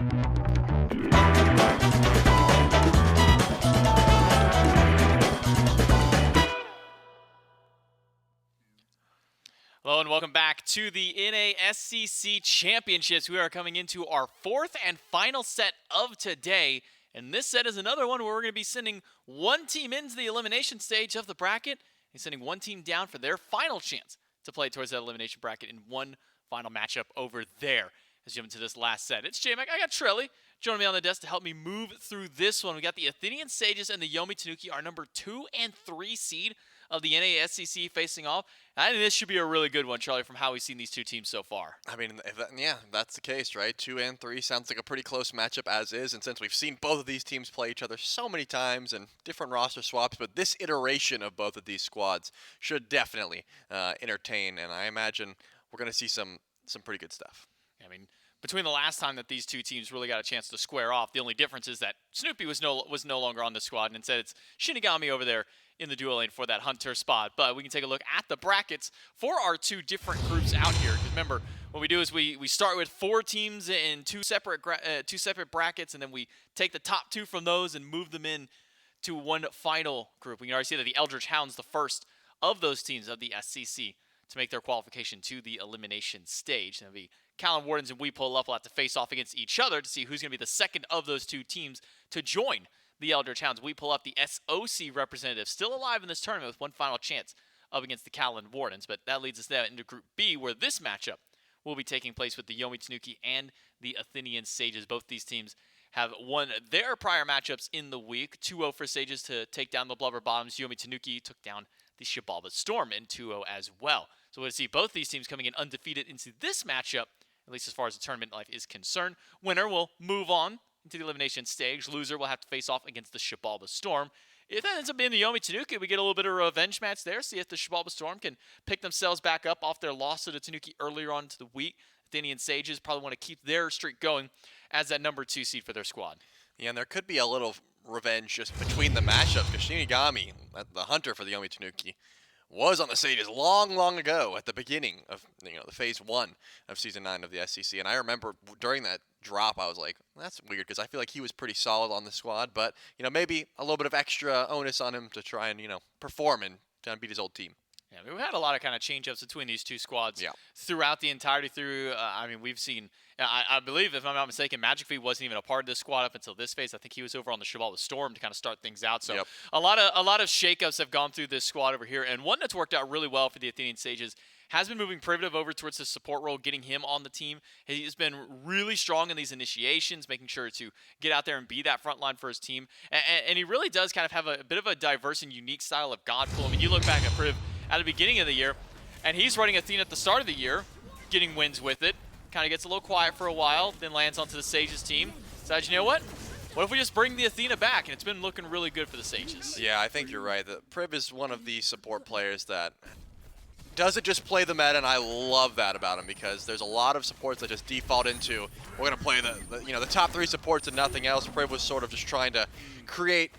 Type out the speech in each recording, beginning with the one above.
Hello and welcome back to the NASCC Championships. We are coming into our fourth and final set of today. And this set is another one where we're going to be sending one team into the elimination stage of the bracket and sending one team down for their final chance to play towards that elimination bracket in one final matchup over there. As you jump into this last set, it's J-Mac. I got Trelly joining me on the desk to help me move through this one. We got the Athenian Sages and the Yomi Tanuki, our number 2 and 3 seed of the NASCC facing off. I think this should be a really good one, Charlie, from how we've seen these two teams so far. I mean, yeah, that's the case, right? 2 and 3 sounds like a pretty close matchup as is, and since we've seen both of these teams play each other so many times and different roster swaps, but this iteration of both of these squads should definitely entertain, and I imagine we're going to see some pretty good stuff. I mean, between the last time that these two teams really got a chance to square off, the only difference is that Snoopy was no longer on the squad, and instead it's Shippigami over there in the duo lane for that Hunter spot. But we can take a look at the brackets for our two different groups out here. Because remember, what we do is we start with 4 teams in two separate brackets, and then we take the top 2 from those and move them in to one final group. We can already see that the Eldritch Hound's the first of those teams of the SCC to make their qualification to the elimination stage. And it'll be Callan Wardens and We Pull Up will have to face off against each other to see who's going to be the second of those two teams to join the Eldritch Hounds. We Pull Up, the SOC representative, still alive in this tournament with one final chance up against the Callan Wardens. But that leads us now into Group B, where this matchup will be taking place with the Yomi Tanuki and the Athenian Sages. Both these teams have won their prior matchups in the week. 2-0 for Sages to take down the Blubber Bottoms. Yomi Tanuki took down the Shibalba Storm in 2-0 as well. So we'll see both these teams coming in undefeated into this matchup, at least as far as the tournament life is concerned. Winner will move on into the elimination stage. Loser will have to face off against the Shibalba Storm. If that ends up being the Yomi Tanuki, we get a little bit of a revenge match there. See if the Shibalba Storm can pick themselves back up off their loss to the Tanuki earlier on into the week. Athenian Sages probably want to keep their streak going as that number 2 seed for their squad. Yeah, and there could be a little revenge just between the matchups, because Shippigami, the hunter for the Yomi Tanuki, was on the Sages long ago at the beginning of the phase 1 of season 9 of the SCC, and I remember during that drop I was like, that's weird, because I feel like he was pretty solid on the squad, but maybe a little bit of extra onus on him to try and perform and try and beat his old team. Yeah, I mean, we've had a lot of kind of change-ups between these two squads throughout the entirety through. I mean, we've seen, I believe, if I'm not mistaken, MagicFeet wasn't even a part of this squad up until this phase. I think he was over on the Shibalba Storm to kind of start things out. So a lot of shake-ups have gone through this squad over here, and one that's worked out really well for the Athenian Sages has been moving Privative over towards the support role, getting him on the team. He's been really strong in these initiations, making sure to get out there and be that front line for his team. And he really does kind of have a bit of a diverse and unique style of God Pull. I mean, you look back at Priv at the beginning of the year, and he's running Athena at the start of the year, getting wins with it. Kind of gets a little quiet for a while, then lands onto the Sages team. Decides, you know what? What if we just bring the Athena back? And it's been looking really good for the Sages. Yeah, I think you're right. The Priv is one of the support players that doesn't just play the meta, and I love that about him, because there's a lot of supports that just default into, we're going to play the top 3 supports and nothing else. Priv was sort of just trying to create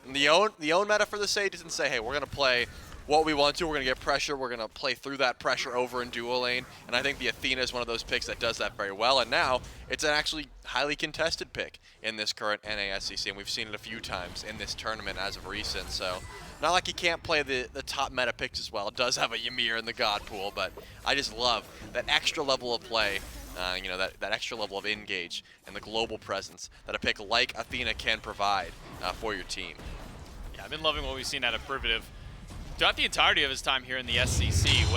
the own meta for the Sages and say, hey, we're going to play what we want to. We're going to get pressure. We're going to play through that pressure over in duo lane. And I think the Athena is one of those picks that does that very well. And now it's an actually highly contested pick in this current NASCC. And we've seen it a few times in this tournament as of recent. So not like he can't play the top meta picks as well. It does have a Ymir in the God pool. But I just love that extra level of play, that extra level of engage and the global presence that a pick like Athena can provide for your team. Yeah, I've been loving what we've seen out of Privative throughout the entirety of his time here in the SCC,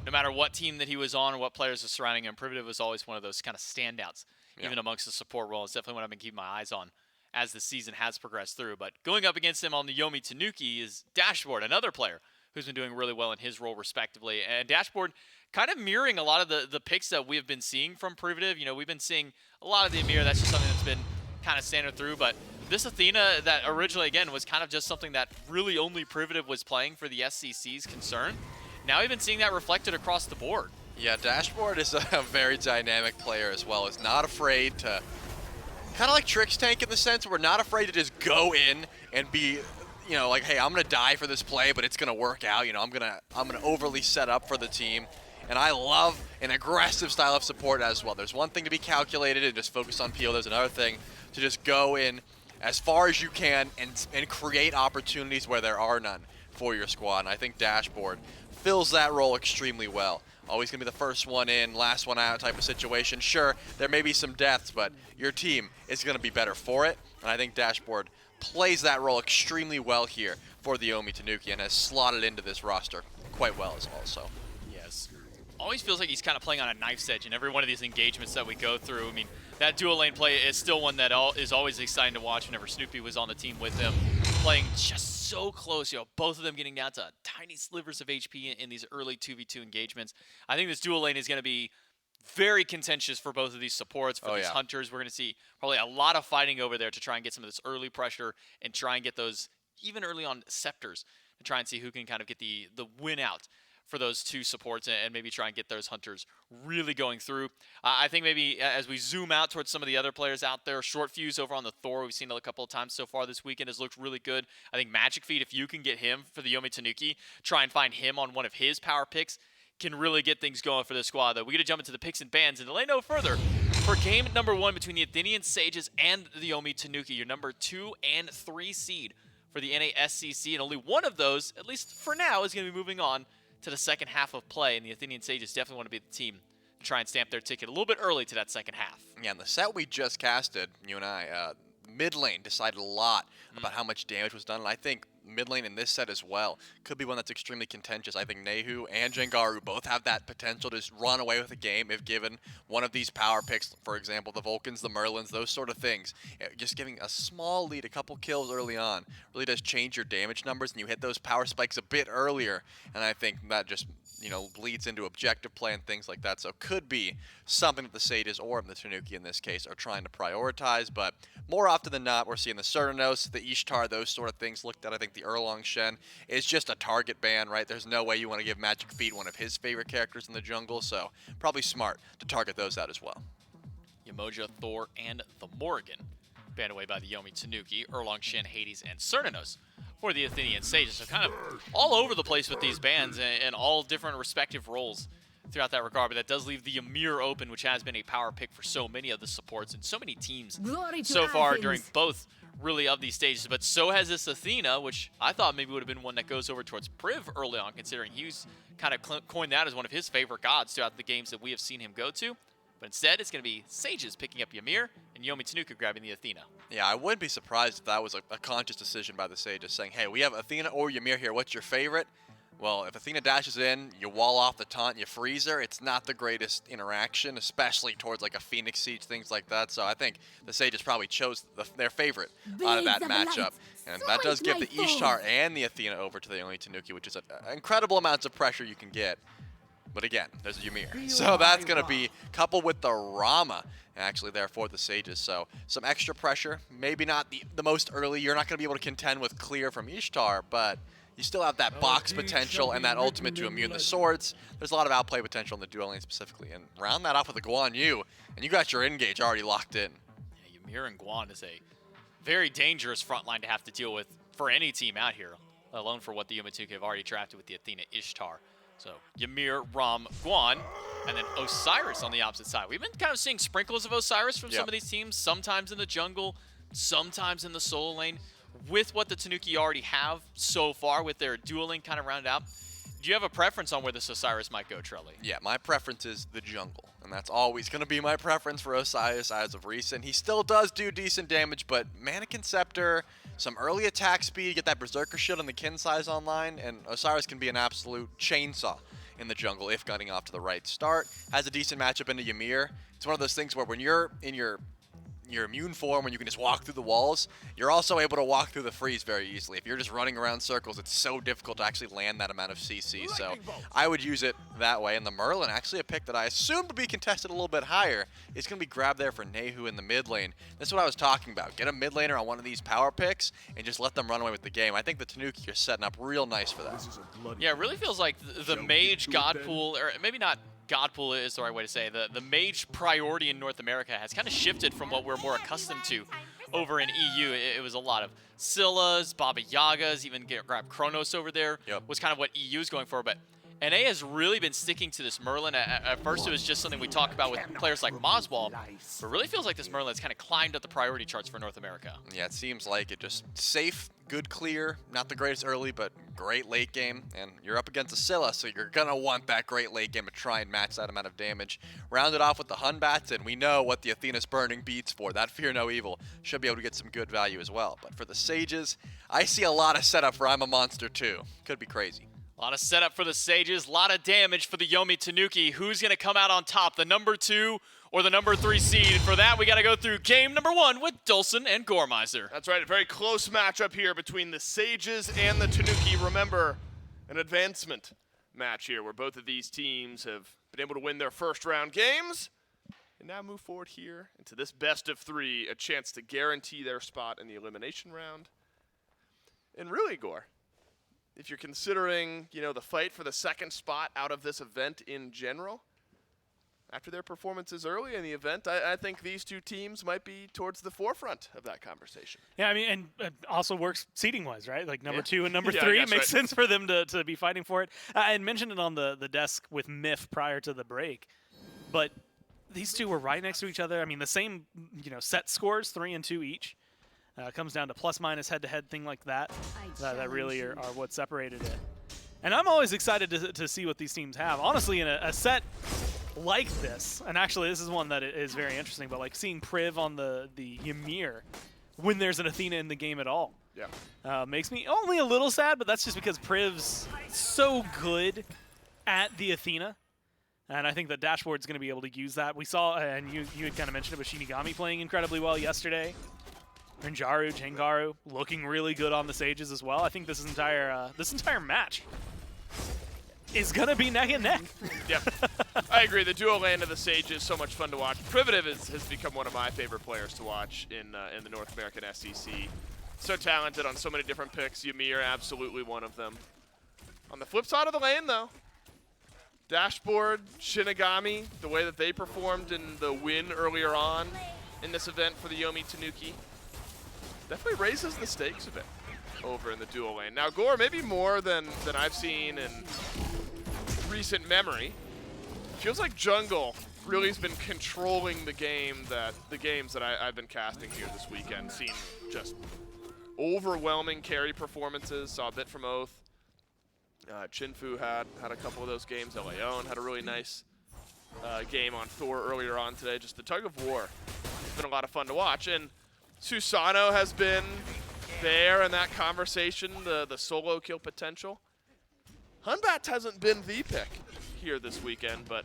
no matter what team that he was on or what players were surrounding him, Privative was always one of those kind of standouts, even amongst the support role. It's definitely what I've been keeping my eyes on as the season has progressed through. But going up against him on the Yomi Tanuki is Dashboarřd, another player who's been doing really well in his role respectively. And Dashboarřd kind of mirroring a lot of the picks that we've been seeing from Privative. We've been seeing a lot of the Ymir. That's just something that's been kind of standard through. But this Athena that originally, again, was kind of just something that really only Privative was playing for the SCC's concern. Now we've been seeing that reflected across the board. Yeah, Dashboarřd is a very dynamic player as well. Is not afraid to, kind of like Tricks Tank in the sense we're not afraid to just go in and be, like, hey, I'm gonna die for this play, but it's gonna work out. I'm gonna overly set up for the team. and I love an aggressive style of support as well. There's one thing to be calculated and just focus on peel. There's another thing to just go in as far as you can and create opportunities where there are none for your squad. And I think Dashboard fills that role extremely well. Always going to be the first one in, last one out type of situation. Sure, there may be some deaths, but your team is going to be better for it. And I think Dashboard plays that role extremely well here for the Yomi Tanuki and has slotted into this roster quite well as well. So, yes. Always feels like he's kind of playing on a knife's edge in every one of these engagements that we go through. I mean, that dual lane play is still one that is always exciting to watch whenever Snoopy was on the team with him, playing just so close, both of them getting down to tiny slivers of HP in these early 2v2 engagements. I think this dual lane is going to be very contentious for both of these supports, for these hunters. We're going to see probably a lot of fighting over there to try and get some of this early pressure and try and get those, even early on, scepters to try and see who can kind of get the win out for those two supports and maybe try and get those hunters really going through. I think maybe as we zoom out towards some of the other players out there, Shortfuse over on the Thor, we've seen it a couple of times so far this weekend, has looked really good. I think MagicFeet, if you can get him for the Yomi Tanuki, try and find him on one of his power picks, can really get things going for the squad, though. We got to jump into the picks and bans and delay no further. For game number 1 between the Athenian Sages and the Yomi Tanuki, your number 2 and 3 seed for the NASCC, and only one of those, at least for now, is going to be moving on to the second half of play, and the Athenian Sages definitely want to be the team to try and stamp their ticket a little bit early to that second half. Yeah, and the set we just casted, you and I, mid lane decided a lot about how much damage was done, and I think mid lane in this set as well could be one that's extremely contentious. I think Nayhoo and Jangaru both have that potential to just run away with the game if given one of these power picks, for example, the Vulcans, the Merlins, those sort of things. Just giving a small lead, a couple kills early on, really does change your damage numbers, and you hit those power spikes a bit earlier, and I think that just leads into objective play and things like that. So could be something that the Sages or the Tanuki in this case are trying to prioritize, but more often than not, we're seeing the Cernunnos, the Ishtar, those sort of things looked at. I think the Erlang Shen is just a target ban, right? There's no way you want to give MagicFeet one of his favorite characters in the jungle, so probably smart to target those out as well. Yamoja, Thor, and the Morrigan banned away by the Yomi Tanuki, Erlang Shen, Hades, and Cernunnos for the Athenian Sages. So kind of all over the place with these bans and all different respective roles throughout that regard, but that does leave the Ymir open, which has been a power pick for so many of the supports and so many teams so far during both really of these stages. But so has this Athena, which I thought maybe would have been one that goes over towards Priv early on, considering he's kind of coined that as one of his favorite gods throughout the games that we have seen him go to. But instead, it's going to be Sages picking up Ymir and Yomi Tanuki grabbing the Athena. Yeah, I wouldn't be surprised if that was a conscious decision by the Sages, saying, hey, we have Athena or Ymir here. What's your favorite? Well, if Athena dashes in, you wall off the taunt, you freeze her. It's not the greatest interaction, especially towards like a Phoenix Siege, things like that. So I think the Sages probably chose their favorite out of that matchup. And that does give the Ishtar and the Athena over to the Yomi Tanuki, which is an incredible amounts of pressure you can get. But again, there's a Ymir. So that's going to be coupled with the Rama actually there for the Sages. So some extra pressure. Maybe not the most early. You're not going to be able to contend with clear from Ishtar, but you still have that box potential and that ultimate to immune the swords. There's a lot of outplay potential in the dual lane specifically. And round that off with a Guan Yu, and you got your engage already locked in. Yeah, Ymir and Guan is a very dangerous front line to have to deal with for any team out here, let alone for what the Yomi Tanuki have already drafted with the Athena Ishtar. So Ymir, Ram, Guan, and then Osiris on the opposite side. We've been kind of seeing sprinkles of Osiris from some of these teams, sometimes in the jungle, sometimes in the solo lane. With what the Tanuki already have so far with their dueling kind of rounded out, do you have a preference on where this Osiris might go, Trelly? Yeah, my preference is the jungle, and that's always going to be my preference for Osiris as of recent. He still does do decent damage, but Mannequin Scepter, some early attack speed, get that Berserker Shield and the kin size online, and Osiris can be an absolute chainsaw in the jungle if getting off to the right start. Has a decent matchup into Ymir. It's one of those things where when you're in your immune form, when you can just walk through the walls, you're also able to walk through the freeze very easily. If you're just running around circles, it's so difficult to actually land that amount of CC, so I would use it that way. And the Merlin, actually a pick that I assumed would be contested a little bit higher, is going to be grabbed there for Nayhoo in the mid lane. That's what I was talking about. Get a mid laner on one of these power picks and just let them run away with the game. I think the Tanuki are setting up real nice for that. Yeah, it really feels like the mage god pool, or maybe not God pool is the right way to say. The mage priority in North America has kind of shifted from what we're more accustomed to over in EU. It was a lot of Scyllas, Baba Yagas, even grab Kronos over there was kind of what EU is going for. But NA has really been sticking to this Merlin. At first, it was just something we talked about with players like Moswall, but it really feels like this Merlin has kind of climbed up the priority charts for North America. Yeah, it seems like it. Just safe, good clear, not the greatest early, but great late game. And you're up against a Scylla, so you're going to want that great late game to try and match that amount of damage. Rounded off with the Hunbats, and we know what the Athena's Burning beats for. That Fear No Evil should be able to get some good value as well. But for the Sages, I see a lot of setup for I'm a Monster too. Could be crazy. A lot of setup for the Sages, a lot of damage for the Yomi Tanuki. Who's going to come out on top, the number 2 or the number 3 seed? For that, we got to go through game number 1 with Dulcin and Goremizer. That's right, a very close matchup here between the Sages and the Tanuki. Remember, an advancement match here where both of these teams have been able to win their first round games and now move forward here into this best of 3, a chance to guarantee their spot in the elimination round. And really, Gore, if you're considering, the fight for the second spot out of this event in general, after their performances early in the event, I think these two teams might be towards the forefront of that conversation. Yeah, I mean, and it also works seeding-wise, right? Like number 2 and number Yeah, 3, it that's makes right. sense for them to be fighting for it. I had mentioned it on the desk with Myth prior to the break, but these two were right next to each other. I mean, the same, set scores, 3 and 2 each. Comes down to plus-minus head-to-head thing like that. That really are what separated it. And I'm always excited to see what these teams have. Honestly, in a set like this, and actually this is one that is very interesting, but like seeing Priv on the Ymir when there's an Athena in the game at all. Yeah. Makes me only a little sad, but that's just because Priv's so good at the Athena. And I think that Dashboard's going to be able to use that. We saw, and you had kind of mentioned it, with Shipigami playing incredibly well yesterday. Renjaru, Jangaru looking really good on the Sages as well. I think this entire match is going to be neck and neck. Yeah, I agree. The duo lane of the Sage is so much fun to watch. Privative has become one of my favorite players to watch in the North American SEC. So talented on so many different picks. Ymir, absolutely one of them. On the flip side of the lane, though, Dashboard, Shippigami, the way that they performed in the win earlier on in this event for the Yomi Tanuki, definitely raises the stakes a bit over in the duo lane. Now, Gore, maybe more than I've seen in recent memory, feels like Jungle really has been controlling the games that I've been casting here this weekend. Seen just overwhelming carry performances. Saw a bit from Oath. Chinfu had a couple of those games. Leon had a really nice game on Thor earlier on today. Just the tug of war has been a lot of fun to watch. And Susano has been there in that conversation, the solo kill potential. Hunbats hasn't been the pick here this weekend, but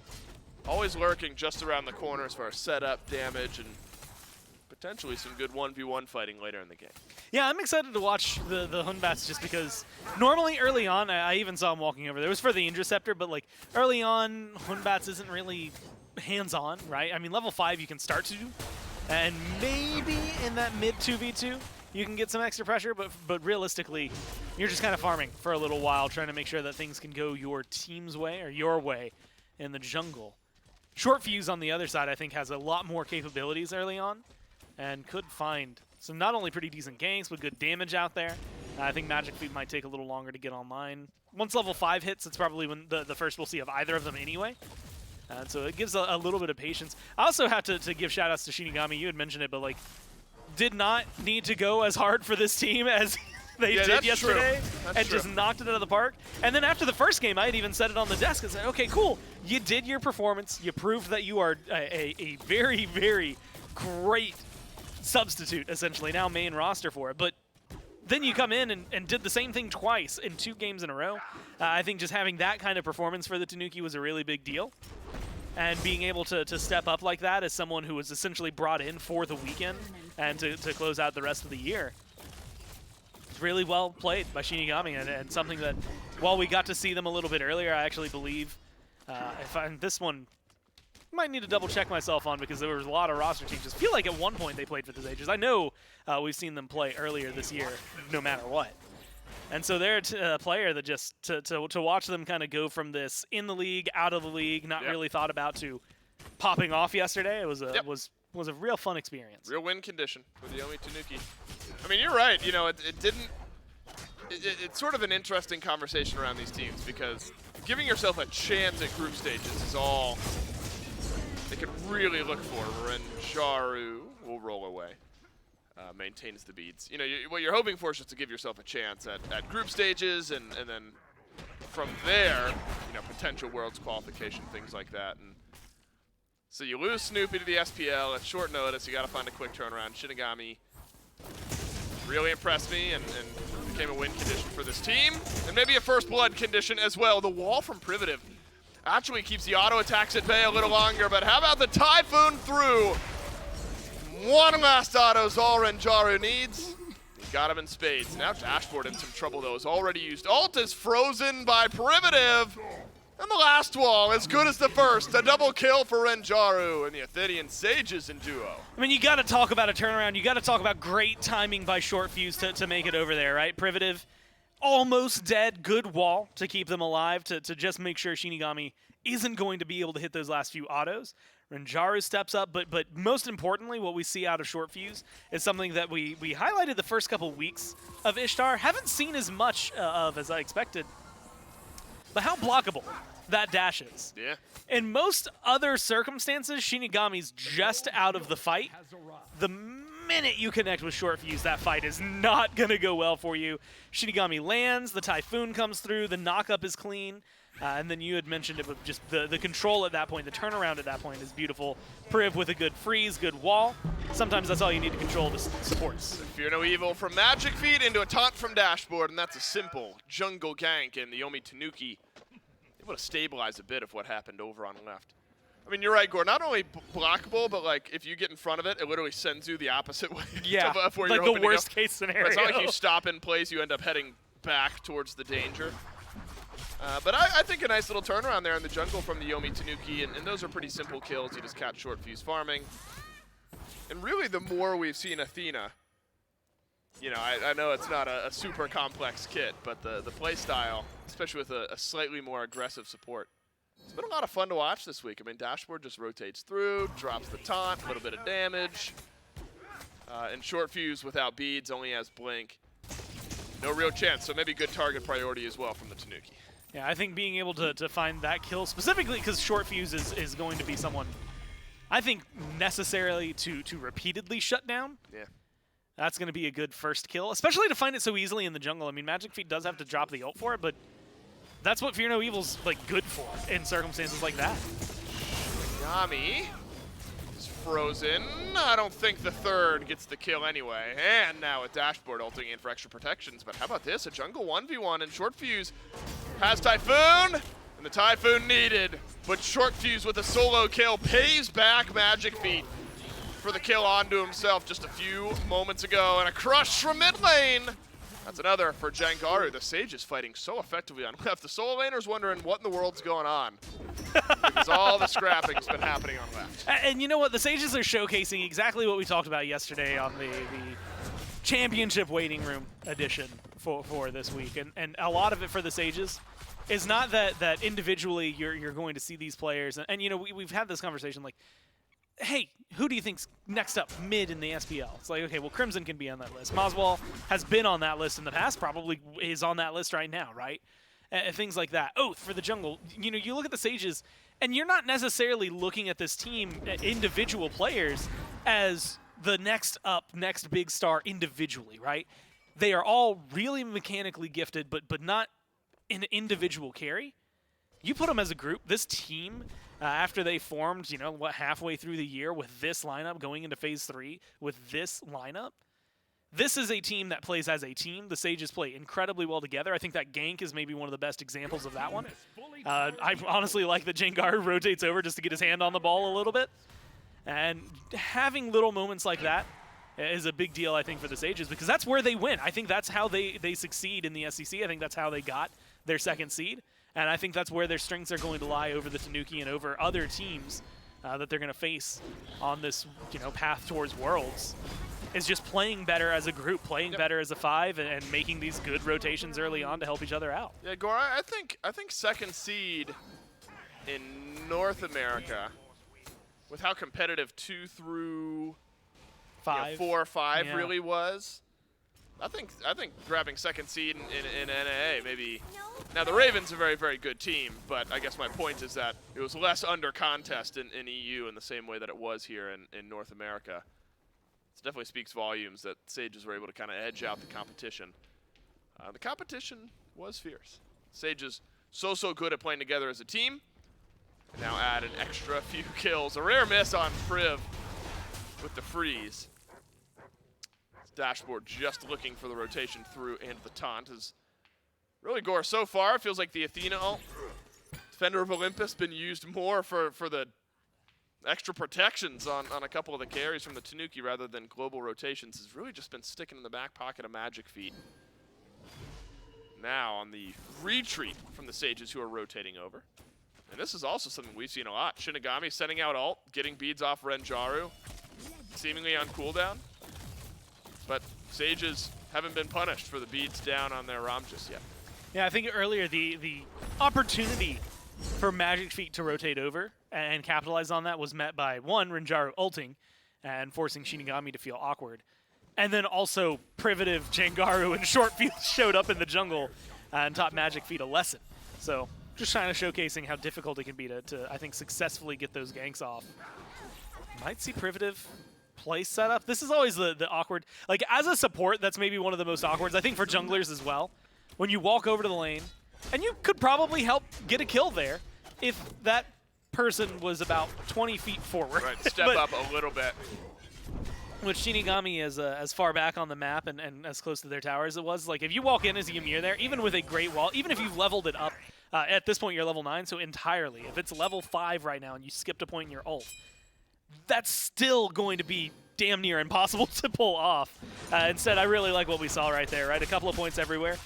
always lurking just around the corner as far as setup, damage, and potentially some good 1v1 fighting later in the game. Yeah, I'm excited to watch the Hunbats just because normally early on, I even saw him walking over there. It was for the Interceptor, but like early on, Hunbats isn't really hands-on, right? I mean, level 5 you can start to, and maybe in that mid 2v2 you can get some extra pressure, but realistically, you're just kind of farming for a little while, trying to make sure that things can go your team's way or your way in the jungle. Shortfuse on the other side, I think, has a lot more capabilities early on and could find some not only pretty decent ganks, but good damage out there. I think MagicFeet might take a little longer to get online. Once level 5 hits, it's probably when the first we'll see of either of them anyway. And so it gives a little bit of patience. I also have to give shout-outs to Shippigami. You had mentioned it, but like, did not need to go as hard for this team as they did yesterday, and just knocked it out of the park. And then after the first game, I had even said it on the desk and said, okay, cool, you did your performance. You proved that you are a very, very great substitute, essentially, now main roster for it. But then you come in and did the same thing twice in 2 games in a row. I think just having that kind of performance for the Tanuki was a really big deal. And being able to step up like that as someone who was essentially brought in for the weekend and to close out the rest of the year. It's really well played by Shippigami, and something that, while we got to see them a little bit earlier, I actually believe, this one might need to double check myself on because there was a lot of roster changes. I feel like at one point they played for the Sages. I know we've seen them play earlier this year, no matter what. And so they're a player that just, to watch them kind of go from this in the league, out of the league, not really thought about, to popping off yesterday, it was a real fun experience. Real win condition for the Yomi Tanuki. I mean, you're right. You know, it's sort of an interesting conversation around these teams because giving yourself a chance at group stages is all they can really look for. Renjaru will roll away. Maintains the beads. You know, what you're hoping for is just to give yourself a chance at group stages, and then from there, you know, potential Worlds qualification, things like that. And so you lose Snoopy to the SPL at short notice. You got to find a quick turnaround. Shippigami really impressed me and became a win condition for this team, and maybe a first blood condition as well. The wall from Privative actually keeps the auto attacks at bay a little longer, but how about the Typhoon through? One last auto is all Renjaru needs. He got him in spades. Now Dashboardzd in some trouble though. Is already used. Ult is frozen by Privative. And the last wall, as good as the first. A double kill for Renjaru and the Athenian Sages in duo. I mean, you got to talk about a turnaround. You got to talk about great timing by Shortfuse to make it over there, right? Privative, almost dead. Good wall to keep them alive, to just make sure Shippigami isn't going to be able to hit those last few autos. Renjaru steps up, but most importantly, what we see out of Shortfuse is something that we highlighted the first couple weeks of Ishtar. Haven't seen as much of as I expected. But how blockable that dash is. Yeah. In most other circumstances, Shippigami's just out of the fight. The minute you connect with Shortfuse, that fight is not going to go well for you. Shippigami lands, the Typhoon comes through, the knockup is clean. And then you had mentioned it, but just the control at that point, the turnaround at that point is beautiful. Priv with a good freeze, good wall. Sometimes that's all you need to control the supports. Fear no evil from MagicFeet into a taunt from Dashboardzd, and that's a simple jungle gank, and the Yomi Tanuki able to stabilize a bit of what happened over on left. I mean, you're right, Gore. Not only blockable, but like if you get in front of it, it literally sends you the opposite way of where like you're hoping the worst to go. case scenario. It's not like you stop in place, you end up heading back towards the danger. But I think a nice little turnaround there in the jungle from the Yomi Tanuki, and those are pretty simple kills. You just catch Shortfuse farming. And really, the more we've seen Athena, you know, I know it's not a super complex kit, but the play style, especially with a slightly more aggressive support, it's been a lot of fun to watch this week. I mean, Dashboardzd just rotates through, drops the taunt, a little bit of damage. And Shortfuse without beads only has blink. No real chance, so maybe good target priority as well from the Tanuki. Yeah, I think being able to find that kill, specifically because Shortfuse is going to be someone, I think, necessarily to repeatedly shut down. Yeah. That's going to be a good first kill, especially to find it so easily in the jungle. I mean, MagicFeet does have to drop the ult for it, but that's what Fear No Evil's like good for in circumstances like that. Yami is frozen. I don't think the third gets the kill anyway. And now with Dashboardzd ulting in for extra protections. But how about this? A jungle 1v1 and Shortfuse has Typhoon, and the Typhoon needed. But Shortfuse with a solo kill pays back MagicFeet for the kill onto himself just a few moments ago. And a crush from mid lane. That's another for Jangaru. The Sages fighting so effectively on left. The solo laner's wondering what in the world's going on. Because all the scrapping's been happening on left. And you know what? The Sages are showcasing exactly what we talked about yesterday on the championship waiting room edition for this week. And a lot of it for the Sages is not that individually you're going to see these players. And you know, we've had this conversation like, hey, who do you think's next up mid in the SPL? It's like, okay, well, Crimson can be on that list. Moswell has been on that list in the past, probably is on that list right now, right? Things like that. Oath for the jungle. You know, you look at the Sages, and you're not necessarily looking at this team, individual players, as the next big star individually, right? They are all really mechanically gifted, but not in individual carry. You put them as a group, this team, after they formed, you know, halfway through the year with this lineup, going into Phase 3 with this lineup, this is a team that plays as a team. The Sages play incredibly well together. I think that gank is maybe one of the best examples of that one. I honestly like that Jangaru rotates over just to get his hand on the ball a little bit. And having little moments like that is a big deal, I think, for the Sages, because that's where they win. I think that's how they succeed in the SEC. I think that's how they got their second seed. And I think that's where their strengths are going to lie over the Tanuki and over other teams that they're going to face on this, you know, path towards Worlds. Is just playing better as a group, playing better as a five, and making these good rotations early on to help each other out. Yeah, Gore, I think second seed in North America, with how competitive 2 through 5, 4 or 5 really was, I think grabbing second seed in NAA maybe. Now the Ravens are a very, very good team, but I guess my point is that it was less under contest in EU in the same way that it was here in North America. It definitely speaks volumes that Sages were able to kind of edge out the competition. The competition was fierce. Sages so good at playing together as a team. And now add an extra few kills. A rare miss on Priv with the freeze. Dashboard just looking for the rotation through and the taunt is really gore so far. It feels like the Athena ult. Defender of Olympus been used more for the extra protections on a couple of the carries from the Tanuki rather than global rotations. Has really just been sticking in the back pocket of MagicFeet. Now on the retreat from the Sages who are rotating over. And this is also something we've seen a lot. Shi'igami sending out ult, getting beads off Renjaru, seemingly on cooldown. But Sages haven't been punished for the beads down on their Ram just yet. Yeah, I think earlier the opportunity for MagicFeet to rotate over and capitalize on that was met by, one, Renjaru ulting and forcing Shi'igami to feel awkward. And then also Privative, Jangaru, and Shortfuse showed up in the jungle and taught MagicFeet a lesson. So just kind of showcasing how difficult it can be to I think, successfully get those ganks off. Might see Privative play setup. This is always the awkward. Like, as a support, that's maybe one of the most awkward, I think, for junglers as well. When you walk over to the lane, and you could probably help get a kill there if that person was about 20 feet forward. Right, step up a little bit. With Shi'igami as far back on the map and as close to their tower as it was, like, if you walk in as a Ymir there, even with a great wall, even if you've leveled it up, at this point you're level 9, so entirely. If it's level 5 right now and you skipped a point in your ult, that's still going to be damn near impossible to pull off. Instead, I really like what we saw right there, right? A couple of points everywhere.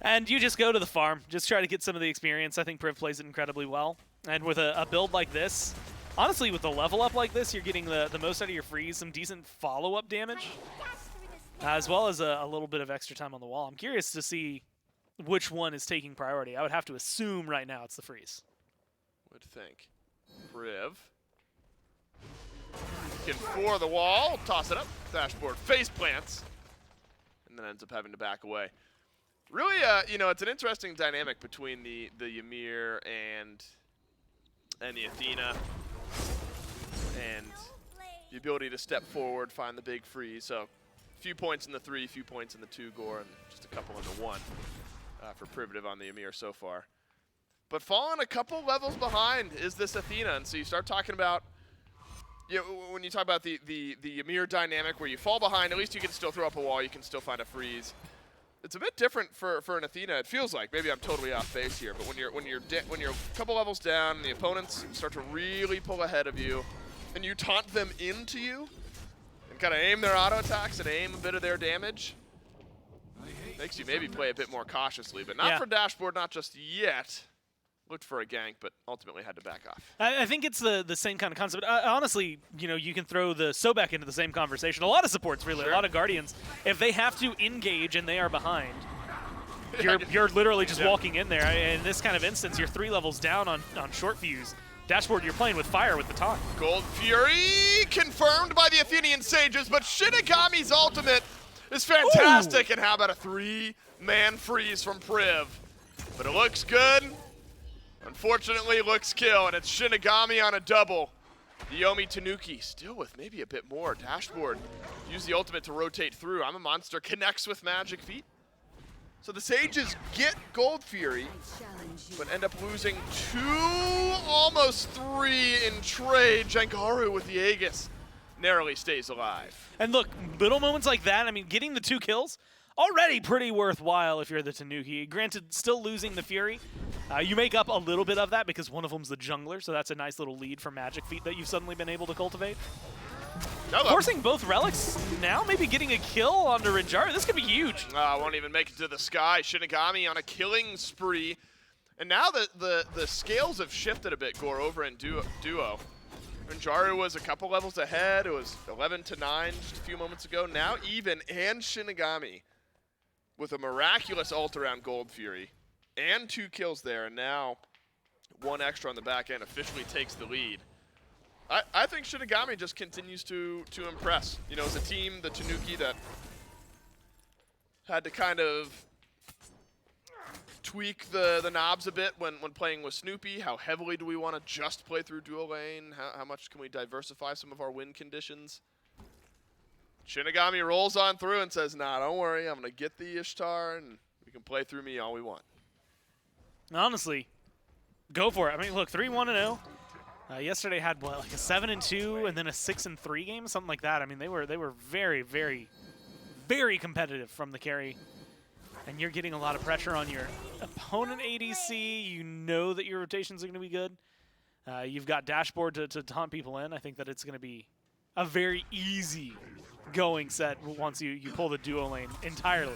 And you just go to the farm, just try to get some of the experience. I think Priv plays it incredibly well. And with a build like this, honestly, with a level up like this, you're getting the most out of your freeze, some decent follow-up damage, as well as a little bit of extra time on the wall. I'm curious to see which one is taking priority. I would have to assume right now it's the freeze. Would think. Priv. Can for the wall, toss it up, Dashboard face plants, and then ends up having to back away. Really, you know, it's an interesting dynamic between the Ymir and the Athena, and the ability to step forward, find the big freeze. So, a few points in the 3, a few points in the 2 gore, and just a couple in the 1 for Privative on the Ymir so far. But falling a couple levels behind is this Athena, and so you start talking about. Yeah, when you talk about the Ymir dynamic where you fall behind, at least you can still throw up a wall, you can still find a freeze. It's a bit different for an Athena. It feels like maybe I'm totally off base here, but when you're a couple levels down, and the opponents start to really pull ahead of you, and you taunt them into you, and kind of aim their auto attacks and aim a bit of their damage, makes you maybe play a bit more cautiously, but not for Dashboard, not just yet. Looked for a gank, but ultimately had to back off. I think it's the same kind of concept. Honestly, you know, you can throw the Sobek into the same conversation. A lot of supports, really, a lot of Guardians. If they have to engage and they are behind, you're literally just walking in there. In this kind of instance, you're 3 levels down on Shortfuse. Dashboard, you're playing with fire with the taunt. Gold Fury confirmed by the Athenian Sages, but Shi'igami's ultimate is fantastic. Ooh. And how about a 3-man freeze from Priv? But it looks good. Unfortunately, looks kill, and it's Shi'igami on a double. The Yomi Tanuki still with maybe a bit more. Dashboard use the ultimate to rotate through. I'm a Monster connects with MagicFeet. So the Sages get Gold Fury, but end up losing 2, almost 3 in trade. Jangaru with the Aegis narrowly stays alive. And look, little moments like that, I mean, getting the 2 kills, already pretty worthwhile if you're the Tanuki. Granted, still losing the Fury. You make up a little bit of that because one of them's the jungler, so that's a nice little lead for MagicFeet that you've suddenly been able to cultivate. Forcing both relics now, maybe getting a kill onto Renjaru. This could be huge. Won't even make it to the sky. Shi'igami on a killing spree. And now the scales have shifted a bit, Gore, over in duo. Renjaru was a couple levels ahead. It was 11-9 just a few moments ago. Now even, and Shi'igami with a miraculous ult around Gold Fury. And 2 kills there, and now 1 extra on the back end officially takes the lead. I think Shi'igami just continues to impress. You know, as a team, the Tanuki that had to kind of tweak the knobs a bit when playing with Snoopy. How heavily do we want to just play through dual lane? How much can we diversify some of our win conditions? Shippigami rolls on through and says, nah, don't worry. I'm going to get the Ishtar, and we can play through me all we want. Honestly, go for it. I mean, look, 3-1-0. Yesterday had, what, like a 7-2 and then a 6-3 game, something like that. I mean, they were very, very, very competitive from the carry. And you're getting a lot of pressure on your opponent ADC. You know that your rotations are going to be good. You've got Dashboard to taunt people in. I think that it's going to be a very easy going set once you pull the duo lane entirely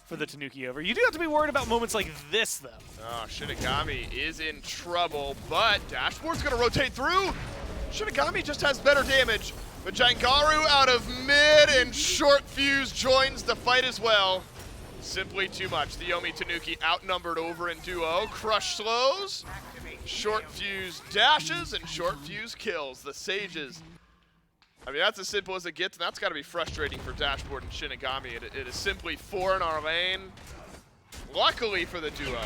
for the Tanuki over. You do have to be worried about moments like this, though. Oh, Shippigami is in trouble, but Dashboard's going to rotate through. Shippigami just has better damage, but Jangaru out of mid, and Shortfuse joins the fight as well. Simply too much. The Yomi Tanuki outnumbered over in duo. Crush slows, Shortfuse dashes, and Shortfuse kills. The Sages. I mean, that's as simple as it gets, and that's got to be frustrating for Dashboard and Shippigami. It is simply 4 in our lane. Luckily for the duo,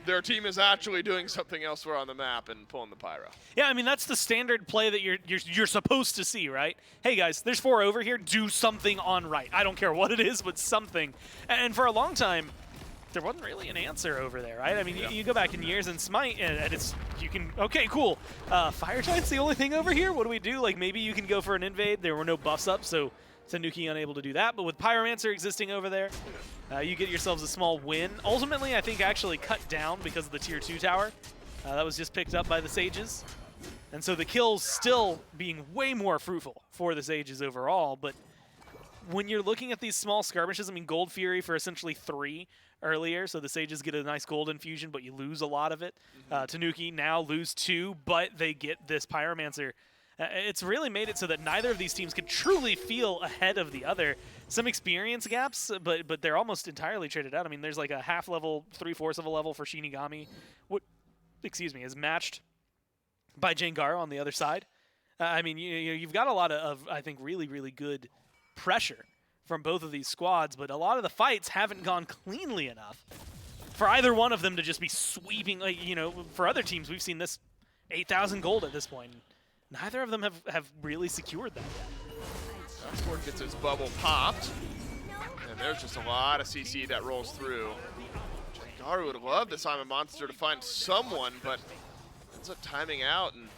their team is actually doing something elsewhere on the map and pulling the pyro. Yeah, I mean, that's the standard play that you're supposed to see, right? Hey, guys, there's 4 over here. Do something on right. I don't care what it is, but something. And for a long time, there wasn't really an answer over there, right? I mean, you go back in years and Smite, and it's, you can, okay, cool. Fire Giant's the only thing over here? What do we do? Like, maybe you can go for an invade. There were no buffs up, so Tanuki unable to do that. But with Pyromancer existing over there, you get yourselves a small win. Ultimately, I think actually cut down because of the tier 2 tower. That was just picked up by the Sages. And so the kills still being way more fruitful for the Sages overall. But when you're looking at these small skirmishes, I mean, Gold Fury for essentially 3 earlier, so the Sages get a nice gold infusion, but you lose a lot of it. Tanuki now lose 2, but they get this Pyromancer. It's really made it so that neither of these teams can truly feel ahead of the other. Some experience gaps, but they're almost entirely traded out. I mean, there's like a half level, 3/4 of a level for Shippigami. What, excuse me, is matched by Jangaru on the other side. I mean, you've got a lot of, I think, really, really good pressure from both of these squads, but a lot of the fights haven't gone cleanly enough for either one of them to just be sweeping. Like, you know, for other teams, we've seen this 8,000 gold at this point. Neither of them have really secured that yet. Dashboard gets his bubble popped, and there's just a lot of CC that rolls through. Jangaru would love this I'm a Monster to find someone, but ends up timing out, and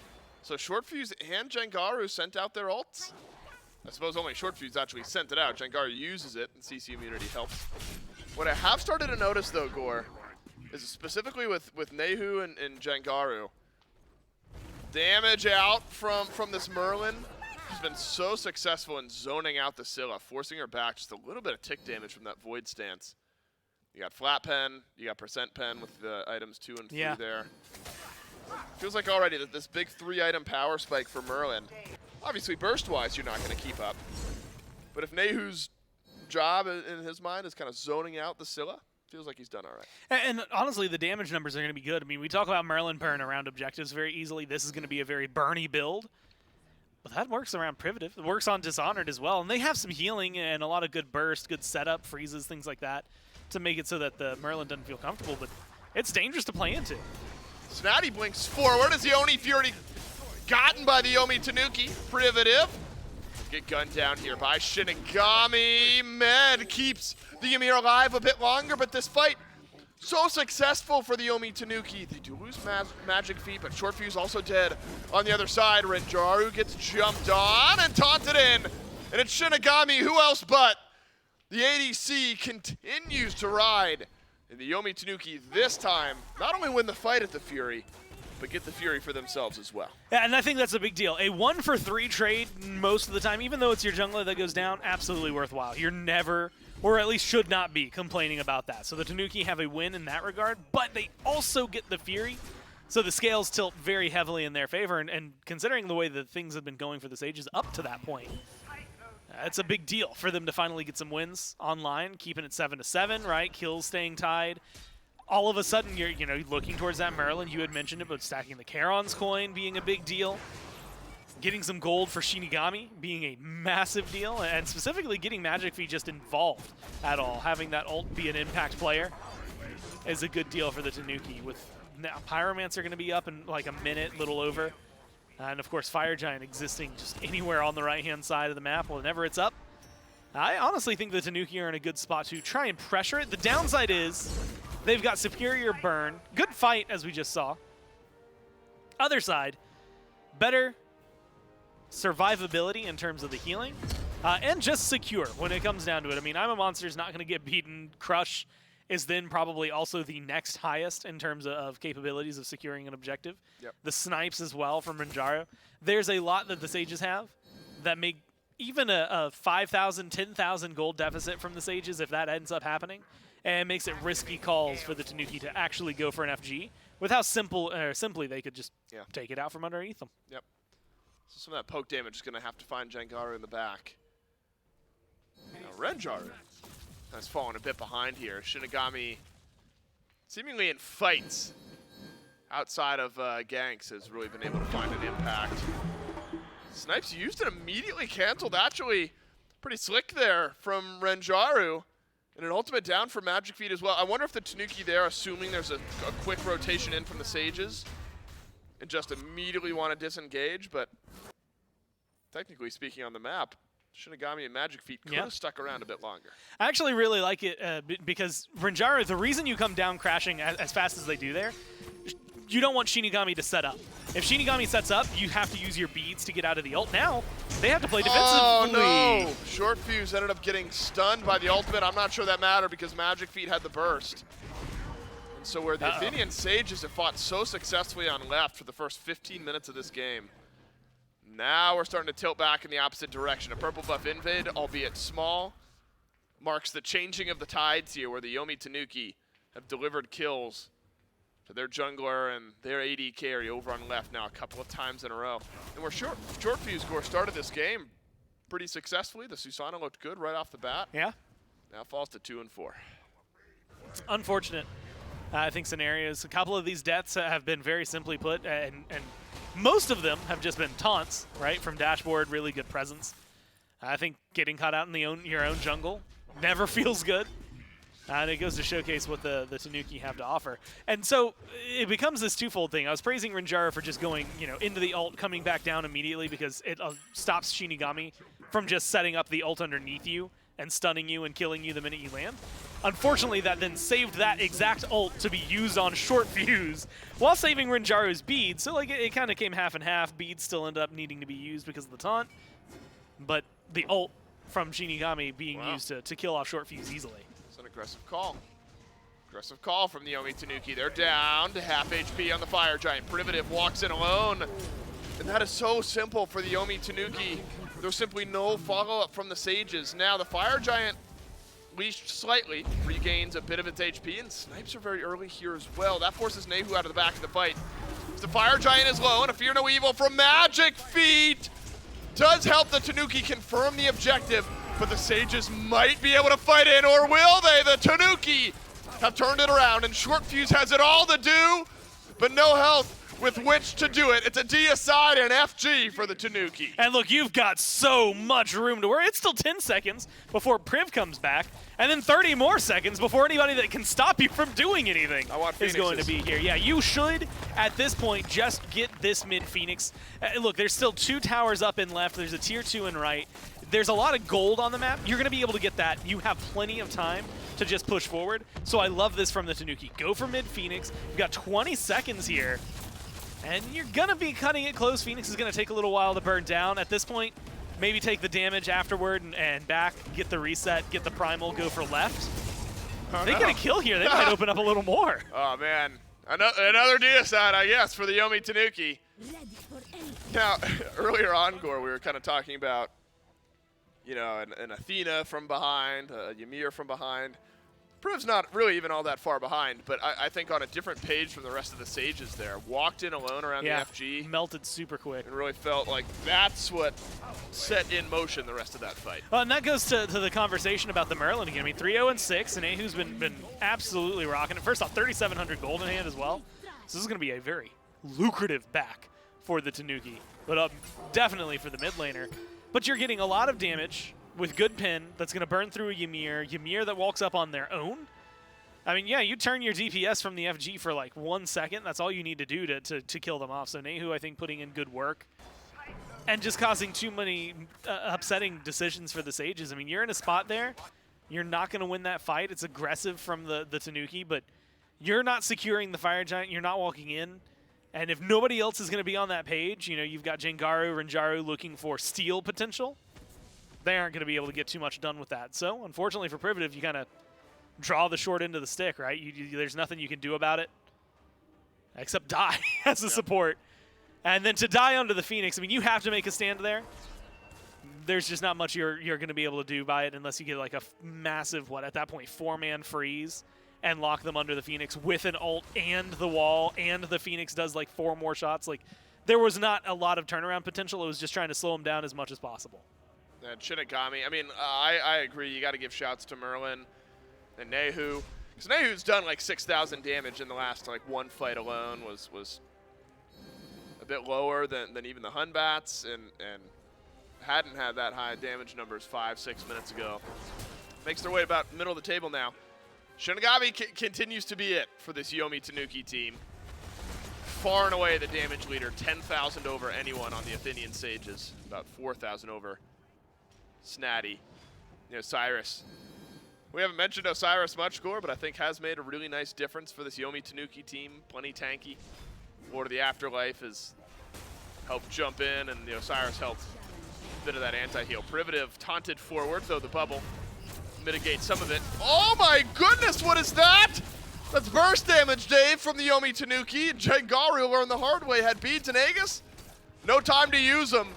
so Shortfuse and Jangaru sent out their ults. I suppose only Shortfuse actually sent it out. Jangaru uses it, and CC immunity helps. What I have started to notice, though, Gore, is specifically with Nayhoo and Jangaru, damage out from this Merlin has been so successful in zoning out the Scylla, forcing her back. Just a little bit of tick damage from that Void stance. You got flat pen, you got percent pen with the items 2 and 3 there. Feels like already that this big 3-item power spike for Merlin. Obviously, burst-wise, you're not going to keep up. But if Nayhoo's job in his mind is kind of zoning out the Scylla, feels like he's done all right. And honestly, the damage numbers are going to be good. I mean, we talk about Merlin burn around objectives very easily. This is going to be a very burny build. But that works around Privative. It works on Dishonored as well. And they have some healing and a lot of good burst, good setup, freezes, things like that to make it so that the Merlin doesn't feel comfortable. But it's dangerous to play into. Snaddy blinks forward as the Oni Fury gotten by the Yomi Tanuki. Privative get gunned down here by Shippigami. Med keeps the Ymir alive a bit longer, but this fight so successful for the Yomi Tanuki. They do lose MagicFeet, but Shortfuse also dead. On the other side, Renjaru gets jumped on and taunted in. And it's Shippigami, who else but the ADC continues to ride. And the Yomi Tanuki this time not only win the fight at the Fury, but get the Fury for themselves as well. Yeah, and I think that's a big deal. A 1-for-3 trade most of the time, even though it's your jungler that goes down, absolutely worthwhile. You're never, or at least should not be, complaining about that. So the Tanuki have a win in that regard, but they also get the Fury. So the scales tilt very heavily in their favor, and considering the way that things have been going for the Sages up to that point, it's a big deal for them to finally get some wins online, keeping it 7-7, right? Kills staying tied. All of a sudden, you're looking towards that Merlin. You had mentioned it, but stacking the Charon's coin being a big deal. Getting some gold for Shichigami being a massive deal, and specifically getting MagicFeet just involved at all. Having that ult be an impact player is a good deal for the Tanuki. With now Pyromancer going to be up in like a minute, little over. And of course Fire Giant existing just anywhere on the right-hand side of the map whenever it's up. I honestly think the Tanuki are in a good spot to try and pressure it. The downside is they've got superior burn. Good fight, as we just saw. Other side, better survivability in terms of the healing, and just secure when it comes down to it. I mean, I'm a Monster is not going to get beaten. Crush is then probably also the next highest in terms of capabilities of securing an objective. Yep. The snipes as well from Renjaru. There's a lot that the Sages have that make even a 5,000, 10,000 gold deficit from the Sages if that ends up happening, and makes it risky calls for the Tanuki to actually go for an FG with how simply they could just take it out from underneath them. Yep. So some of that poke damage is going to have to find Jangaru in the back. Now Renjaru has fallen a bit behind here. Shichigami, seemingly in fights outside of ganks, has really been able to find an impact. Snipes used and immediately canceled. Actually, pretty slick there from Renjaru. And an ultimate down for MagicFeet as well. I wonder if the Tanuki there, assuming there's a quick rotation in from the Sages, and just immediately want to disengage, but technically speaking on the map, Shichigami and MagicFeet could have stuck around a bit longer. I actually really like it because Renjaru, the reason you come down crashing as fast as they do there, you don't want Shichigami to set up. If Shichigami sets up, you have to use your beads to get out of the ult. Now, they have to play defensively. Oh no! Shortfuse ended up getting stunned by the ultimate. I'm not sure that mattered because MagicFeet had the burst. And so where the Athenian Sages have fought so successfully on left for the first 15 minutes of this game, now we're starting to tilt back in the opposite direction. A purple buff invade, albeit small, marks the changing of the tides here, where the Yomi Tanuki have delivered kills to their jungler and their AD carry over on left now a couple of times in a row. And where Shortfuse Gore started this game pretty successfully. The Susano looked good right off the bat. Yeah. Now falls to 2 and 4. Unfortunate, I think, scenarios. A couple of these deaths have been very simply put, and most of them have just been taunts, right, from Dashboarřd. Really good presence. I think getting caught out in your own jungle never feels good. And it goes to showcase what the Tanuki have to offer. And so it becomes this twofold thing. I was praising Renjaru for just going, into the ult, coming back down immediately because it stops Shichigami from just setting up the ult underneath you and stunning you and killing you the minute you land. Unfortunately, that then saved that exact ult to be used on Shortfuse while saving Renjaru's beads. So it kind of came half and half. Beads still end up needing to be used because of the taunt. But the ult from Shichigami being used to kill off Shortfuse easily. It's an aggressive call. Aggressive call from the Yomi Tanuki. They're down to half HP on the Fire Giant. Privative walks in alone. And that is so simple for the Yomi Tanuki. There's simply no follow-up from the Sages. Now the Fire Giant, leashed slightly, regains a bit of its HP, and snipes are very early here as well. That forces Nayhoo out of the back of the fight. The Fire Giant is low, and a Fear No Evil from MagicFeet does help the Tanuki confirm the objective, but the Sages might be able to fight in, or will they? The Tanuki have turned it around, and Shortfuse has it all to do, but no health with which to do it. It's a D aside and FG for the Tanuki. And look, you've got so much room to work. It's still 10 seconds before Priv comes back, and then 30 more seconds before anybody that can stop you from doing anything is going to be here. Yeah, you should, at this point, just get this mid-Phoenix. Look, there's still 2 towers up and left. There's a tier 2 and right. There's a lot of gold on the map. You're going to be able to get that. You have plenty of time to just push forward. So I love this from the Tanuki. Go for mid-Phoenix. You've got 20 seconds here. And you're going to be cutting it close. Phoenix is going to take a little while to burn down. At this point, maybe take the damage afterward and back, get the reset, get the primal, go for left. If they get a kill here, they might open up a little more. Oh, man. Another deicide, I guess, for the Yomi Tanuki. Now, earlier on, Gore, we were kind of talking about, an Athena from behind, Ymir from behind. Priv's not really even all that far behind, but I think on a different page from the rest of the Sages there. Walked in alone around the FG. Melted super quick. And really felt like that's what set in motion the rest of that fight. Well, and that goes to the conversation about the Merlin again. I mean, 3-0-6, and Nayhoo's been absolutely rocking it. First off, 3,700 gold in hand as well. So this is going to be a very lucrative back for the Tanuki, but definitely for the mid laner. But you're getting a lot of damage with good pin that's going to burn through a Ymir that walks up on their own. I mean, yeah, you turn your DPS from the FG for like 1 second. That's all you need to do to kill them off. So Nayhoo, I think, putting in good work and just causing too many upsetting decisions for the Sages. I mean, you're in a spot there. You're not going to win that fight. It's aggressive from the Tanuki, but you're not securing the Fire Giant. You're not walking in. And if nobody else is going to be on that page, you know, you've got Jangaru, Renjaru looking for steal potential. They aren't going to be able to get too much done with that. So, unfortunately for Privative, you kind of draw the short end of the stick, right? There's nothing you can do about it except die as a support. And then to die onto the Phoenix, I mean, you have to make a stand there. There's just not much you're going to be able to do by it unless you get like a massive, at that point, 4-man freeze and lock them under the Phoenix with an ult and the wall, and the Phoenix does like 4 more shots. Like, there was not a lot of turnaround potential. It was just trying to slow them down as much as possible. And Shipigami, I mean, I agree. You got to give shouts to Merlin and Nayhoo. Because Nayhoo's done like 6,000 damage in the last like 1 fight alone. Was a bit lower than even the Hun Bats, and hadn't had that high damage numbers 5-6 minutes ago. Makes their way about middle of the table now. Shipigami continues to be it for this Yomi Tanuki team. Far and away the damage leader, 10,000 over anyone on the Athenian Sages, about 4,000 over Snaddy. Osiris. We haven't mentioned Osiris much, Gore, but I think has made a really nice difference for this Yomi Tanuki team. Plenty tanky. Lord of the Afterlife has helped jump in, and the Osiris helped a bit of that anti-heal. Privative taunted forward, though the bubble mitigates some of it. Oh my goodness, what is that? That's burst damage, Dave, from the Yomi Tanuki. Jangaru learned the hard way, had beads and Aegis. No time to use them.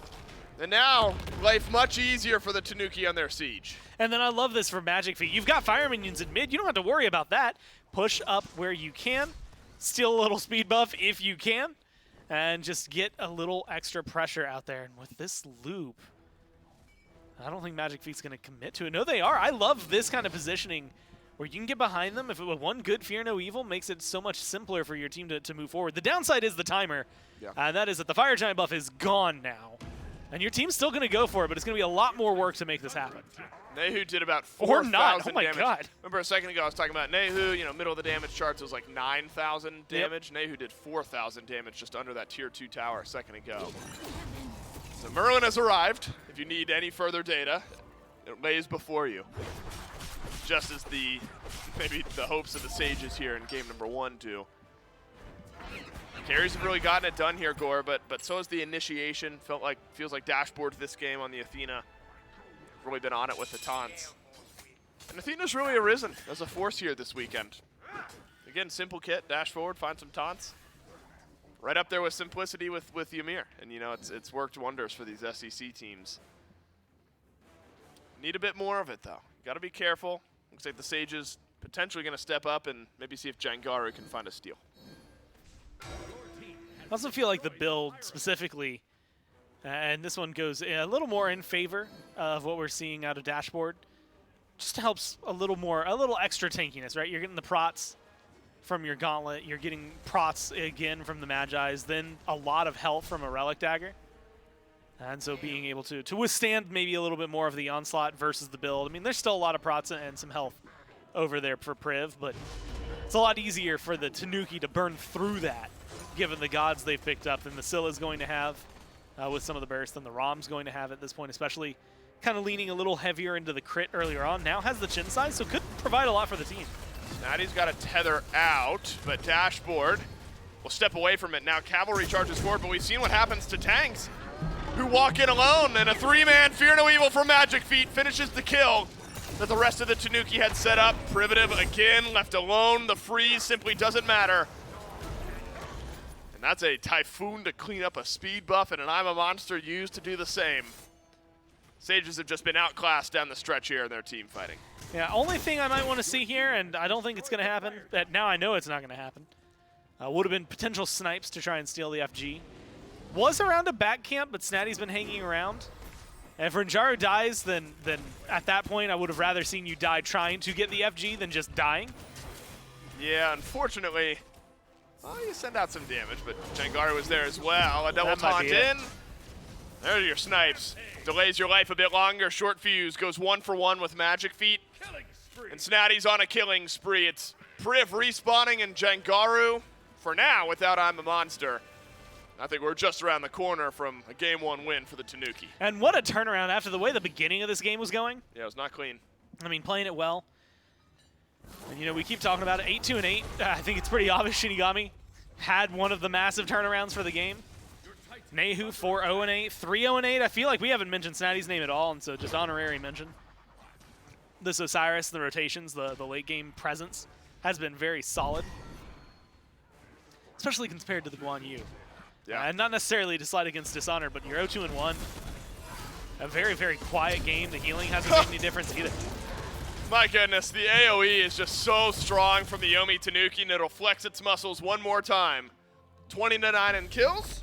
And now, life much easier for the Tanuki on their siege. And then I love this for MagicFeet. You've got fire minions in mid. You don't have to worry about that. Push up where you can. Steal a little speed buff if you can. And just get a little extra pressure out there. And with this loop, I don't think MagicFeet's going to commit to it. No, they are. I love this kind of positioning where you can get behind them. If it was one good Fear No Evil, makes it so much simpler for your team to move forward. The downside is the timer. Yeah. And that is that the Fire Giant buff is gone now. And your team's still going to go for it, but it's going to be a lot more work to make this happen. Nayhoo did about 4,000 4,000 damage. Oh my God. Remember a second ago I was talking about Nayhoo, middle of the damage charts was like 9,000 damage. Yep. Nayhoo did 4,000 damage just under that tier 2 tower a second ago. So Merlin has arrived. If you need any further data, it lays before you. Just as maybe the hopes of the Sages here in game number 1 do. Carries have really gotten it done here, Gore, but so has the initiation. Feels like Dashboardzd this game on the Athena. Really been on it with the taunts. And Athena's really arisen as a force here this weekend. Again, simple kit, dash forward, find some taunts. Right up there with simplicity with Ymir. And it's worked wonders for these SEC teams. Need a bit more of it though. Gotta be careful. Looks like the Sages potentially gonna step up and maybe see if Jangaru can find a steal. I also feel like the build specifically, and this one goes a little more in favor of what we're seeing out of Dashboardzd, just helps a little extra tankiness, right? You're getting the prots from your gauntlet, you're getting prots again from the Magi's, then a lot of health from a Relic Dagger. And so being able to withstand maybe a little bit more of the onslaught versus the build. I mean, there's still a lot of prots and some health over there for Priv, but it's a lot easier for the Tanuki to burn through that, given the gods they've picked up, than the Scylla's going to have with some of the burst, than the Ram's going to have at this point, especially kind of leaning a little heavier into the crit earlier on. Now has the chin size, so could provide a lot for the team. Snaddy's got to tether out, but Dashboardzd will step away from it. Now Cavalry charges forward, but we've seen what happens to tanks who walk in alone, and a 3-man Fear No Evil from MagicFeet finishes the kill that the rest of the Tanuki had set up. Privative again left alone. The freeze simply doesn't matter. And that's a Typhoon to clean up a speed buff and an I'm a Monster used to do the same. Sages have just been outclassed down the stretch here in their team fighting. Yeah, only thing I might want to see here, and I don't think it's going to happen, that now I know it's not going to happen, would have been potential snipes to try and steal the FG. Was around a back camp, but Snaddy's been hanging around. And if Renjaru dies, then at that point I would have rather seen you die trying to get the FG than just dying. Yeah, unfortunately, Oh, you send out some damage, but Jangaru was there as well. A double That might taunt be it. in. There are your snipes. Delays your life a bit longer. Shortfuse goes 1-for-1 with MagicFeet. And Snaddy's on a killing spree. It's Priv respawning and Jangaru, for now, without I'm a Monster. I think we're just around the corner from a Game 1 win for the Tanuki. And what a turnaround after the way the beginning of this game was going. Yeah, it was not clean. I mean, playing it well. And, you know, we keep talking about it. 8-2-8. I think it's pretty obvious Shippigami had one of the massive turnarounds for the game. Nayhoo 4-0-8, 3-0-8. I feel like we haven't mentioned Snaddy's name at all, and so just honorary mention. This Osiris, the rotations, the late game presence has been very solid, especially compared to the Guan Yu. Yeah. And not necessarily to slide against Dishonored, but you're 0-2-1. A very, very quiet game. The healing hasn't made any difference either. My goodness, the AoE is just so strong from the Yomi Tanuki, and it'll flex its muscles one more time. 20-9 in kills,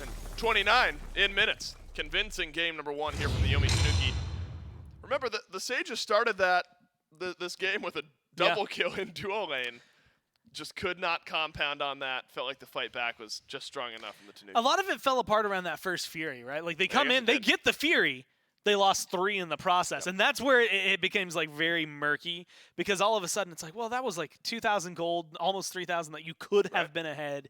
and 29 in minutes. Convincing game number 1 here from the Yomi Tanuki. Remember, the Sages started this game with a double kill in duo lane. Just could not compound on that. Felt like the fight back was just strong enough in the Tanuki. A lot of it fell apart around that first Fury, right? Like, they come in, they get the Fury, they lost 3 in the process. And that's where it becomes, like, very murky, because all of a sudden it's like, well, that was like 2,000 gold, almost 3,000 that you could have been ahead.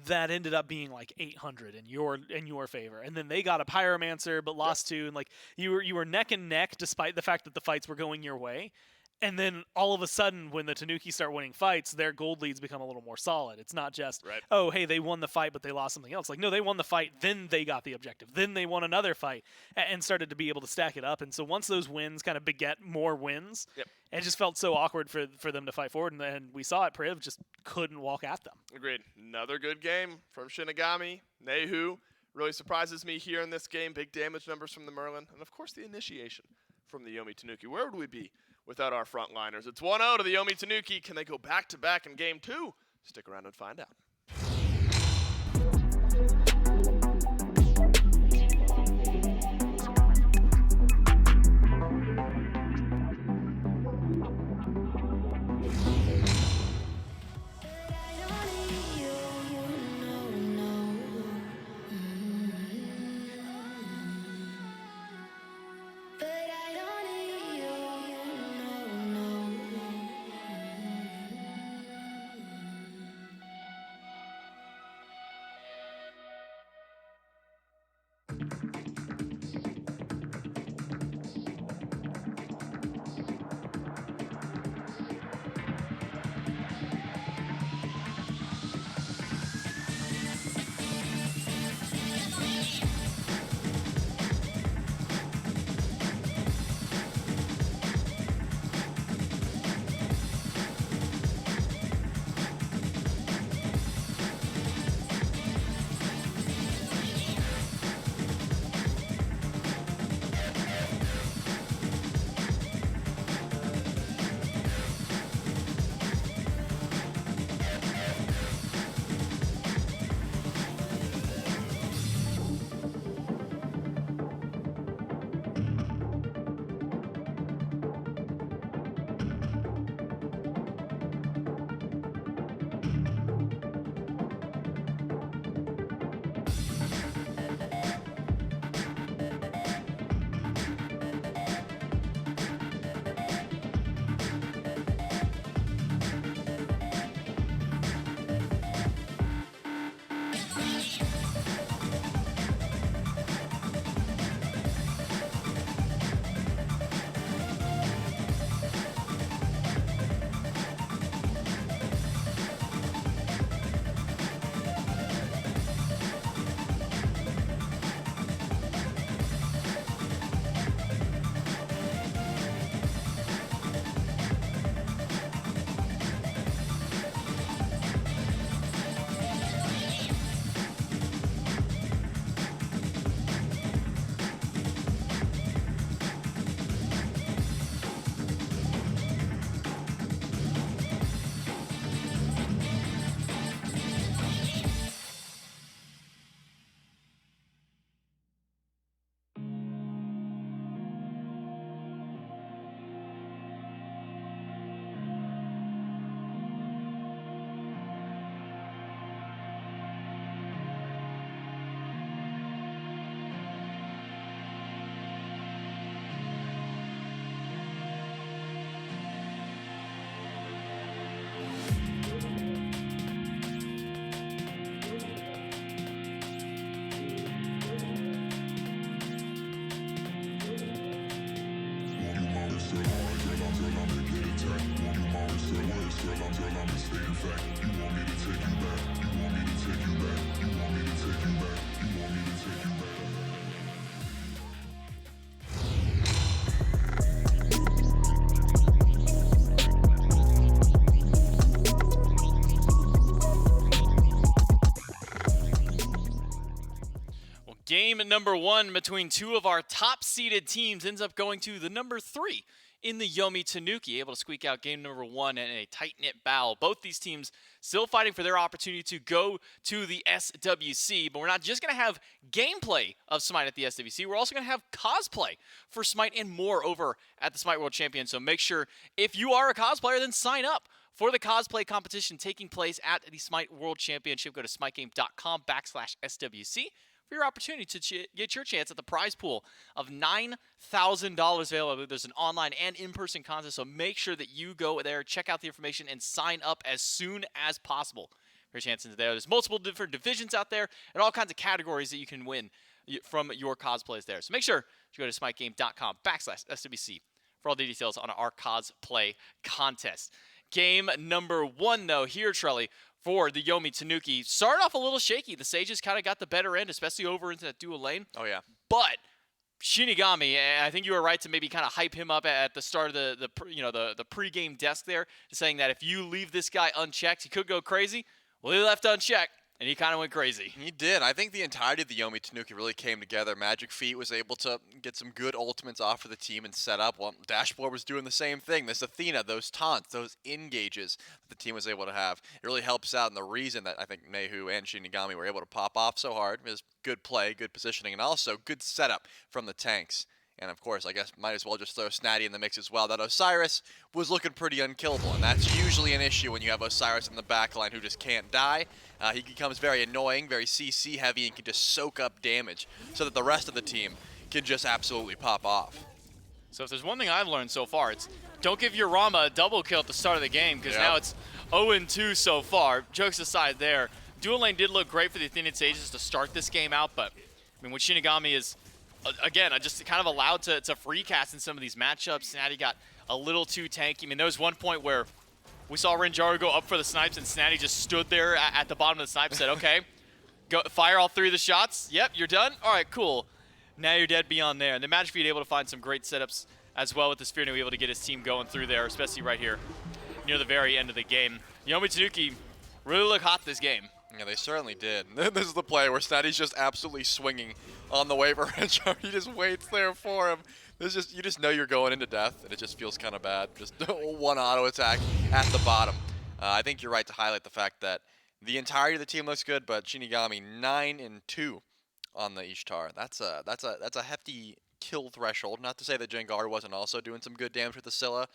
That ended up being like 800 in your favor. And then they got a Pyromancer but lost 2, and like you were neck and neck despite the fact that the fights were going your way. And then all of a sudden, when the Tanuki start winning fights, their gold leads become a little more solid. It's not just, oh, hey, they won the fight, but they lost something else. Like, no, they won the fight, then they got the objective. Then they won another fight and started to be able to stack it up. And so once those wins kind of beget more wins, it just felt so awkward for them to fight forward. And then we saw it, Priv just couldn't walk at them. Agreed. Another good game from Shippigami. Nayhoo really surprises me here in this game. Big damage numbers from the Merlin. And, of course, the initiation from the Yomi Tanuki. Where would we be without our frontliners? It's 1-0 to the Yomi Tanuki. Can they go back-to-back in Game 2? Stick around and find out. number 1 between two of our top-seeded teams ends up going to the number 3 in the Yomi Tanuki, able to squeak out game number 1 in a tight-knit battle. Both these teams still fighting for their opportunity to go to the SWC, but we're not just going to have gameplay of Smite at the SWC, we're also going to have cosplay for Smite and more over at the Smite World Champion. So make sure, if you are a cosplayer, then sign up for the cosplay competition taking place at the Smite World Championship. Go to smitegame.com/SWC for your opportunity to get your chance at the prize pool of $9,000 available. There's an online and in-person contest, so make sure that you go there, check out the information, and sign up as soon as possible for your chances there. There's multiple different divisions out there and all kinds of categories that you can win from your cosplays there. So make sure to go to smitegame.com/SWC for all the details on our cosplay contest. Game number 1, though, here, Trelly, for the Yomi Tanuki. Started off a little shaky. The Sages kind of got the better end, especially over into that dual lane. Oh, yeah. But Shichigami, I think you were right to maybe kind of hype him up at the start of the pregame desk there, saying that if you leave this guy unchecked, he could go crazy. Well, he left unchecked, and he kind of went crazy. He did. I think the entirety of the Yomi Tanuki really came together. MagicFeet was able to get some good ultimates off for the team and set up. Well, Dashboarřd was doing the same thing. This Athena, those taunts, those engages that the team was able to have. It really helps out, and the reason that I think Nayhoo and Shichigami were able to pop off so hard is good play, good positioning, and also good setup from the tanks. And, of course, I guess might as well just throw Snaddy in the mix as well. That Osiris was looking pretty unkillable, and that's usually an issue when you have Osiris in the backline who just can't die. He becomes very annoying, very CC heavy, and can just soak up damage so that the rest of the team can just absolutely pop off. So if there's one thing I've learned so far, it's don't give your Rama a double kill at the start of the game, because now it's 0-2 so far. Jokes aside there, dual lane did look great for the Athenian Sages to start this game out, but I mean, when Shichigami is again, just kind of allowed to free cast in some of these matchups. Snaddy got a little too tanky. I mean, there was one point where we saw Renjaru go up for the snipes, and Snaddy just stood there at the bottom of the snipe, said, okay, go fire all 3 of the shots. Yep, you're done? All right, cool. Now you're dead beyond there. And then MagicFeet able to find some great setups as well with the Sphere, and able to get his team going through there, especially right here near the very end of the game. Yomi Tanuki really look hot this game. Yeah, they certainly did. This is the play where Snaddy's just absolutely swinging on the wave of Renjaru. He just waits there for him. You just know you're going into death, and it just feels kind of bad. Just one auto attack at the bottom. I think you're right to highlight the fact that the entirety of the team looks good, but Shichigami 9-2 on the Ishtar. That's a hefty kill threshold. Not to say that Jangaru wasn't also doing some good damage with the Scylla.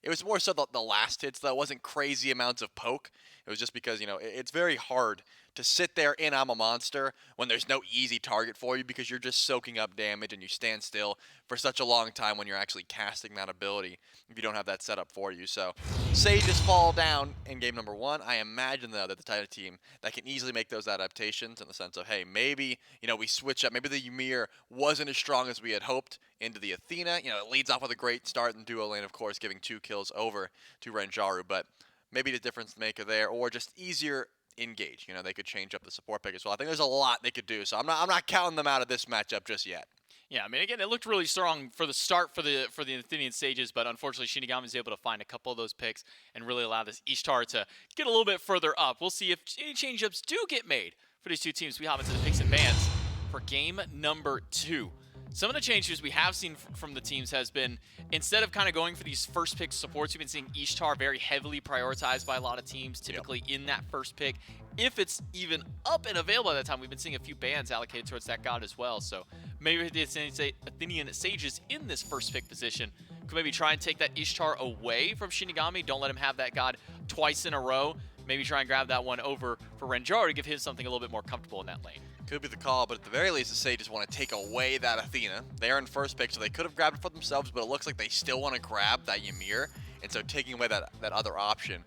It was more so the last hits, though. It wasn't crazy amounts of poke. It was just because, you know, it's very hard to sit there in I'm a Monster when there's no easy target for you, because you're just soaking up damage and you stand still for such a long time when you're actually casting that ability if you don't have that set up for you. So Sages fall down in game number 1. I imagine, though, that the type of team that can easily make those adaptations in the sense of, hey, maybe, you know, we switch up. Maybe the Ymir wasn't as strong as we had hoped into the Athena. You know, it leads off with a great start in duo lane, of course, giving 2 kills over to Renjaru, but maybe the difference maker there, or just easier engage. You know, they could change up the support pick as well. I think there's a lot they could do, so I'm not counting them out of this matchup just yet. Yeah, I mean, again, it looked really strong for the start for the Athenian Sages, but unfortunately, Shichigami was able to find a couple of those picks and really allow this Ishtar to get a little bit further up. We'll see if any change-ups do get made for these two teams. We hop into the picks and bans for game number 2. Some of the changes we have seen from the teams has been, instead of kind of going for these first pick supports, we've been seeing Ishtar very heavily prioritized by a lot of teams, typically in that first pick. If it's even up and available at that time, we've been seeing a few bans allocated towards that god as well. So maybe the Athenian Sages in this first pick position could maybe try and take that Ishtar away from Shichigami. Don't let him have that god twice in a row. Maybe try and grab that one over for Renjaru to give him something a little bit more comfortable in that lane. Could be the call, but at the very least, the Sages want to take away that Athena. They're in first pick, so they could have grabbed it for themselves, but it looks like they still want to grab that Ymir. And so taking away that other option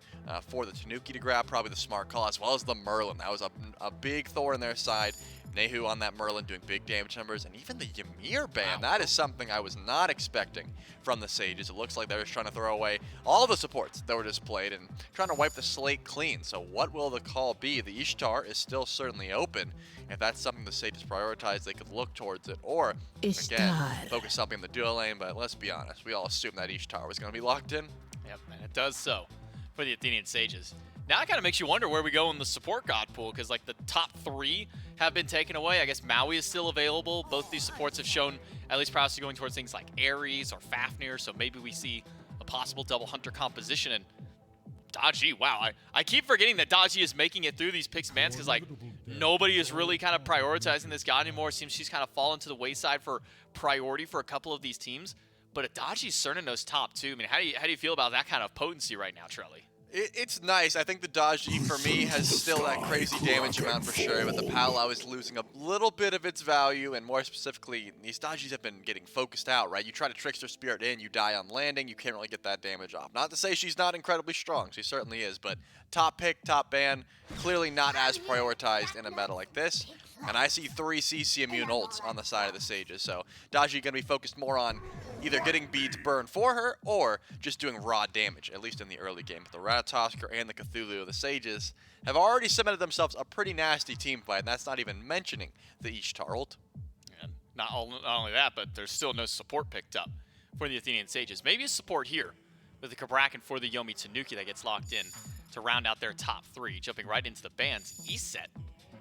for the Tanuki to grab, probably the smart call, as well as the Merlin. That was a big thorn in their side. Nayhoo on that Merlin doing big damage numbers, and even the Ymir ban. Wow. That is something I was not expecting from the Sages. It looks like they're just trying to throw away all the supports that were displayed and trying to wipe the slate clean. So what will the call be? The Ishtar is still certainly open. If that's something the Sages prioritize, they could look towards it, or again, focus something in the duo lane. But let's be honest, we all assumed that Ishtar was going to be locked in. Yep, and it does so for the Athenian Sages. Now it kind of makes you wonder where we go in the support god pool, because like the top 3 have been taken away. I guess Maui is still available. Both these supports have shown at least prowess going towards things like Ares or Fafnir, so maybe we see a possible double hunter composition. And Daji, wow, I keep forgetting that Daji is making it through these picks and bans, because like nobody is really kind of prioritizing this god anymore. It seems she's kind of fallen to the wayside for priority for a couple of these teams. But a Daji's Cernunnos top 2. I mean, how do you feel about that kind of potency right now, Trelly? It's nice. I think the Daji, for me, has still that crazy damage amount for sure, but the Palau is losing a little bit of its value, and more specifically, these Dajis have been getting focused out, right? You try to Trickster Spirit in, you die on landing, you can't really get that damage off. Not to say she's not incredibly strong, she certainly is, but top pick, top ban, clearly not as prioritized in a meta like this. And I see 3 CC immune ults on the side of the Sages, so Daji going to be focused more on either getting beads burned for her or just doing raw damage, at least in the early game. But the Ratatoskr and the Cthulhu, the Sages, have already cemented themselves a pretty nasty team fight, and that's not even mentioning the Ishtar ult. And not only that, but there's still no support picked up for the Athenian Sages. Maybe a support here with the Cabrakan for the Yomi Tanuki that gets locked in to round out their top 3, jumping right into the bans. E-set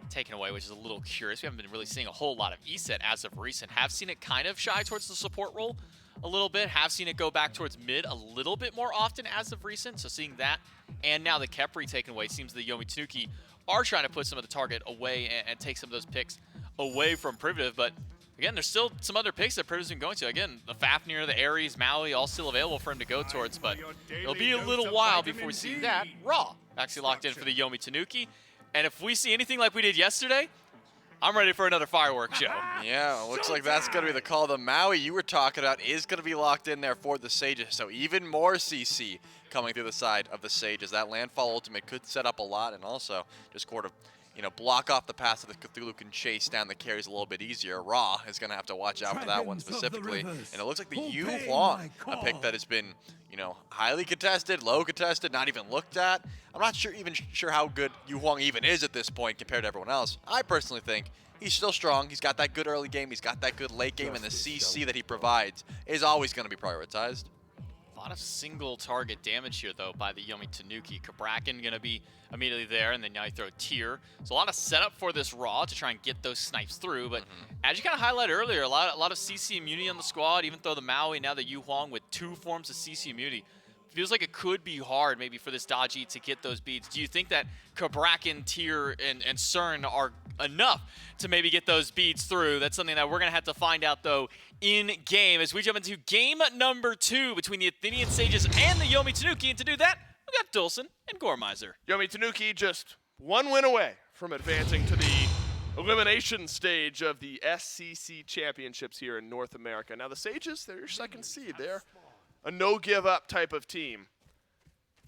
taken away, which is a little curious. We haven't been really seeing a whole lot of E-set as of recent. Have seen it kind of shy towards the support role a little bit. Have seen it go back towards mid a little bit more often as of recent. So seeing that, and now the Kepri taken away, seems the Yomi Tanuki are trying to put some of the target away and take some of those picks away from Privative. But again, there's still some other picks that Privative's been going to. Again, the Fafnir, the Ares, Maui, all still available for him to go towards. But it'll be a little while before we see that. Raw actually locked in for the Yomi Tanuki. And if we see anything like we did yesterday, I'm ready for another fireworks show. Yeah, looks like that's going to be the call. The Maui you were talking about is going to be locked in there for the Sages, so even more CC coming through the side of the Sages. That landfall ultimate could set up a lot, and also just sort of, block off the path so the Cthulhu can chase down the carries a little bit easier. Ra is going to have to watch out for that one specifically. And it looks like the Huang, a pick that has been, highly contested, low contested, not even looked at. I'm not sure how good Huang even is at this point compared to everyone else. I personally think he's still strong. He's got that good early game. He's got that good late game, and the CC that he provides is always going to be prioritized. A lot of single target damage here, though, by the Yomi Tanuki. Cabrakan going to be immediately there, and then now you throw a tier. So a lot of setup for this Raw to try and get those snipes through. But as you kind of highlighted earlier, a lot of CC immunity on the squad, even though the Maui, now the Huang with 2 forms of CC immunity. Feels like it could be hard maybe for this Daji to get those beats. Do you think that Cabrakan, Tier, and Cern are enough to maybe get those beats through? That's something that we're going to have to find out, though, in game as we jump into game number 2 between the Athenian Sages and the Yomi Tanuki. And to do that, we got Dulcin and Gormizer. Yomi Tanuki just 1 win away from advancing to the elimination stage of the SCC Championships here in North America. Now the Sages, they're your second seed. They're a no-give-up type of team.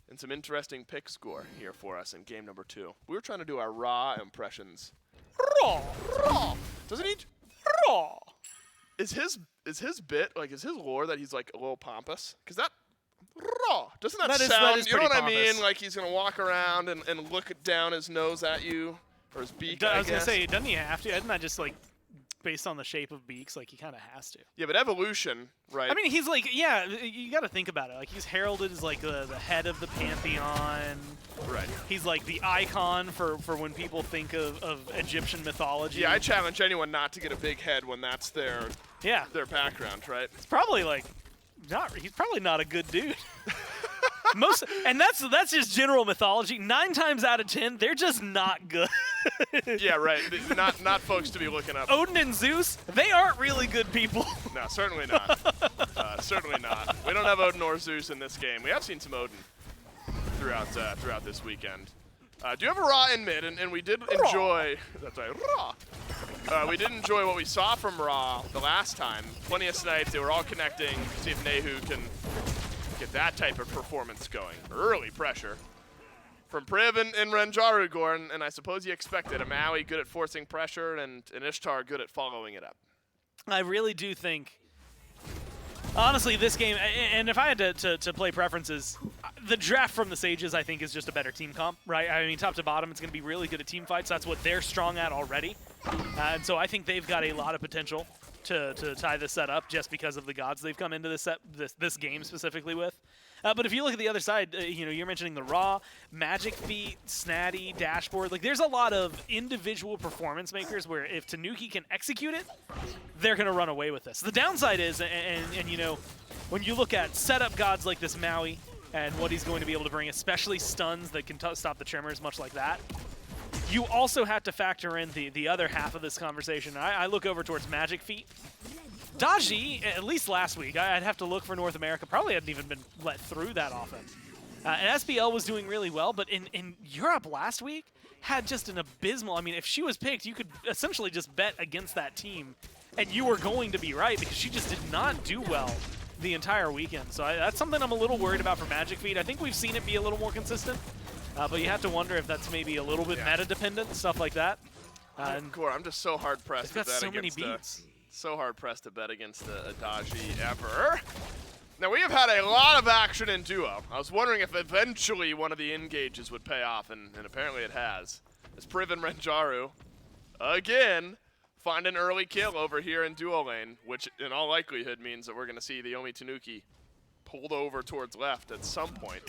And some interesting pick score here for us in game number 2. We were trying to do our Raw impressions. Raw! Raw! Doesn't he? Raw! Is his bit, is his lore that he's, a little pompous? Because that, Raw! Doesn't that sound, that is you know what pompous. I mean? Like he's going to walk around and look down his nose at you, or his beak, I was going guess. to say, doesn't he have to? Isn't that just, based on the shape of beaks, he kind of has to? Yeah, but evolution, right? I mean, he's you got to think about it. He's heralded as the head of the pantheon. Right. He's the icon for when people think of Egyptian mythology. Yeah, I challenge anyone not to get a big head when that's their background, right? It's probably he's probably not a good dude. And that's just general mythology. 9 times out of 10, they're just not good. Yeah, right. Not folks to be looking up. Odin and Zeus, they aren't really good people. No, certainly not. Certainly not. We don't have Odin or Zeus in this game. We have seen some Odin throughout this weekend. Do you have a Raw in mid? And we did enjoy. That's right, Raw. We did enjoy what we saw from Raw the last time. Plenty of snipes. They were all connecting. See if Nayhoo can get that type of performance going. Early pressure from Priv and Renjaru, Guan, and I suppose you expected a Maui good at forcing pressure and an Ishtar good at following it up. I really do think, honestly, this game, and if I had to play preferences, the draft from the Sages, I think, is just a better team comp, right? I mean, top to bottom, it's going to be really good at team fights. That's what they're strong at already. And so I think they've got a lot of potential to tie this set up just because of the gods they've come into this game specifically with. But if you look at the other side, you're mentioning the Raw, MagicFeet, Snaddy, Dashboard. Like, there's a lot of individual performance makers where if Tanuki can execute it, they're going to run away with this. The downside is, when you look at setup gods like this Maui and what he's going to be able to bring, especially stuns that can stop the Tremors, much like that, you also have to factor in the other half of this conversation. I look over towards MagicFeet. Daji, at least last week, I'd have to look for North America, probably hadn't even been let through that often. And SBL was doing really well, but in Europe last week, had just an abysmal, I mean, if she was picked, you could essentially just bet against that team, and you were going to be right, because she just did not do well the entire weekend. So that's something I'm a little worried about for MagicFeet. I think we've seen it be a little more consistent, but you have to wonder if that's maybe a little bit meta-dependent, stuff like that. Core, I'm just so hard-pressed to bet so many against beats. So hard-pressed to bet against a Daji ever. Now, we have had a lot of action in duo. I was wondering if eventually one of the engages would pay off, and apparently it has. As Priv and Renjaru, again, find an early kill over here in duo lane, which in all likelihood means that we're going to see the Yomi Tanuki pulled over towards left at some point.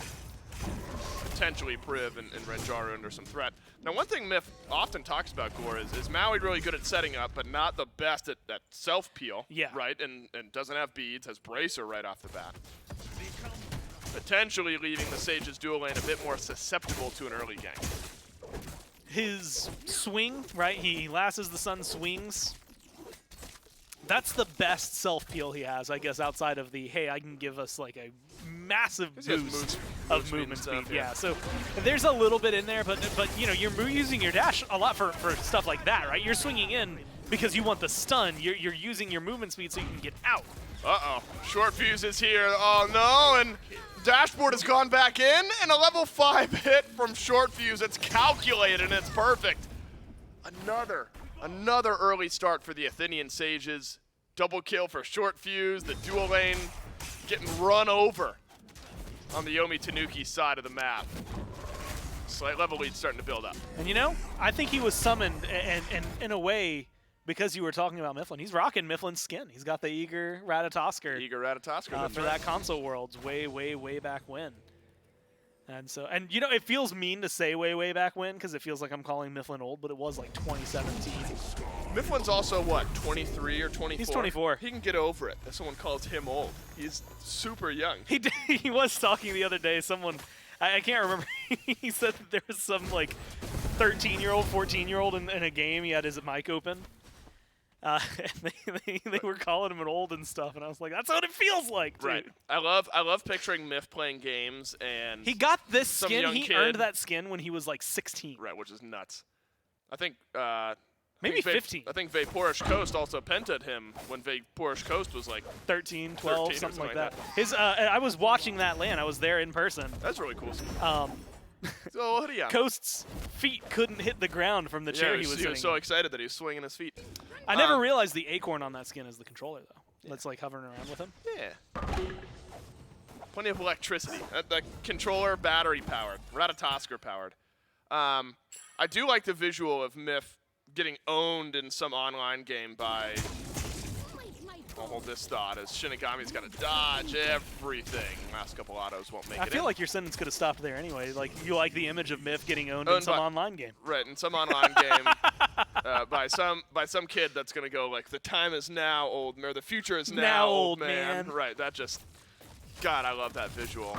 Potentially Priv and Renjaru under some threat. Now, one thing Myth often talks about, Gore, is Maui really good at setting up, but not the best at self-peel, right? And doesn't have beads, has Bracer right off the bat. Potentially leaving the Sages dual lane a bit more susceptible to an early gank. His swing, right? He lasses the sun, swings. That's the best self-peel he has, I guess, outside of the, hey, I can give us like a massive boost of movement speed. Yeah, so there's a little bit in there, but you're using your dash a lot for stuff like that, right? You're swinging in because you want the stun. You're using your movement speed so you can get out. Uh-oh. Shortfuse is here. Oh, no, and Dashboard has gone back in, and a level 5 hit from Shortfuse. It's calculated, and it's perfect. Another early start for the Athenian Sages. Double kill for Shortfuse. The dual lane getting run over on the Yomi Tanuki side of the map. Slight level lead starting to build up. And I think he was summoned, and in a way, because you were talking about Mifflin, he's rocking Mifflin's skin. He's got the Eager Ratatoskr. For that console worlds way, way, way back when. And so, it feels mean to say way back when, because it feels like I'm calling Mifflin old, but it was like 2017. Mifflin's also, what, 23 or 24? He's 24. He can get over it if someone calls him old. He's super young. He was talking the other day, someone, I can't remember, he said that there was some, like, 13-year-old, 14-year-old in a game, he had his mic open. And they were calling him an old and stuff, and I was like, that's what it feels like, dude. Right. I love picturing Myth playing games, and he got this skin. He earned that skin when he was like 16. Right, which is nuts. I think maybe 15. I think Vaporish Coast also pented him when Vaporish Coast was like 13, 12, something like that. His I was watching that LAN. I was there in person. That's really cool. So yeah. Coast's feet couldn't hit the ground from the chair he was sitting. He was so excited that he was swinging his feet. I never realized the acorn on that skin is the controller, though. That's like hovering around with him. Yeah. Plenty of electricity. The controller, battery powered, Ratatoskr powered. I do like the visual of Myth getting owned in some online game by. I'll hold this thought as Shi'Nigami's got to dodge everything. Last couple autos won't make it. I feel like your sentence could have stopped there anyway. Like, you like the image of Myth getting owned in some online game. Right, in some online game by some kid that's going to go like, the time is now, old man, or the future is now, old man. Right, that just, God, I love that visual.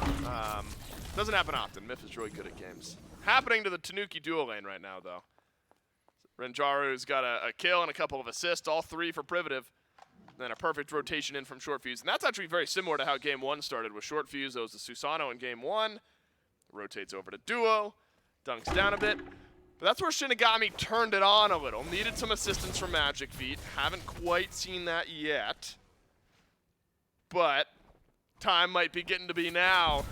Doesn't happen often. Myth is really good at games. Happening to the Tanuki dual lane right now, though. Renjaru's got a kill and a couple of assists, all 3 for Privative. Then a perfect rotation in from Shortfuse. And that's actually very similar to how Game 1 started with Shortfuse. That was the Susano in Game 1. Rotates over to Duo. Dunks down a bit. But that's where Shi'Nigami turned it on a little. Needed some assistance from MagicFeet. Haven't quite seen that yet. But time might be getting to be now.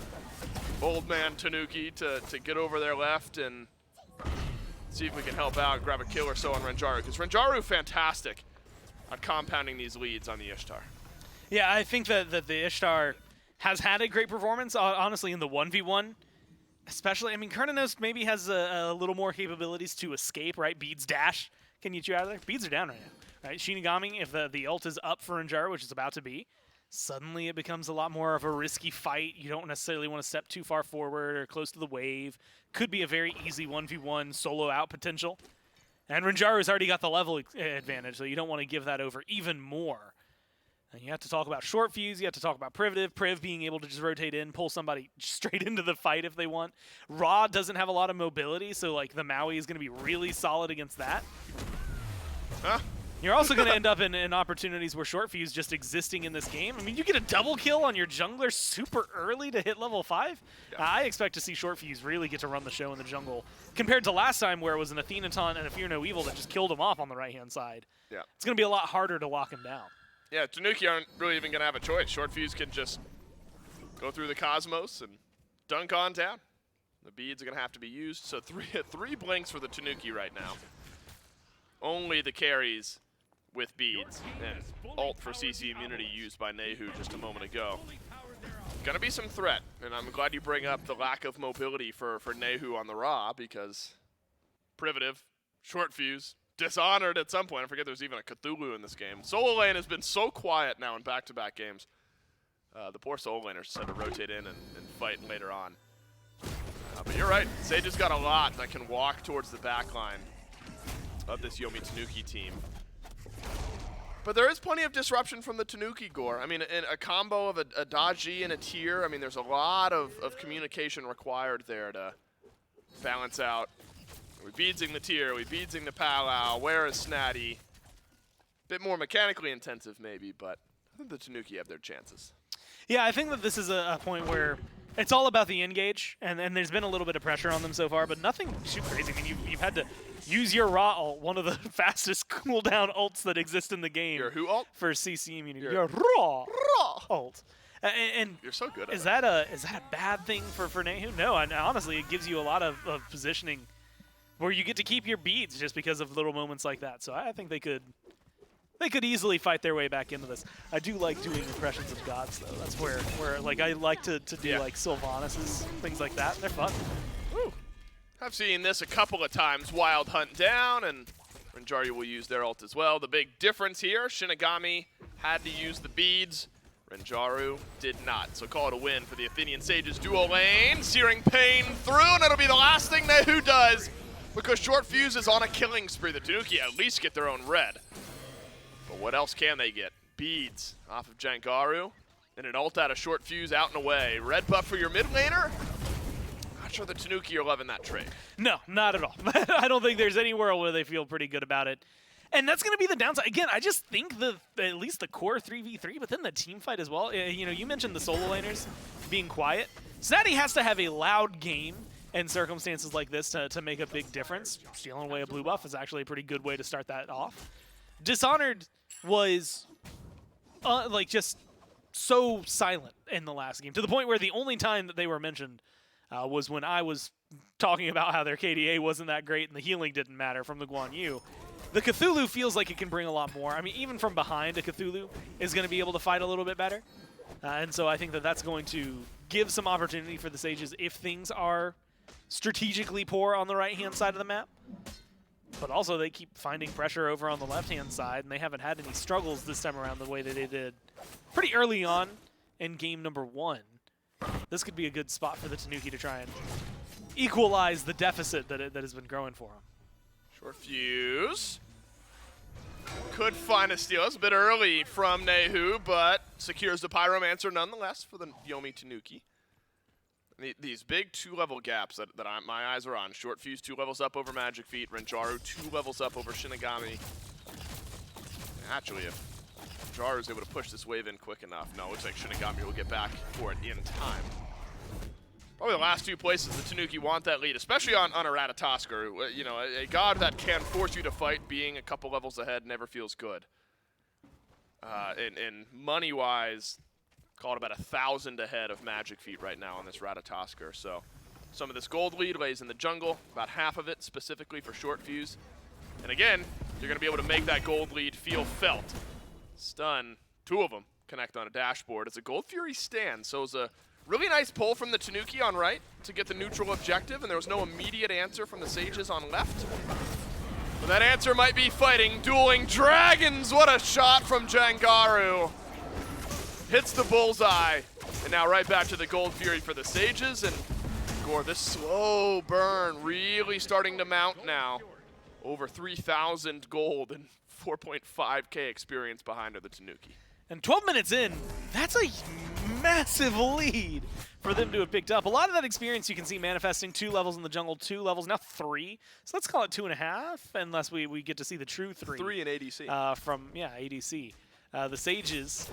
Old man Tanuki to get over there left and see if we can help out, grab a kill or so on Renjaru. Because Renjaru, fantastic at compounding these leads on the Ishtar. Yeah, I think that the Ishtar has had a great performance, honestly, in the 1v1. Especially, I mean, Cernunnos maybe has a little more capabilities to escape, right? Beads dash can get you out of there. Beads are down right now. Right? Shippigami, if the ult is up for Renjaru, which is about to be, suddenly it becomes a lot more of a risky fight. You don't necessarily want to step too far forward or close to the wave. Could be a very easy 1v1 solo out potential. And Renjaru's already got the level advantage, so you don't want to give that over even more. And you have to talk about Shortfuse, you have to talk about Privative. Priv being able to just rotate in, pull somebody straight into the fight if they want. Ra doesn't have a lot of mobility, so like the Maui is going to be really solid against that. Huh? You're also going to end up in opportunities where Shortfuse just existing in this game. I mean, you get a double kill on your jungler super early to hit level 5. Yeah. I expect to see Shortfuse really get to run the show in the jungle compared to last time where it was an Athena taunt and a Fear No Evil that just killed him off on the right-hand side. Yeah. It's going to be a lot harder to lock him down. Yeah, Tanuki aren't really even going to have a choice. Shortfuse can just go through the cosmos and dunk on down. The beads are going to have to be used. So three blinks for the Tanuki right now. Only the carries with beads, and ult for CC immunity used by Nayhoo just a moment ago. Gonna be some threat, and I'm glad you bring up the lack of mobility for Nayhoo on the Ra, because Privative, Shortfuse, Dishonored at some point. I forget there's even a Cthulhu in this game. Solo lane has been so quiet now in back-to-back games. The poor solo laners just had to rotate in and fight later on. But you're right, Sage's got a lot that can walk towards the back line of this Yomi Tanuki team. But there is plenty of disruption from the Tanuki Gore. I mean, in a combo of a dodgy and a tier, I mean, there's a lot of communication required there to balance out. Are we beadsing the tier? Are we beadsing the powwow? Where is Snaddy? Bit more mechanically intensive, maybe, but I think the Tanuki have their chances. Yeah, I think that this is a point where it's all about the engage, and there's been a little bit of pressure on them so far, but nothing too crazy. I mean, you've had to use your Ra ult, one of the fastest cooldown ults that exist in the game. Your who ult? For CC immunity. Your Your Ra ult. And you're so good at is it. that a bad thing for Nayhoo? No, and honestly, it gives you a lot of positioning where you get to keep your beads just because of little moments like that. So I think they could easily fight their way back into this. I do like doing impressions of gods, though. That's where like I like to do like Sylvanas' things like that. They're fun. Woo. I've seen this a couple of times. Wild Hunt down, and Renjaru will use their ult as well. The big difference here, Shippigami had to use the beads. Renjaru did not. So call it a win for the Athenian Sages duo lane. Searing Pain through, and it'll be the last thing Nayhoo does, because Shortfuse is on a killing spree. The Tanuki at least get their own red. But what else can they get? Beads off of Jangaru, and an ult out of Shortfuse out and away. Red buff for your mid laner. Not sure the Tanuki are loving that trade. No, not at all. I don't think there's any world where they feel pretty good about it. And that's going to be the downside. Again, I just think at least the core 3v3, but then the team fight as well. You know, you mentioned the solo laners being quiet. Snaddy has to have a loud game in circumstances like this to make a big difference. Stealing away a blue buff is actually a pretty good way to start that off. Dishonored was like just so silent in the last game, to the point where the only time that they were mentioned was when I was talking about how their KDA wasn't that great and the healing didn't matter from the Guan Yu. The Cthulhu feels like it can bring a lot more. I mean, even from behind, a Cthulhu is going to be able to fight a little bit better. And so I think that that's going to give some opportunity for the Sages if things are strategically poor on the right-hand side of the map. But also they keep finding pressure over on the left-hand side, and they haven't had any struggles this time around the way that they did pretty early on in game number 1. This could be a good spot for the Tanuki to try and equalize the deficit that has been growing for them. Shortfuse could find a steal. It's a bit early from Nayhoo, but secures the Pyromancer nonetheless for the Yomi Tanuki. These big 2-level gaps that my eyes are on. Shortfuse 2 levels up over MagicFeet. Renjaru 2 levels up over Shippigami. Actually, if Renjaru is able to push this wave in quick enough, no, it looks like Shippigami will get back for it in time. Probably the last 2 places the Tanuki want that lead, especially on a Ratatoskr. You know, a god that can force you to fight being a couple levels ahead never feels good. And money-wise, call it about 1,000 ahead of MagicFeet right now on this Ratatoskr. So some of this gold lead lays in the jungle, about half of it specifically for Shortfuse. And again, you're going to be able to make that gold lead feel felt. Stun, 2 of them connect on a dashboard. It's a Gold Fury stand, so it's a really nice pull from the Tanuki on right to get the neutral objective, and there was no immediate answer from the Sages on left. But that answer might be fighting dueling dragons. What a shot from Jangaru. Hits the bullseye. And now right back to the Gold Fury for the Sages. And Gore, this slow burn really starting to mount now. Over 3,000 gold and 4.5k experience behind her, the Tanuki. And 12 minutes in, that's a massive lead for them to have picked up. A lot of that experience you can see manifesting 2 levels in the jungle, 2 levels, now 3. So let's call it 2.5, unless we get to see the true 3. 3 in ADC. From ADC. The Sages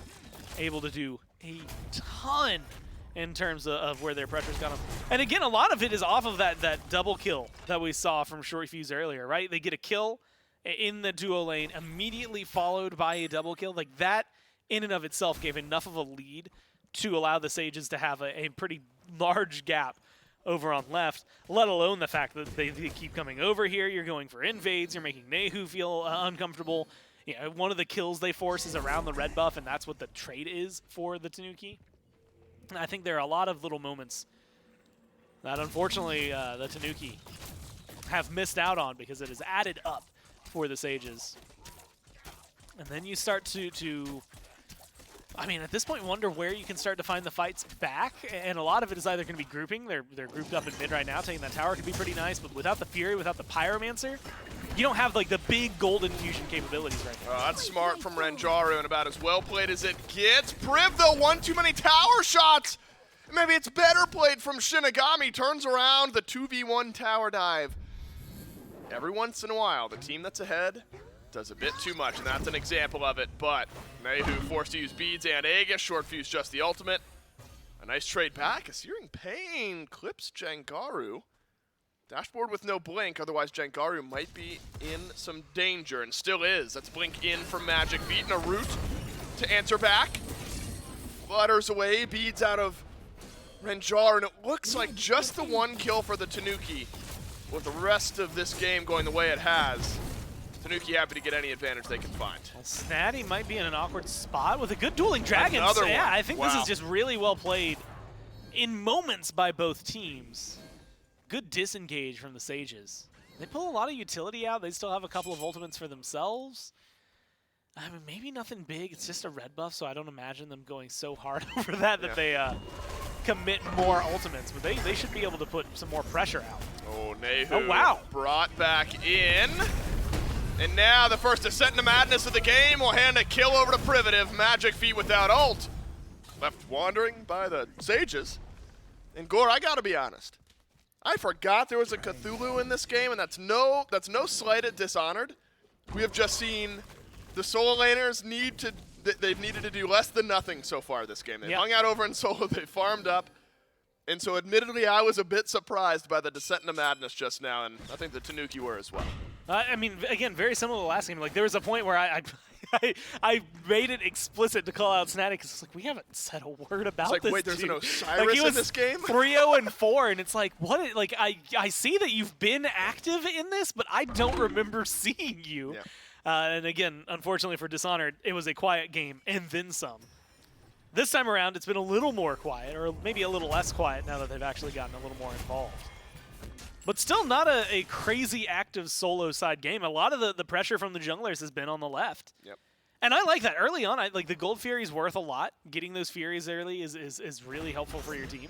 able to do a ton in terms of where their pressure's got them. And again, a lot of it is off of that double kill that we saw from Shortfuse earlier, right? They get a kill in the duo lane, immediately followed by a double kill. Like that in and of itself gave enough of a lead to allow the Sages to have a pretty large gap over on left, let alone the fact that they keep coming over here. You're going for invades, you're making Nayhoo feel uncomfortable. You know, one of the kills they force is around the red buff, and that's what the trade is for the Tanuki. And I think there are a lot of little moments that unfortunately the Tanuki have missed out on because it is added up for the Sages. And then you start to I mean, at this point, wonder where you can start to find the fights back. And a lot of it is either going to be grouping. They're grouped up in mid right now. Taking that tower could be pretty nice. But without the Fury, without the Pyromancer, you don't have like the big golden fusion capabilities right now. Oh, that's smart from Renjaru and about as well played as it gets. Priv, though, one too many tower shots. Maybe it's better played from Shiπigami. Turns around the 2v1 tower dive. Every once in a while, the team that's ahead does a bit too much, and that's an example of it. But Nayhoo forced to use beads and Aegis. Shortfuse just the ultimate. A nice trade back. A Searing Pain clips Jangaru. Dashboard with no blink, otherwise Jangaru might be in some danger, and still is. That's blink in from MagicFeet and a root to answer back. Flutters away, beads out of Renjaru, and it looks like just the one kill for the Tanuki, with the rest of this game going the way it has. Tanuki happy to get any advantage they can find. Well, Snaddy might be in an awkward spot with a good dueling dragon. Another one. Yeah, I think Wow. this is just really well played in moments by both teams. Good disengage from the Sages. They pull a lot of utility out. They still have a couple of ultimates for themselves. I mean, maybe nothing big. It's just a red buff, so I don't imagine them going so hard over that they commit more ultimates. But they should be able to put some more pressure out. Oh, Nayhoo. Oh, wow. Brought back in. And now the first descent into madness of the game will hand a kill over to Privative. MagicFeet without ult. Left wandering by the Sages. And Gore, I gotta be honest. I forgot there was a Cthulhu in this game, and that's no slight at Dishonored. We have just seen the solo laners they've needed to do less than nothing so far this game. They've hung out over in solo, they farmed up. And so admittedly, I was a bit surprised by the descent into madness just now, and I think the Tanuki were as well. I mean, again, very similar to the last game. Like, there was a point where I made it explicit to call out Snaddy because it's like, we haven't said a word about It's like, this wait, there's dude. an Osiris in this game? 3-0-4, and it's like, what? Like, I see that you've been active in this, but I don't remember seeing you. Yeah. And again, unfortunately for Dishonored, it was a quiet game and then some. This time around, it's been a little more quiet, or maybe a little less quiet now that they've actually gotten a little more involved. But still not a crazy active solo side game. A lot of the pressure from the junglers has been on the left. Yep. And I like that. Early on, like the Gold Fury is worth a lot. Getting those Furies early is really helpful for your team.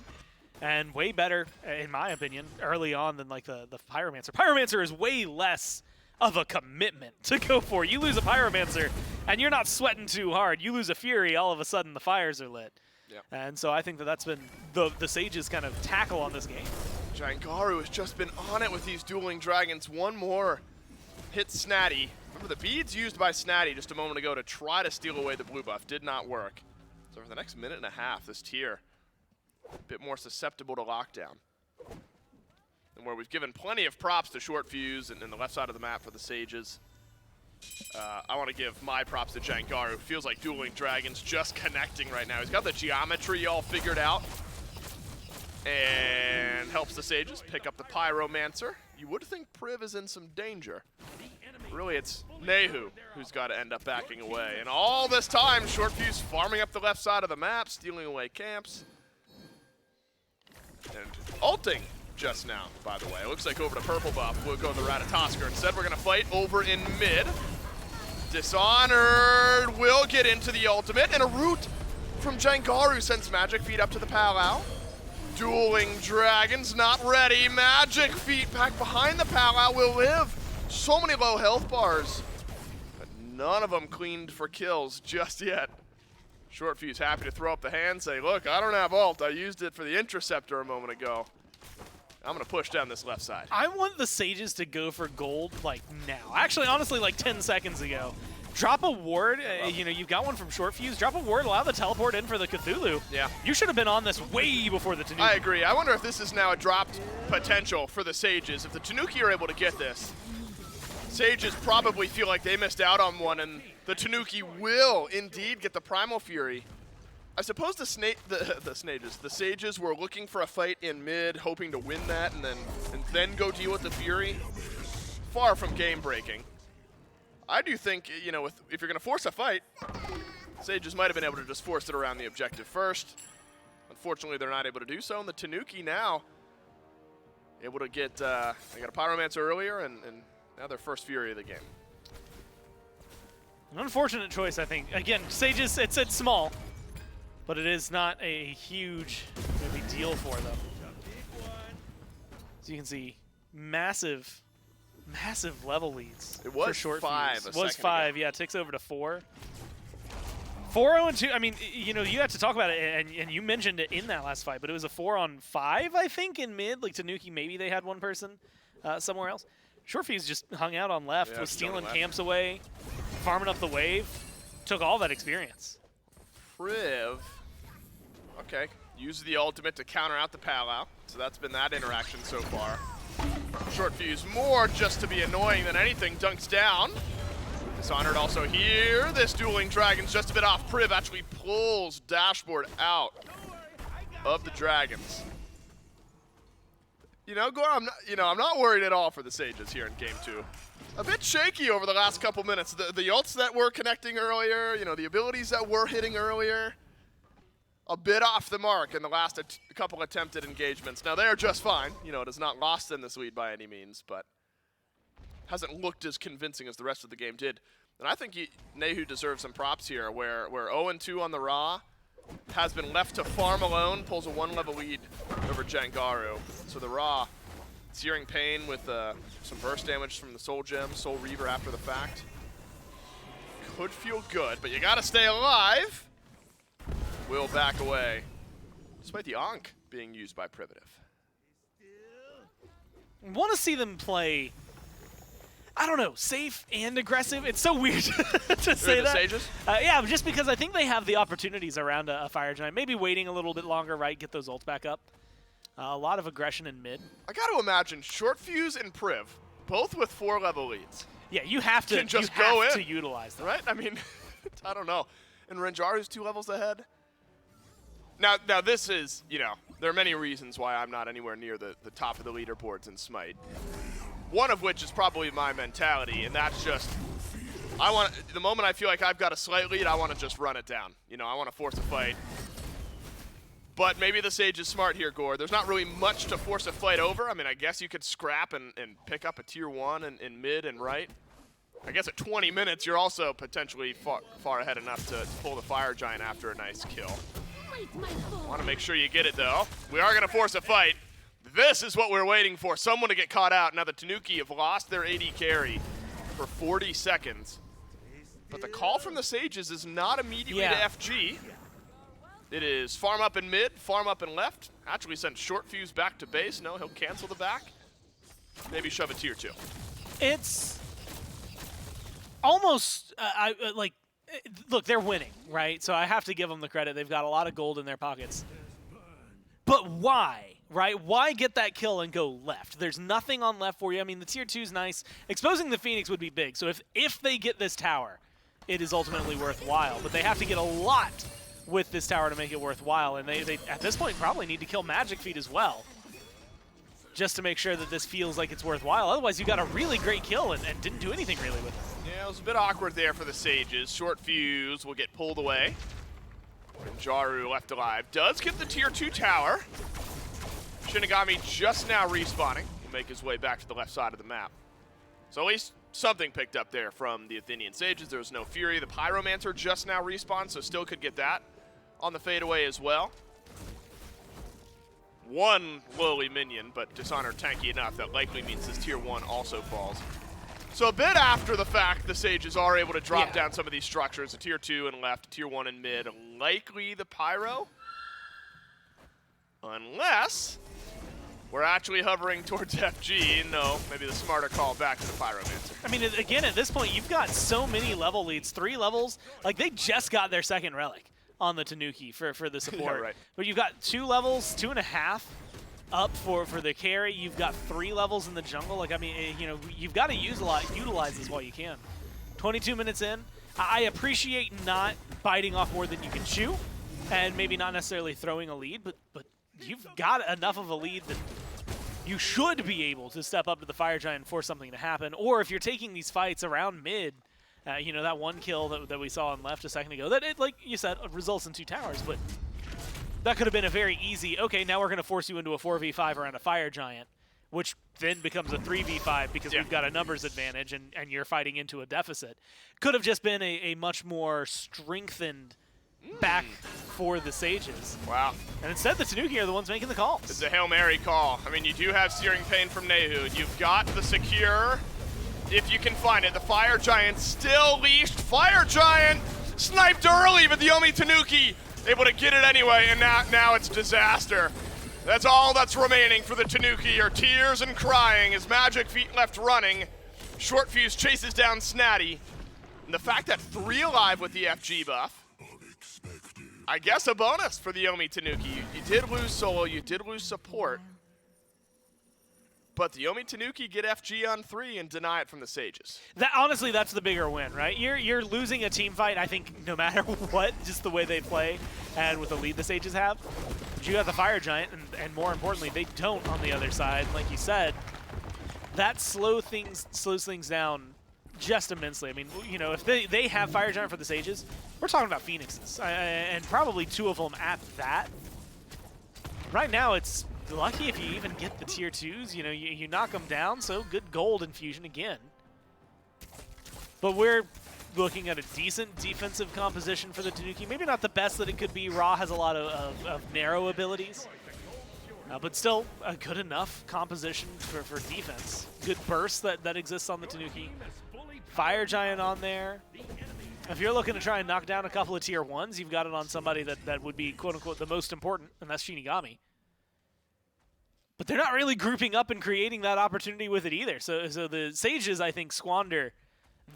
And way better, in my opinion, early on than like the Pyromancer. Pyromancer is way less of a commitment to go for. You lose a Pyromancer, and you're not sweating too hard. You lose a Fury, all of a sudden the fires are lit. Yep. And so I think that's been the Sages' kind of tackle on this game. Jangaru has just been on it with these dueling dragons. One more hits Snaddy. Remember the beads used by Snaddy just a moment ago to try to steal away the blue buff did not work. So for the next minute and a half, this tier a bit more susceptible to lockdown. And where we've given plenty of props to Shortfuse and the left side of the map for the Sages. I want to give my props to Jangaru. Feels like dueling dragons just connecting right now. He's got the geometry all figured out. And helps the Sages pick up the Pyromancer. You would think Priv is in some danger. Really, it's Nayhoo who's got to end up backing away. And all this time, Shortfuse farming up the left side of the map, stealing away camps. And ulting just now, by the way. It looks like over to purple buff, we'll go the Ratatoskr. Instead, we're gonna fight over in mid. Dishonored will get into the ultimate, and a root from Jangaru sends MagicFeet up to the Palau. Dueling Dragons not ready. MagicFeet back behind the Palau will live. So many low health bars, but none of them cleaned for kills just yet. Shortfuse happy to throw up the hand, say, look, I don't have ult. I used it for the Interceptor a moment ago. I'm going to push down this left side. I want the Sages to go for gold, like, now. Actually, honestly, like 10 seconds ago. Drop a ward. You know, you've got one from Shortfuse. Drop a ward, allow the teleport in for the Cthulhu. Yeah. You should have been on this way before the Tanuki. I agree. I wonder if this is now a dropped potential for the Sages. If the Tanuki are able to get this, Sages probably feel like they missed out on one, and the Tanuki will indeed get the Primal Fury. I suppose the Sages were looking for a fight in mid, hoping to win that, and then go deal with the Fury. Far from game breaking. I do think, you know, if you're going to force a fight, Sages might have been able to just force it around the objective first. Unfortunately, they're not able to do so, and the Tanuki now able to get, they got a Pyromancer earlier, and now their first Fury of the game. An unfortunate choice, I think. Again, Sages, it's small, but it is not a huge maybe deal for them. As you can see, massive level leads. It was for 5 Shortfuse. It was 5, yeah, it ticks over to 4. 4-0-2, I mean, you know, you have to talk about it, and you mentioned it in that last fight, but it was a 4-on-5, I think, in mid. Like, Tanuki, maybe they had one person somewhere else. Shortfuse just hung out on left, Yeah, was stealing left. camps away, farming up the wave, took all that experience. Priv, okay, use the ultimate to counter out the Palau. So that's been that interaction so far. Shortfuse more just to be annoying than anything, dunks down. Dishonored also here. This Dueling Dragons just a bit off. Priv actually pulls Dashboardzd out of the Dragons. You know, Guan, I'm not worried at all for the Sages here in Game 2. A bit shaky over the last couple minutes. The ults that were connecting earlier, you know, the abilities that were hitting earlier, a bit off the mark in the last couple attempted engagements. Now, they're just fine. You know, it has not lost them this lead by any means, but hasn't looked as convincing as the rest of the game did. And I think Nayhoo deserves some props here, where 0-2 on the Raw, has been left to farm alone, pulls a 1-level lead over Jangaru. So the Raw, Searing Pain with some burst damage from the Soul Gem, Soul Reaver after the fact. Could feel good, but you gotta stay alive. Will back away, despite the Ankh being used by Privative. I want to see them play, I don't know, safe and aggressive. It's so weird to say the that. Sages? Yeah, just because I think they have the opportunities around a Fire Giant. Maybe waiting a little bit longer, right? Get those ults back up. A lot of aggression in mid. I got to imagine Shortfuse and Priv, both with 4-level leads. Yeah, you have to Can just go in. to utilize them. Right? I mean, I don't know. And Renjaru's 2 levels ahead. Now this is, you know, there are many reasons why I'm not anywhere near the top of the leaderboards in Smite. One of which is probably my mentality, and that's just, the moment I feel like I've got a slight lead, I want to just run it down. You know, I want to force a fight. But maybe the Sage is smart here, Gore. There's not really much to force a fight over. I mean, I guess you could scrap and pick up a tier 1 in mid and right. I guess at 20 minutes, you're also potentially far ahead enough to pull the Fire Giant after a nice kill. Want to make sure you get it, though. We are going to force a fight. This is what we're waiting for, someone to get caught out. Now the Tanuki have lost their AD carry for 40 seconds. But the call from the Sages is not immediately to FG. It is farm up in mid, farm up in left. Actually send Shortfuse back to base. No, he'll cancel the back. Maybe shove a tier 2. It's almost, look, they're winning, right? So I have to give them the credit. They've got a lot of gold in their pockets. But why, right? Why get that kill and go left? There's nothing on left for you. I mean, the tier 2's nice. Exposing the Phoenix would be big. So if they get this tower, it is ultimately worthwhile. But they have to get a lot with this tower to make it worthwhile. And they at this point, probably need to kill MagicFeet as well, just to make sure that this feels like it's worthwhile. Otherwise, you got a really great kill and didn't do anything really with it. Yeah, it was a bit awkward there for the Sages. Shortfuse will get pulled away. Renjaru left alive. Does get the tier 2 tower. Shiπigami just now respawning. Will make his way back to the left side of the map. So at least something picked up there from the Athenian Sages. There was no Fury. The Pyromancer just now respawned, so still could get that on the fadeaway as well. One lowly minion, but Dishonored tanky enough. That likely means his tier 1 also falls. So a bit after the fact, the Sages are able to drop down some of these structures. A tier 2 and left, a tier 1 and mid. Likely the Pyro. Unless we're actually hovering towards FG. No, maybe the smarter call back to the Pyromancer. I mean, again, at this point, you've got so many level leads. 3 levels. Like, they just got their second relic on the Tanuki for the support. Yeah, right. But you've got 2 levels, 2.5 up for the carry. You've got 3 levels in the jungle. Like, I mean, you know, you've got to utilize this while you can. 22 minutes in. I appreciate not biting off more than you can chew, and maybe not necessarily throwing a lead, but you've got enough of a lead that you should be able to step up to the Fire Giant and force something to happen. Or if you're taking these fights around mid, you know, that one kill that we saw on left a second ago, that it, like you said, results in 2 towers, but that could have been a very easy, okay, now we're going to force you into a 4v5 around a Fire Giant, which then becomes a 3v5 because we've got a numbers advantage and you're fighting into a deficit. Could have just been a much more strengthened back for the Sages. Wow. And instead, the Tanuki are the ones making the calls. It's a Hail Mary call. I mean, you do have Searing Pain from Nayhoo. You've got the secure, if you can find it. The Fire Giant still leashed. Fire Giant sniped early, but the Yomi Tanuki able to get it anyway, and now it's disaster. That's all that's remaining for the Tanuki are tears and crying as MagicFeet left running. Shortfuse chases down Snaddy. And the fact that 3 alive with the FG buff, I guess a bonus for the Yomi Tanuki. You did lose solo, you did lose support. But the Yomi Tanuki get FG on 3 and deny it from the Sages. That honestly, that's the bigger win, right? You're losing a team fight, I think, no matter what, just the way they play and with the lead the Sages have. But you got the Fire Giant, and more importantly, they don't on the other side. Like you said, that slows things down just immensely. I mean, you know, if they have Fire Giant for the Sages, we're talking about Phoenixes, and probably 2 of them at that. Right now, it's lucky if you even get the tier 2s. You know, you knock them down, so good gold infusion again. But we're looking at a decent defensive composition for the Tanuki. Maybe not the best that it could be. Ra has a lot of narrow abilities. But still a good enough composition for defense. Good burst that exists on the Tanuki. Fire Giant on there. If you're looking to try and knock down a couple of tier 1s, you've got it on somebody that would be, quote-unquote, the most important, and that's Shiπigami. But they're not really grouping up and creating that opportunity with it either. So the Sages, I think, squander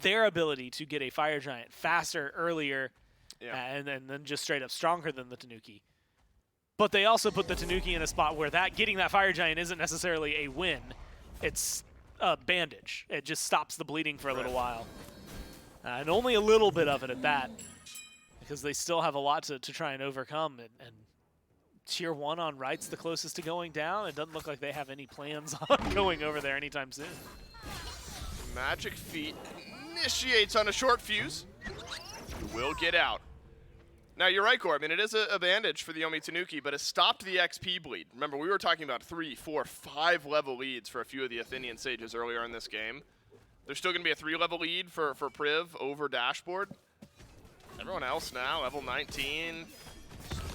their ability to get a Fire Giant faster, earlier, and then just straight up stronger than the Tanuki. But they also put the Tanuki in a spot where getting that Fire Giant isn't necessarily a win. It's a bandage. It just stops the bleeding for a little while. And only a little bit of it at that, because they still have a lot to try and overcome. And tier 1 on right's the closest to going down. It doesn't look like they have any plans on going over there anytime soon. MagicFeet initiates on a Shortfuse. Who will get out. Now, you're right, Core. I mean, it is a bandage for the Yomi Tanuki, but it stopped the XP bleed. Remember, we were talking about 3, 4, 5 level leads for a few of the Athenian Sages earlier in this game. There's still going to be a 3-level lead for Priv over Dashboard. Everyone else now, level 19,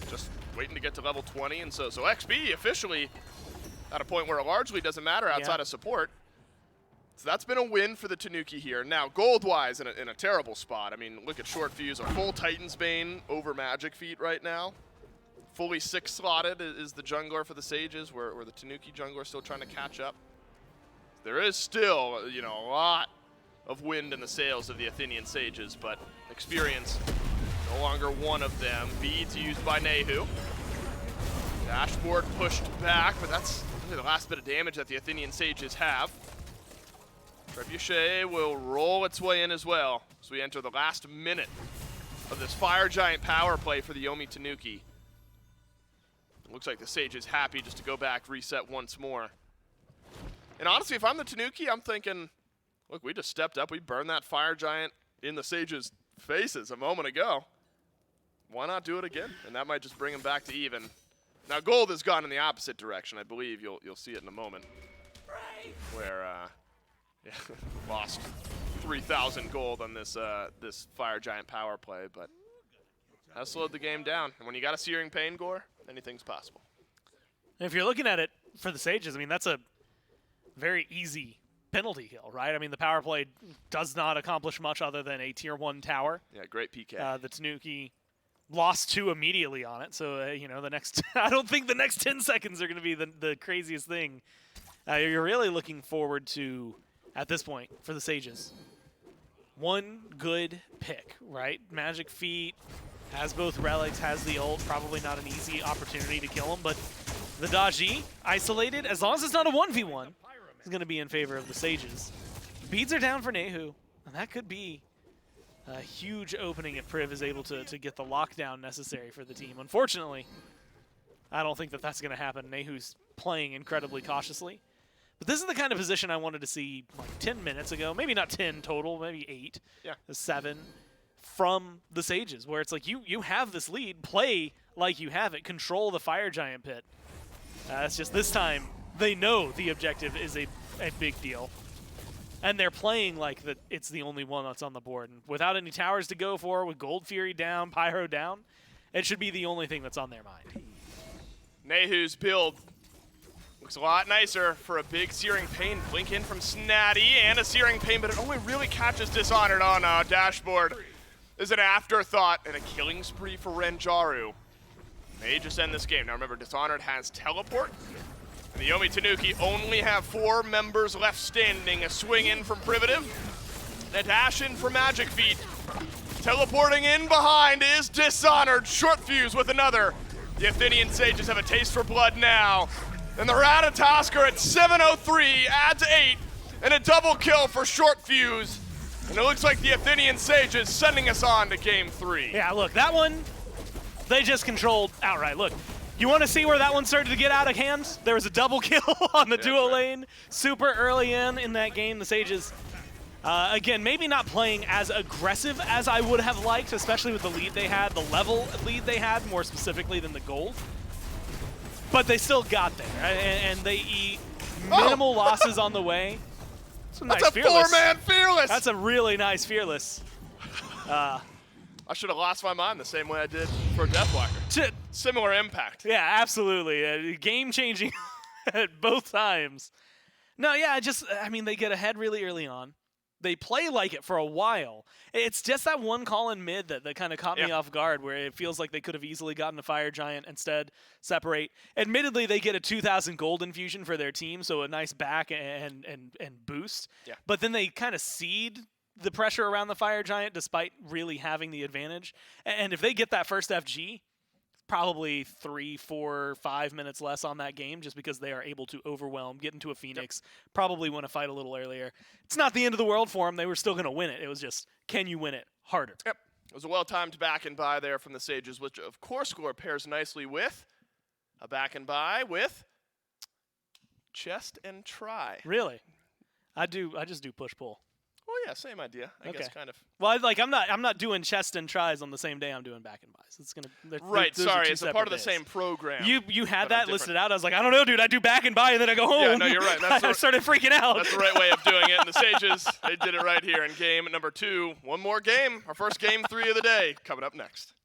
just waiting to get to level 20. And so XP officially at a point where it largely doesn't matter outside of support. So that's been a win for the Tanuki here. Now, gold-wise, in a terrible spot. I mean, look at Shortfuse, a full Titan's Bane over MagicFeet right now. Fully 6-slotted is the jungler for the Sages, where the Tanuki jungler is still trying to catch up. There is still, you know, a lot of wind in the sails of the Athenian Sages, but experience no longer one of them. Beads used by Nayhoo. Dashboard pushed back, but that's really the last bit of damage that the Athenian Sages have. Trebuchet will roll its way in as well as we enter the last minute of this Fire Giant power play for the Yomi Tanuki. It looks like the Sage is happy just to go back, reset once more. And honestly, if I'm the Tanuki, I'm thinking, look, we just stepped up. We burned that Fire Giant in the Sage's faces a moment ago. Why not do it again? And that might just bring him back to even. Now gold has gone in the opposite direction. I believe you'll see it in a moment. Where yeah, lost 3,000 gold on this this Fire Giant power play, but has slowed the game down. And when you got a Searing Pain, Gore, anything's possible. If you're looking at it for the Sages, I mean, that's a very easy penalty kill, right? I mean, the power play does not accomplish much other than a tier 1 tower. Yeah, great PK. The Tanuki lost 2 immediately on it, so, you know, the next I don't think the next 10 seconds are going to be the craziest thing. You're really looking forward to, at this point, for the Sages, one good pick, right? MagicFeet has both relics, has the ult, probably not an easy opportunity to kill him, but the Daji, isolated, as long as it's not a 1v1, is going to be in favor of the Sages. Beads are down for Nayhoo, and that could be a huge opening if Priv is able to get the lockdown necessary for the team. Unfortunately, I don't think that that's going to happen. Nayhoo's playing incredibly cautiously. But this is the kind of position I wanted to see like 10 minutes ago. Maybe not 10 total, maybe 8, 7 from the Sages, where it's like you have this lead, play like you have it, control the Fire Giant pit. It's just this time they know the objective is a big deal. And they're playing like that it's the only one that's on the board. And without any towers to go for, with Gold Fury down, Pyro down, it should be the only thing that's on their mind. Nayhoo's build looks a lot nicer for a big Searing Pain. Blink in from Snaddy and a Searing Pain, but it only really catches Dishonored on Dashboardzd. Is an afterthought and a killing spree for Renjaru. May just end this game. Now remember, Dishonored has teleport. And the Yomi Tanuki only have 4 members left standing. A swing in from Privative. And a dash in from MagicFeet. Teleporting in behind is Dishonored. Shortfuse with another. The Athenian Sages have a taste for blood now. And the Ratatoskr at 7:03 adds 8. And a double kill for Shortfuse. And it looks like the Athenian Sages sending us on to game 3. Yeah, look, that one, they just controlled outright. Look, you want to see where that one started to get out of hand? There was a double kill on the duo lane super early in that game. The Sages, again, maybe not playing as aggressive as I would have liked, especially with the lead they had, the level lead they had, more specifically than the gold. But they still got there, and they eat minimal losses on the way. That's nice a four-man fearless! That's a really nice fearless. I should have lost my mind the same way I did for Deathwalker. Similar impact. Yeah, absolutely. Game-changing at both times. No, yeah, I mean, they get ahead really early on. They play like it for a while. It's just that one call in mid that kind of caught me off guard, where it feels like they could have easily gotten a Fire Giant, instead separate. Admittedly, they get a 2,000 gold infusion for their team, so a nice back and boost. Yeah. But then they kind of cede the pressure around the Fire Giant despite really having the advantage. And if they get that first FG, probably 3, 4, 5 minutes less on that game, just because they are able to overwhelm, get into a Phoenix, probably win a fight a little earlier. It's not the end of the world for them. They were still going to win it. It was just, can you win it harder? Yep. It was a well-timed back and buy there from the Sages, which of course Gore pairs nicely with a back and buy with chest and try. Really? I just do push-pull. Well, yeah, same idea. I guess kind of. Well, I'm not doing chest and tries on the same day I'm doing back and buys. It's gonna. Right. Sorry, it's a part of the same program. You had that listed out. I was like, I don't know, dude. I do back and buy and then I go home. Yeah, no, you're right. I started freaking out. That's the right way of doing it. And the Sages, they did it right here in game number 2. One more game. Our first game 3 of the day coming up next.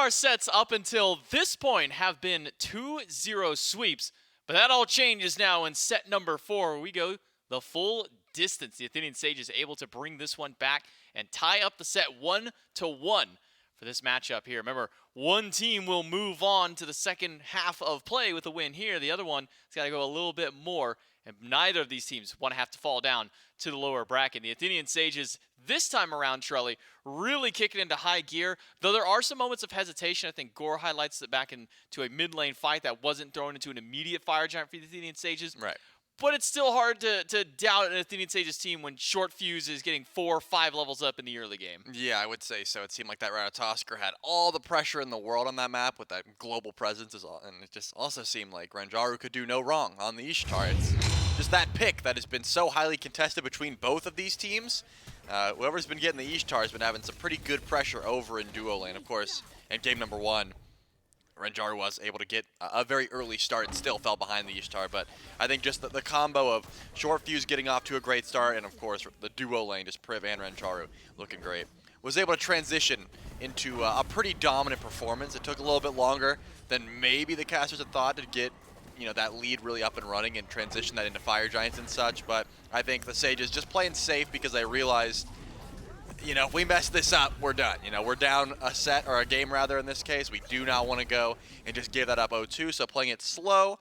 our sets up until this point have been 2-0 sweeps, but that all changes now in set number 4, where we go the full distance. The Athenian Sages able to bring this one back and tie up the set 1-1 for this matchup here. Remember, one team will move on to the second half of play with a win here. The other one has got to go a little bit more, and neither of these teams want to have to fall down to the lower bracket. The Athenian Sages, this time around, Trelly, really kicking into high gear. Though there are some moments of hesitation, I think Gore highlights it back into a mid-lane fight that wasn't thrown into an immediate fire giant for the Athenian Sages. Right. But it's still hard to doubt an Athenian Sages team when Shortfuse is getting 4 or 5 levels up in the early game. Yeah, I would say so. It seemed like that Ratatoskr had all the pressure in the world on that map with that global presence, and it just also seemed like Renjaru could do no wrong on the Ishtar. It's just that pick that has been so highly contested between both of these teams. Whoever's been getting the Ishtar has been having some pretty good pressure over in duo lane. Of course, in game number 1, Renjaru was able to get a very early start and still fell behind the Ishtar, but I think just the combo of Shortfuse getting off to a great start and, of course, the duo lane, just Priv and Renjaru looking great, was able to transition into a pretty dominant performance. It took a little bit longer than maybe the casters had thought to get that lead really up and running and transition that into Fire Giants and such, but I think the Sages just playing safe because they realized, if we mess this up, we're done. We're down a set, or a game rather in this case. We do not want to go and just give that up 0-2, so playing it slow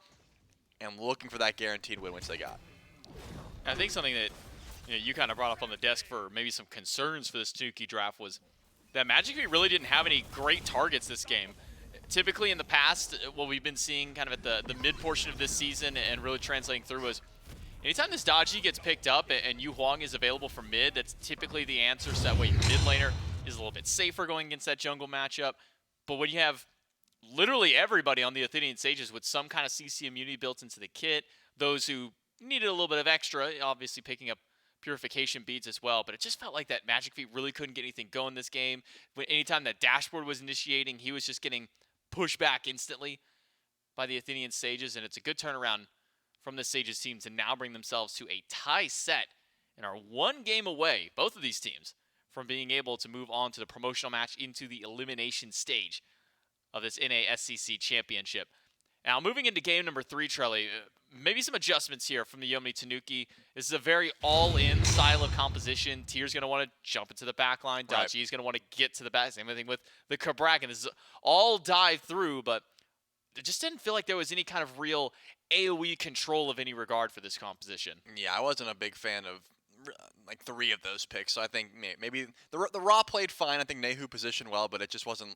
and looking for that guaranteed win, which they got. I think something that you kind of brought up on the desk for maybe some concerns for this Tanuki draft was that MagicFeet really didn't have any great targets this game. Typically in the past, what we've been seeing kind of at the mid portion of this season and really translating through was anytime this Dodgy gets picked up and Huang is available for mid, that's typically the answer, so that way your mid laner is a little bit safer going against that jungle matchup. But when you have literally everybody on the Athenian Sages with some kind of CC immunity built into the kit, those who needed a little bit of extra, obviously picking up purification beads as well, but it just felt like that MagicFeet really couldn't get anything going this game. Anytime that Dashboarřd was initiating, he was just getting pushed back instantly by the Athenian Sages, and it's a good turnaround from the Sages team to now bring themselves to a tie set and are one game away, both of these teams, from being able to move on to the promotional match into the elimination stage of this NASCC Championship. Now, moving into game number 3, Trelly, maybe some adjustments here from the Yomi Tanuki. This is a very all-in style of composition. Tier's going to want to jump into the back line. Right. Dachi's going to want to get to the back. Same thing with the Cabrakan. This is all dive through, but it just didn't feel like there was any kind of real AoE control of any regard for this composition. Yeah, I wasn't a big fan of like 3 of those picks, so I think maybe the Raw played fine. I think Nayhoo positioned well, but it just wasn't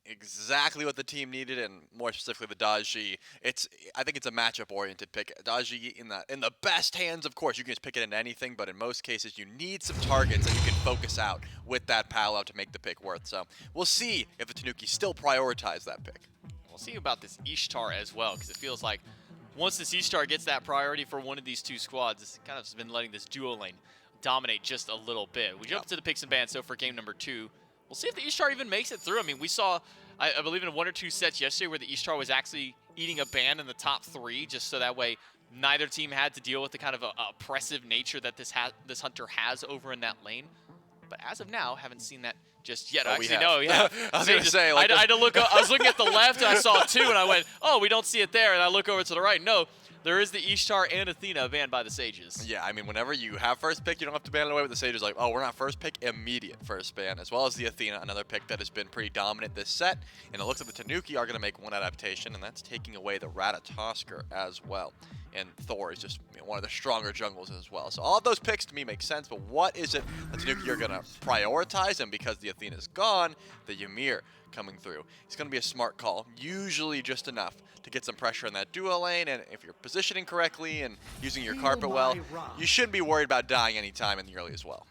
exactly what the team needed, and more specifically the Dodgy. I think it's a matchup-oriented pick. Dodgy in the best hands, of course, you can just pick it into anything, but in most cases you need some targets that you can focus out with that pal-out to make the pick worth. So we'll see if the Tanuki still prioritize that pick. We'll see about this Ishtar as well, because it feels like once this Ishtar gets that priority for one of these two squads, it's kind of has been letting this duo lane dominate just a little bit. We jump to the picks and bans, so for game number 2. We'll see if the Ishtar even makes it through. I mean, we saw, I believe, in 1 or 2 sets yesterday where the Ishtar was actually eating a ban in the top 3, just so that way neither team had to deal with the kind of oppressive nature that this hunter has over in that lane. But as of now, haven't seen that just yet. Oh, Actually, no, yeah. I was going to say, like, I had to look. I was looking at the left, and I saw 2, and I went, "Oh, we don't see it there." And I look over to the right. No, there is the Ishtar and Athena banned by the Sages. Yeah, I mean, whenever you have first pick, you don't have to ban it away with the Sages. Like, oh, we're not first pick, immediate first ban, as well as the Athena, another pick that has been pretty dominant this set. And it looks like the Tanuki are going to make one adaptation, and that's taking away the Ratatoskr as well. And Thor is just one of the stronger jungles as well. So all of those picks to me make sense, but what is it the Tanuki are going to prioritize? And because the Athena's gone, the Ymir coming through. It's going to be a smart call, usually just enough to get some pressure in that duo lane, and if you're positioning correctly and using your carpet well, you shouldn't be worried about dying anytime in the early as well.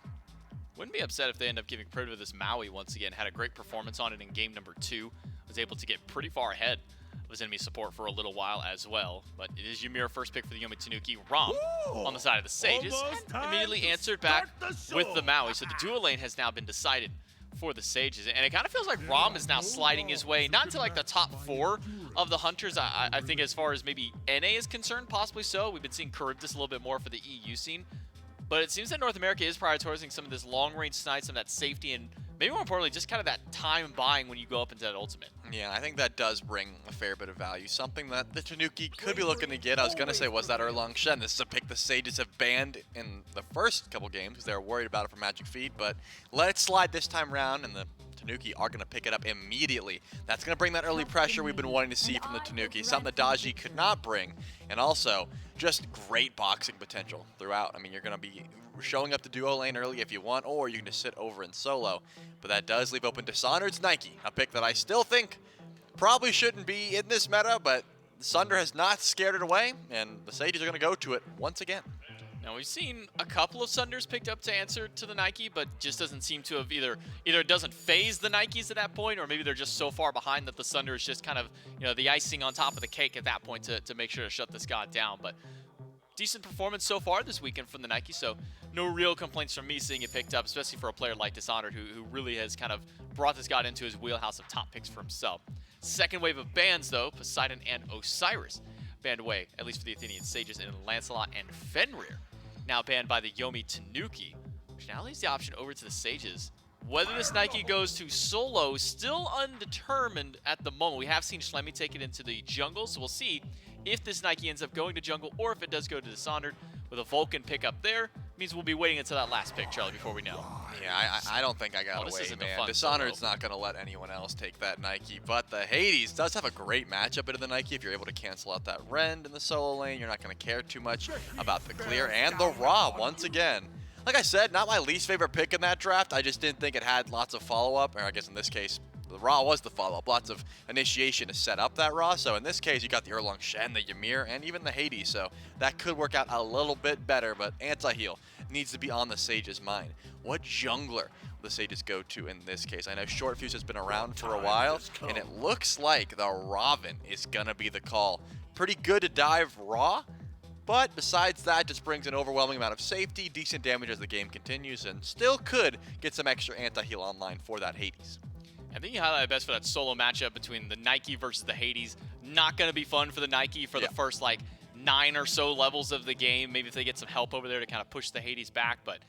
Wouldn't be upset if they end up giving Privative this Maui once again. Had a great performance on it in game number 2. Was able to get pretty far ahead of his enemy support for a little while as well. But it is Ymir first pick for the Yomi Tanuki. Ram on the side of the Sages immediately answered back with the Maui. So the duo lane has now been decided for the Sages. And it kind of feels like Ram is now sliding his way, not into like the top 4 of the Hunters. I think as far as maybe NA is concerned, possibly so. We've been seeing Charybdis a little bit more for the EU scene. But it seems that North America is prioritizing some of this long-range snipes, some of that safety and maybe more importantly, just kind of that time buying when you go up into that ultimate. Yeah, I think that does bring a fair bit of value. Something that the Tanuki could be looking to get. I was going to say, was that Erlang Shen? This is a pick the Sages have banned in the first couple games because they were worried about it for MagicFeet, but let it slide this time around, and the Tanuki are going to pick it up immediately. That's going to bring that early pressure we've been wanting to see from the Tanuki, something that Daji could not bring, and also just great boxing potential throughout. I mean, you're going to be showing up the duo lane early if you want, or you can just sit over in solo, but that does leave open Dishonored's Nike, a pick that I still think probably shouldn't be in this meta, but Sunder has not scared it away, and the Sages are going to go to it once again. Now, we've seen a couple of Sunders picked up to answer to the Nike, but just doesn't seem to have either it doesn't phase the Nikes at that point, or maybe they're just so far behind that the Sunder is just kind of, the icing on top of the cake at that point to make sure to shut this god down. But decent performance so far this weekend from the Nike, so no real complaints from me seeing it picked up, especially for a player like Dishonored, who really has kind of brought this god into his wheelhouse of top picks for himself. Second wave of bans, though, Poseidon and Osiris banned away, at least for the Athenian Sages, and Lancelot and Fenrir now banned by the Yomi Tanuki, which now leaves the option over to the Sages. Whether this Nike goes to solo, still undetermined at the moment. We have seen Schlemmy take it into the jungle, so we'll see if this Nike ends up going to jungle or if it does go to Dishonored. With a Vulcan pick up there, means we'll be waiting until that last pick, Charlie, before we know. Yeah, I don't think I gotta wait, man. Dishonored's not gonna let anyone else take that Nike, but the Hades does have a great matchup into the Nike. If you're able to cancel out that Rend in the solo lane, you're not gonna care too much about the clear and the Ra once again. Like I said, not my least favorite pick in that draft. I just didn't think it had lots of follow-up, or I guess in this case, the Ra was the follow-up. Lots of initiation to set up that Ra. So in this case, you got the Erlang Shen, the Ymir, and even the Hades. So that could work out a little bit better, but anti-heal needs to be on the Sage's mind. What jungler will the Sages go to in this case? I know Shortfuse has been around for a while, and it looks like the Raven is going to be the call. Pretty good to dive Ra, but besides that, just brings an overwhelming amount of safety, decent damage as the game continues, and still could get some extra anti-heal online for that Hades. I think you highlighted best for that solo matchup between the Nike versus the Hades. Not going to be fun for the Nike for the first, 9 or so levels of the game. Maybe if they get some help over there to kind of push the Hades back. But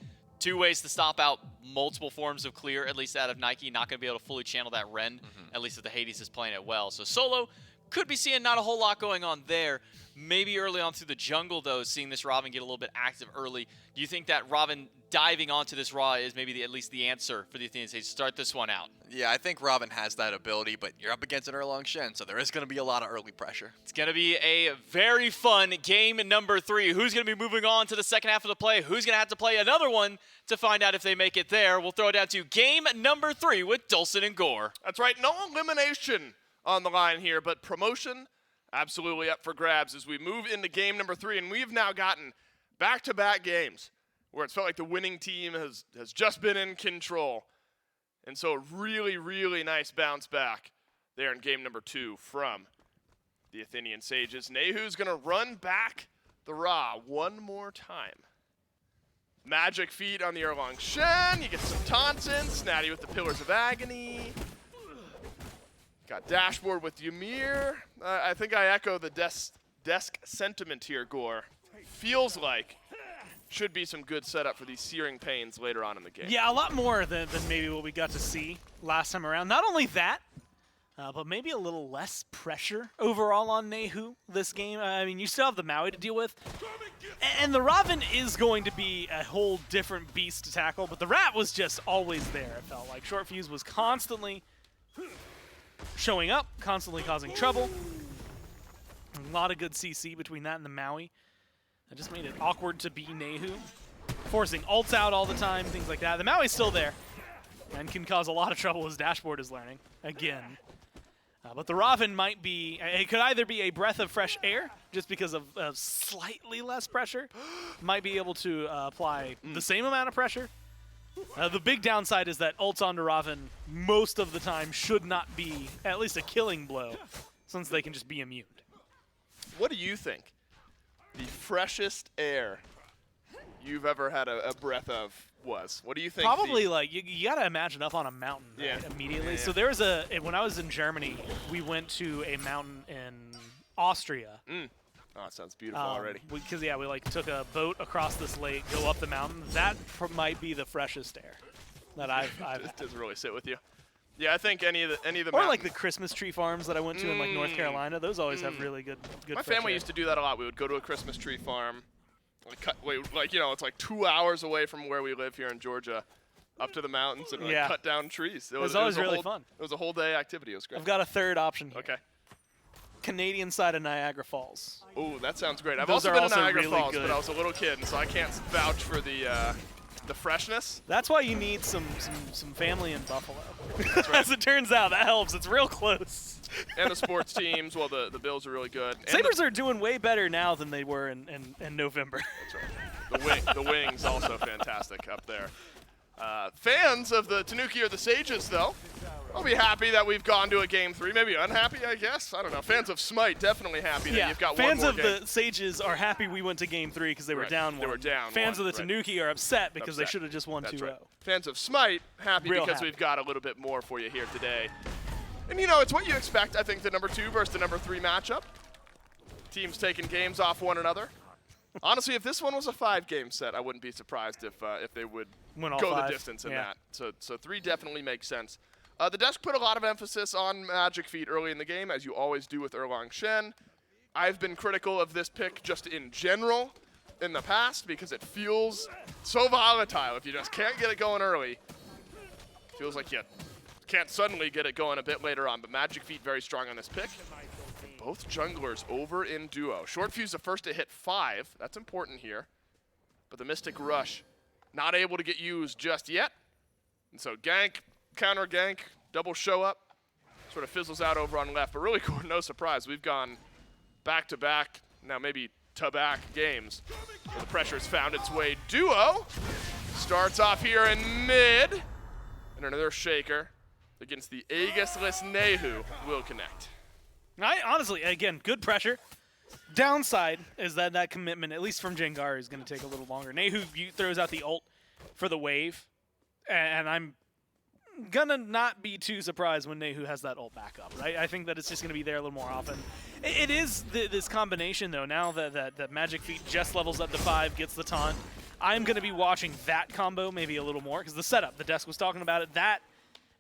2 ways to stop out multiple forms of clear, at least out of Nike. Not going to be able to fully channel that Rend, at least if the Hades is playing it well. So solo, could be seeing not a whole lot going on there. Maybe early on through the jungle, though, seeing this Robin get a little bit active early. Do you think that Robin diving onto this Ra is maybe at least the answer for the Athenian Sages to start this one out? Yeah, I think Robin has that ability, but you're up against an Erlang Shen, so there is going to be a lot of early pressure. It's going to be a very fun game number 3. Who's going to be moving on to the second half of the play? Who's going to have to play another one to find out if they make it there? We'll throw it down to game number 3 with Dulcin and Gore. That's right, no elimination on the line here, but promotion absolutely up for grabs as we move into game number 3, and we've now gotten back-to-back games where it's felt like the winning team has just been in control. And so a really, really nice bounce back there in game number 2 from the Athenian Sages. Nayhoo's going to run back the Ra one more time. MagicFeet on the Erlang Shen. You get some taunts in. Snaddy with the Pillars of Agony. Got Dashboardzd with Ymir. I think I echo the desk sentiment here, Gore. Feels like should be some good setup for these Searing Pains later on in the game. Yeah, a lot more than maybe what we got to see last time around. Not only that, but maybe a little less pressure overall on Nayhoo this game. I mean, you still have the Maui to deal with. And the Raven is going to be a whole different beast to tackle, but the Rat was just always there, it felt like. Shortfuse was constantly showing up, constantly causing trouble. A lot of good CC between that and the Maui. That just made it awkward to be Nayhoo. Forcing ults out all the time, things like that. The Maui's still there and can cause a lot of trouble as Dashboardzd is learning, again. But the Raven might be, it could either be a breath of fresh air, just because of slightly less pressure, might be able to apply the same amount of pressure. The big downside is that ults onto Raven most of the time should not be at least a killing blow, since they can just be immune. What do you think the freshest air you've ever had a breath of was? What do you think? Probably you gotta imagine up on a mountain, right, immediately. Yeah. So there was when I was in Germany, we went to a mountain in Austria. Oh, it sounds beautiful already. Because we took a boat across this lake, go up the mountain. That might be the freshest air. that I've It had. doesn't really sit with you. Yeah, I think any of the Or mountains. like the Christmas tree farms that I went to in like North Carolina. Those always have really good My fresh family air. used to do that a lot. We would go to a Christmas tree farm, like it's like 2 hours away from where we live here in Georgia, up to the mountains and like, Yeah. cut down trees. It was always a really whole- fun. It was a whole day activity. It was great. I've got a third option here. Okay. Canadian side of Niagara Falls. Oh, that sounds great. I've Those also are been also to Niagara really Falls, good. but I was a little kid, and so I can't vouch for the freshness. That's why you need some family in Buffalo. That's right. As it turns out, that helps. It's real close. And the sports teams, well, the Bills are really good. And Sabres are doing way better now than they were in November. That's right. The Wings also fantastic up there. Fans of the Tanuki or the Sages, though, I'll be happy that we've gone to a Game 3. Maybe unhappy, I guess. I don't know. Fans of Smite definitely happy that you've got fans one more of game. the Sages are happy we went to Game 3 because they were Right. down They one. were down Fans one, of the right. Tanuki are upset because they Upset. should have just won 2-0. That's right. Fans of Smite happy Real because happy. we've got a little bit more for you here today. And it's what you expect, I think, the number 2 versus the number 3 matchup. Teams taking games off one another. Honestly, if this one was a 5-game set, I wouldn't be surprised if they would Win all go 5. the distance in Yeah. that. So 3 definitely makes sense. The desk put a lot of emphasis on MagicFeet early in the game, as you always do with Erlang Shen. I've been critical of this pick just in general in the past because it feels so volatile. If you just can't get it going early, it feels like you can't suddenly get it going a bit later on. But MagicFeet very strong on this pick. Both junglers over in duo. Shortfuse the first to hit 5. That's important here. But the Mystic Rush not able to get used just yet. And so gank, counter gank, double show up. Sort of fizzles out over on left. But really, no surprise. We've gone back-to-back, now maybe to-back games where the pressure's found its way. Duo starts off here in mid. And another shaker against the Aegis-less Nayhoo will connect. Honestly, again, good pressure. Downside is that commitment, at least from Jangaru, is going to take a little longer. Nayhoo throws out the ult for the wave, and I'm going to not be too surprised when Nayhoo has that ult back up, right? I think that it's just going to be there a little more often. It is this combination, though, now that MagicFeet just levels up to 5, gets the taunt. I'm going to be watching that combo maybe a little more, because the setup, the desk was talking about it, that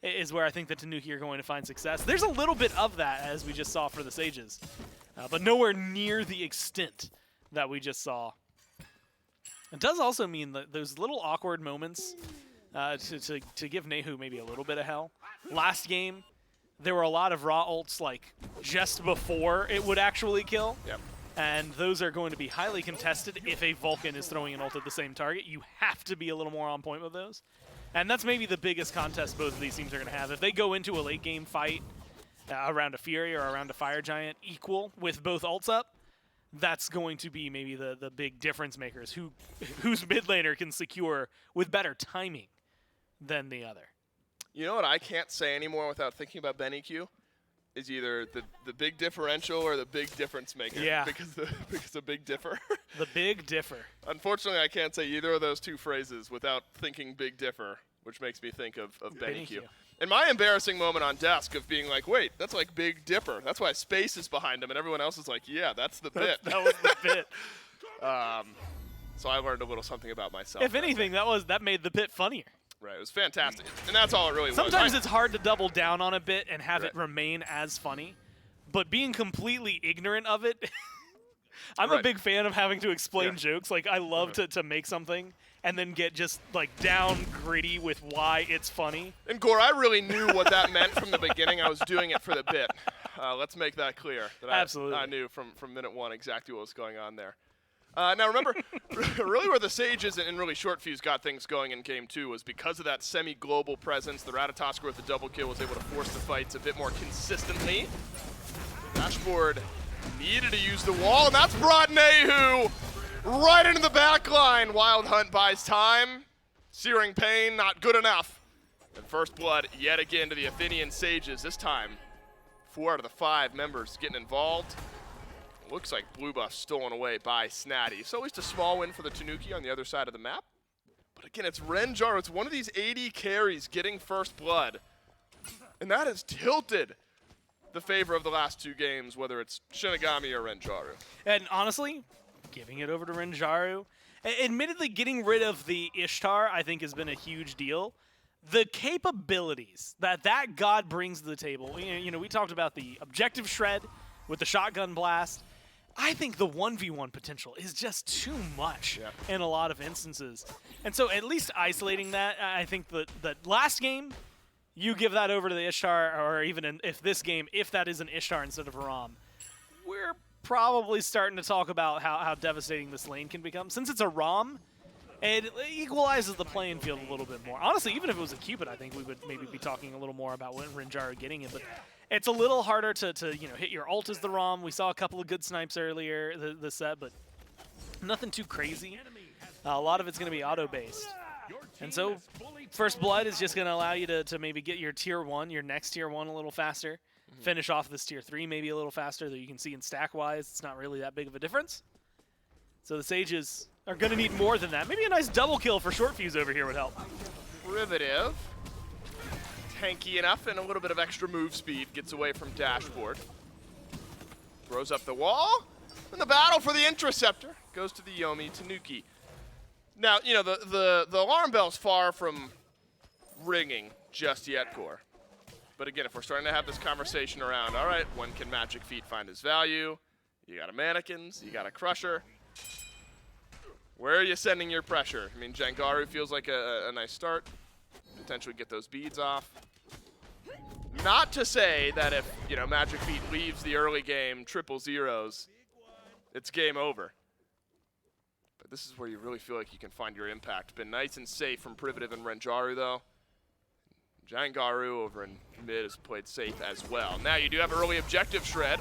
is where I think the Tanuki are going to find success. There's a little bit of that, as we just saw for the Sages, but nowhere near the extent that we just saw. It does also mean that those little awkward moments to give Nayhoo maybe a little bit of hell. Last game, there were a lot of raw ults like just before it would actually kill. Yep. And those are going to be highly contested if a Vulcan is throwing an ult at the same target. You have to be a little more on point with those. And that's maybe the biggest contest both of these teams are going to have. If they go into a late-game fight around a Fury or around a Fire Giant equal with both ults up, that's going to be maybe the big difference makers, whose mid laner can secure with better timing than the other. You know what I can't say anymore without thinking about BenEQ? Is either the big differential or the big difference maker. Yeah. Because the big differ. The big differ. Unfortunately, I can't say either of those two phrases without thinking big differ, which makes me think of BenEQ. And my embarrassing moment on desk of being like, wait, that's like Big Dipper. That's why Space is behind him, and everyone else is like, yeah, that's the bit. That was the bit. So I learned a little something about myself. If anything, that made the bit funnier. Right, it was fantastic. And that's all it really was. Sometimes it's hard to double down on a bit and have it Right. remain as funny, but being completely ignorant of it, I'm a Right. big fan of having to explain Yeah. jokes. Like, I love to make something and then get just, like, down gritty with why it's funny. And Gore, I really knew what that meant from the beginning. I was doing it for the bit. Let's make that clear. That Absolutely. I knew from minute one exactly what was going on there. Now remember, really where the Sages and really Shortfuse got things going in Game 2 was because of that semi-global presence. The Ratatoskr with the double kill was able to force the fights a bit more consistently. Dashboarřd needed to use the wall, and that's brought Nayhoo right into the back line. Wild Hunt buys time. Searing Pain, not good enough. And first blood yet again to the Athenian Sages. This time, 4 out of the 5 members getting involved. Looks like blue buff stolen away by Snaddy. So at least a small win for the Tanuki on the other side of the map. But again, it's Renjaru. It's one of these 80 carries getting first blood. And that has tilted the favor of the last 2 games, whether it's Shipigami or Renjaru. And honestly, giving it over to Renjaru. Admittedly, getting rid of the Ishtar, I think, has been a huge deal. the capabilities that god brings to the table. You know, we talked about the objective shred with the shotgun blast. I think the 1v1 potential is just too much in a lot of instances. And so at least isolating that, I think that last game, you give that over to the Ishtar, or even if this game, if that is an Ishtar instead of a Ram, we're probably starting to talk about how devastating this lane can become. Since it's a Ram, it equalizes the playing field a little bit more. Honestly, even if it was a Cupid, I think we would maybe be talking a little more about Renjaru getting it. But it's a little harder to hit your ult as the Ram. We saw a couple of good snipes earlier this set, but nothing too crazy. A lot of it's going to be auto-based. And so First Blood is just going to allow you to maybe get your tier 1, your next tier 1 a little faster. Finish off this tier 3 maybe a little faster, though you can see in stack-wise it's not really that big of a difference. So the Sages are going to need more than that. Maybe a nice double kill for Shortfuse over here would help. Privative. Tanky enough and a little bit of extra move speed. Gets away from Dashboardzd. Throws up the wall. And the battle for the Interceptor goes to the Yomi Tanuki. Now, you know, the alarm bell's far from ringing just yet, Core. But again, if we're starting to have this conversation around, all right, when can MagicFeet find his value? You got a Mannequins, you got a Crusher. Where are you sending your pressure? I mean, Jangaru feels like a nice start. Potentially get those beads off. Not to say that if, you know, MagicFeet leaves the early game 0-0s, it's game over. But this is where you really feel like you can find your impact. Been nice and safe from Privative and Renjaru, though. Jangaru over in mid has played safe as well. Now you do have early objective shred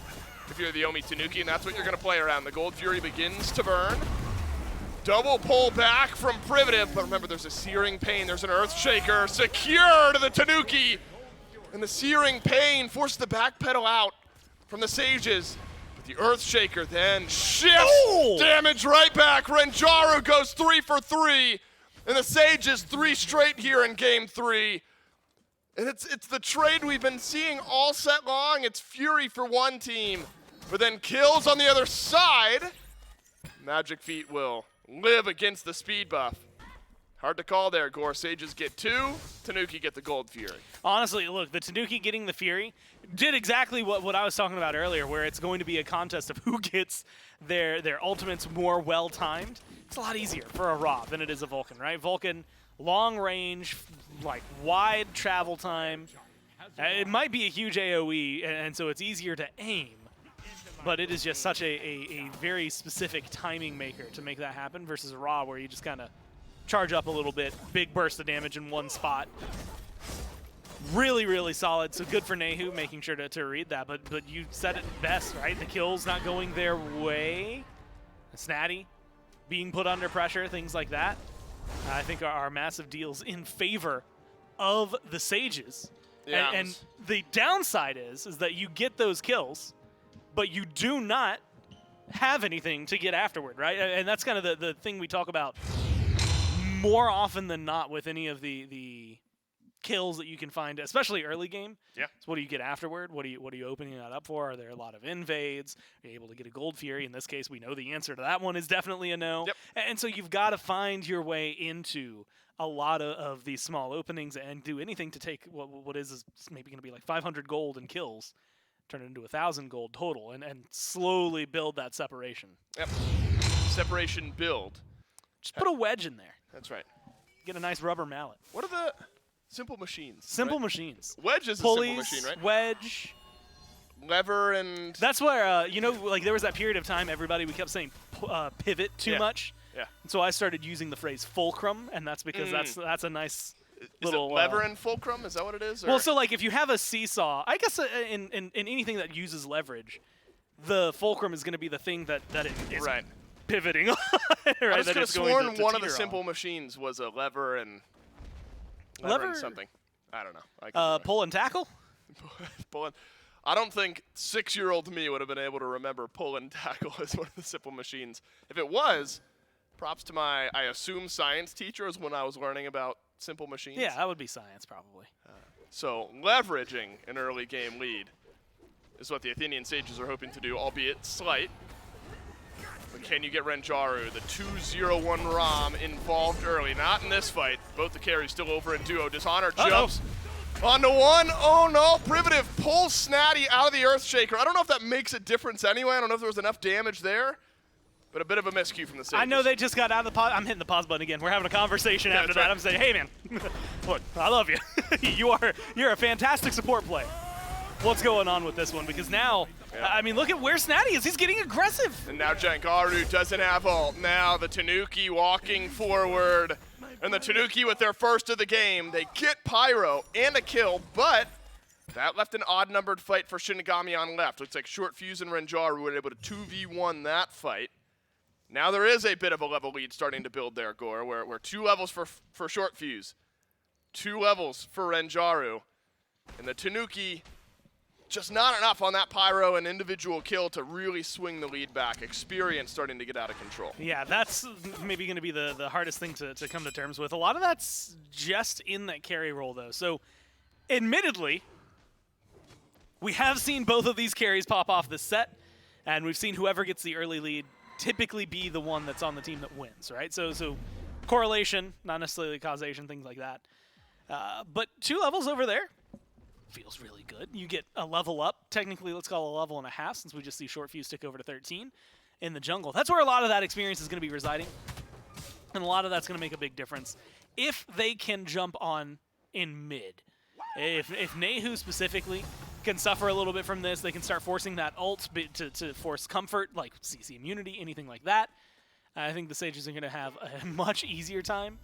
if you're the Yomi Tanuki, and that's what you're going to play around. The Gold Fury begins to burn. Double pull back from Privative, but remember there's a Searing Pain, there's an Earthshaker, secure to the Tanuki. And the Searing Pain forces the backpedal out from the Sages. But the Earthshaker then shifts damage right back. Renjaru goes 3 for 3. And the Sages 3 straight here in game 3. And it's the trade we've been seeing all set long. It's Fury for one team, but then kills on the other side. MagicFeet will live against the speed buff. Hard to call there, Gore. Sages get 2, Tanuki get the Gold Fury. Honestly, look, the Tanuki getting the Fury did exactly what I was talking about earlier, where it's going to be a contest of who gets their ultimates more well-timed. It's a lot easier for a Ra than it is a Vulcan, right? Vulcan, long range, like wide travel time. It might be a huge AoE, and so it's easier to aim. But it is just such a very specific timing maker to make that happen versus a Ra where you just kind of charge up a little bit, big burst of damage in one spot. Really, really solid. So good for Nayhoo making sure to read that. But you said it best, right? The kills not going their way. Snaddy being put under pressure, things like that, I think are massive deals in favor of the Sages. Yeah. And the downside is that you get those kills, but you do not have anything to get afterward, right? And that's kind of the thing we talk about more often than not with any of the kills that you can find, especially early game. Yeah. So what do you get afterward? What are you opening that up for? Are there a lot of invades? Are you able to get a Gold Fury? In this case, we know the answer to that one is definitely a no. Yep. And so you've got to find your way into a lot of these small openings and do anything to take what is maybe going to be like 500 gold in kills, turn it into 1,000 gold total, and slowly build that separation. Yep. Separation build. Just put a wedge in there. That's right. Get a nice rubber mallet. What are the simple machines? Simple right? machines. Wedge is Pulleys, a simple machine, right? wedge. Lever and... That's where, like there was that period of time we kept saying pivot too much. Yeah. And so I started using the phrase fulcrum, and that's because that's a nice little... Is it lever and fulcrum? Is that what it is? Or? Well, so like if you have a seesaw, I guess in anything that uses leverage, the fulcrum is going to be the thing that it is right. pivoting on. Right? I just could have sworn one of the teeter simple on. machines was a lever and... Lever? and something. I don't know. Pull and tackle? Pull and... I don't think 6-year-old me would have been able to remember pull and tackle as one of the simple machines. If it was, props to my, I assume, science teachers when I was learning about simple machines. Yeah, that would be science probably. So leveraging an early game lead is what the Athenian Sages are hoping to do, albeit slight. But can you get Renjaru, the 2-0-1 Ram, involved early? Not in this fight. Both the carries still over in duo. Dishonored jumps onto one. Oh no, Privative pulls Snaddy out of the Earthshaker. I don't know if that makes a difference anyway. I don't know if there was enough damage there. But a bit of a miscue from the Sages. I know they just got out of the pause. I'm hitting the pause button again. We're having a conversation after that. right. I'm saying, hey man, look, I love you. You're a fantastic support player. What's going on with this one? Because now, I mean, look at where Snaddy is. He's getting aggressive. And now Jangaru doesn't have ult. Now the Tanuki walking forward. And the Tanuki with their first of the game. They get Pyro and a kill, but that left an odd-numbered fight for Shippigami on left. Looks like Shortfuse and Renjaru were able to 2v1 that fight. Now there is a bit of a level lead starting to build there, Gore, where 2 levels for Shortfuse, 2 levels for Renjaru, and the Tanuki just not enough on that Pyro and individual kill to really swing the lead back. Experience starting to get out of control. Yeah, that's maybe going to be the hardest thing to come to terms with. A lot of that's just in that carry role, though. So, admittedly, we have seen both of these carries pop off this set, and we've seen whoever gets the early lead typically be the one that's on the team that wins, right? So correlation, not necessarily causation, things like that. But 2 levels over there feels really good. You get a level up. Technically, let's call it a level and a half, since we just see Shortfuse stick over to 13 in the jungle. That's where a lot of that experience is going to be residing, and a lot of that's going to make a big difference if they can jump on in mid. If Nayhoo specifically can suffer a little bit from this, they can start forcing that ult to force comfort, like CC immunity, anything like that. I think the Sages are going to have a much easier time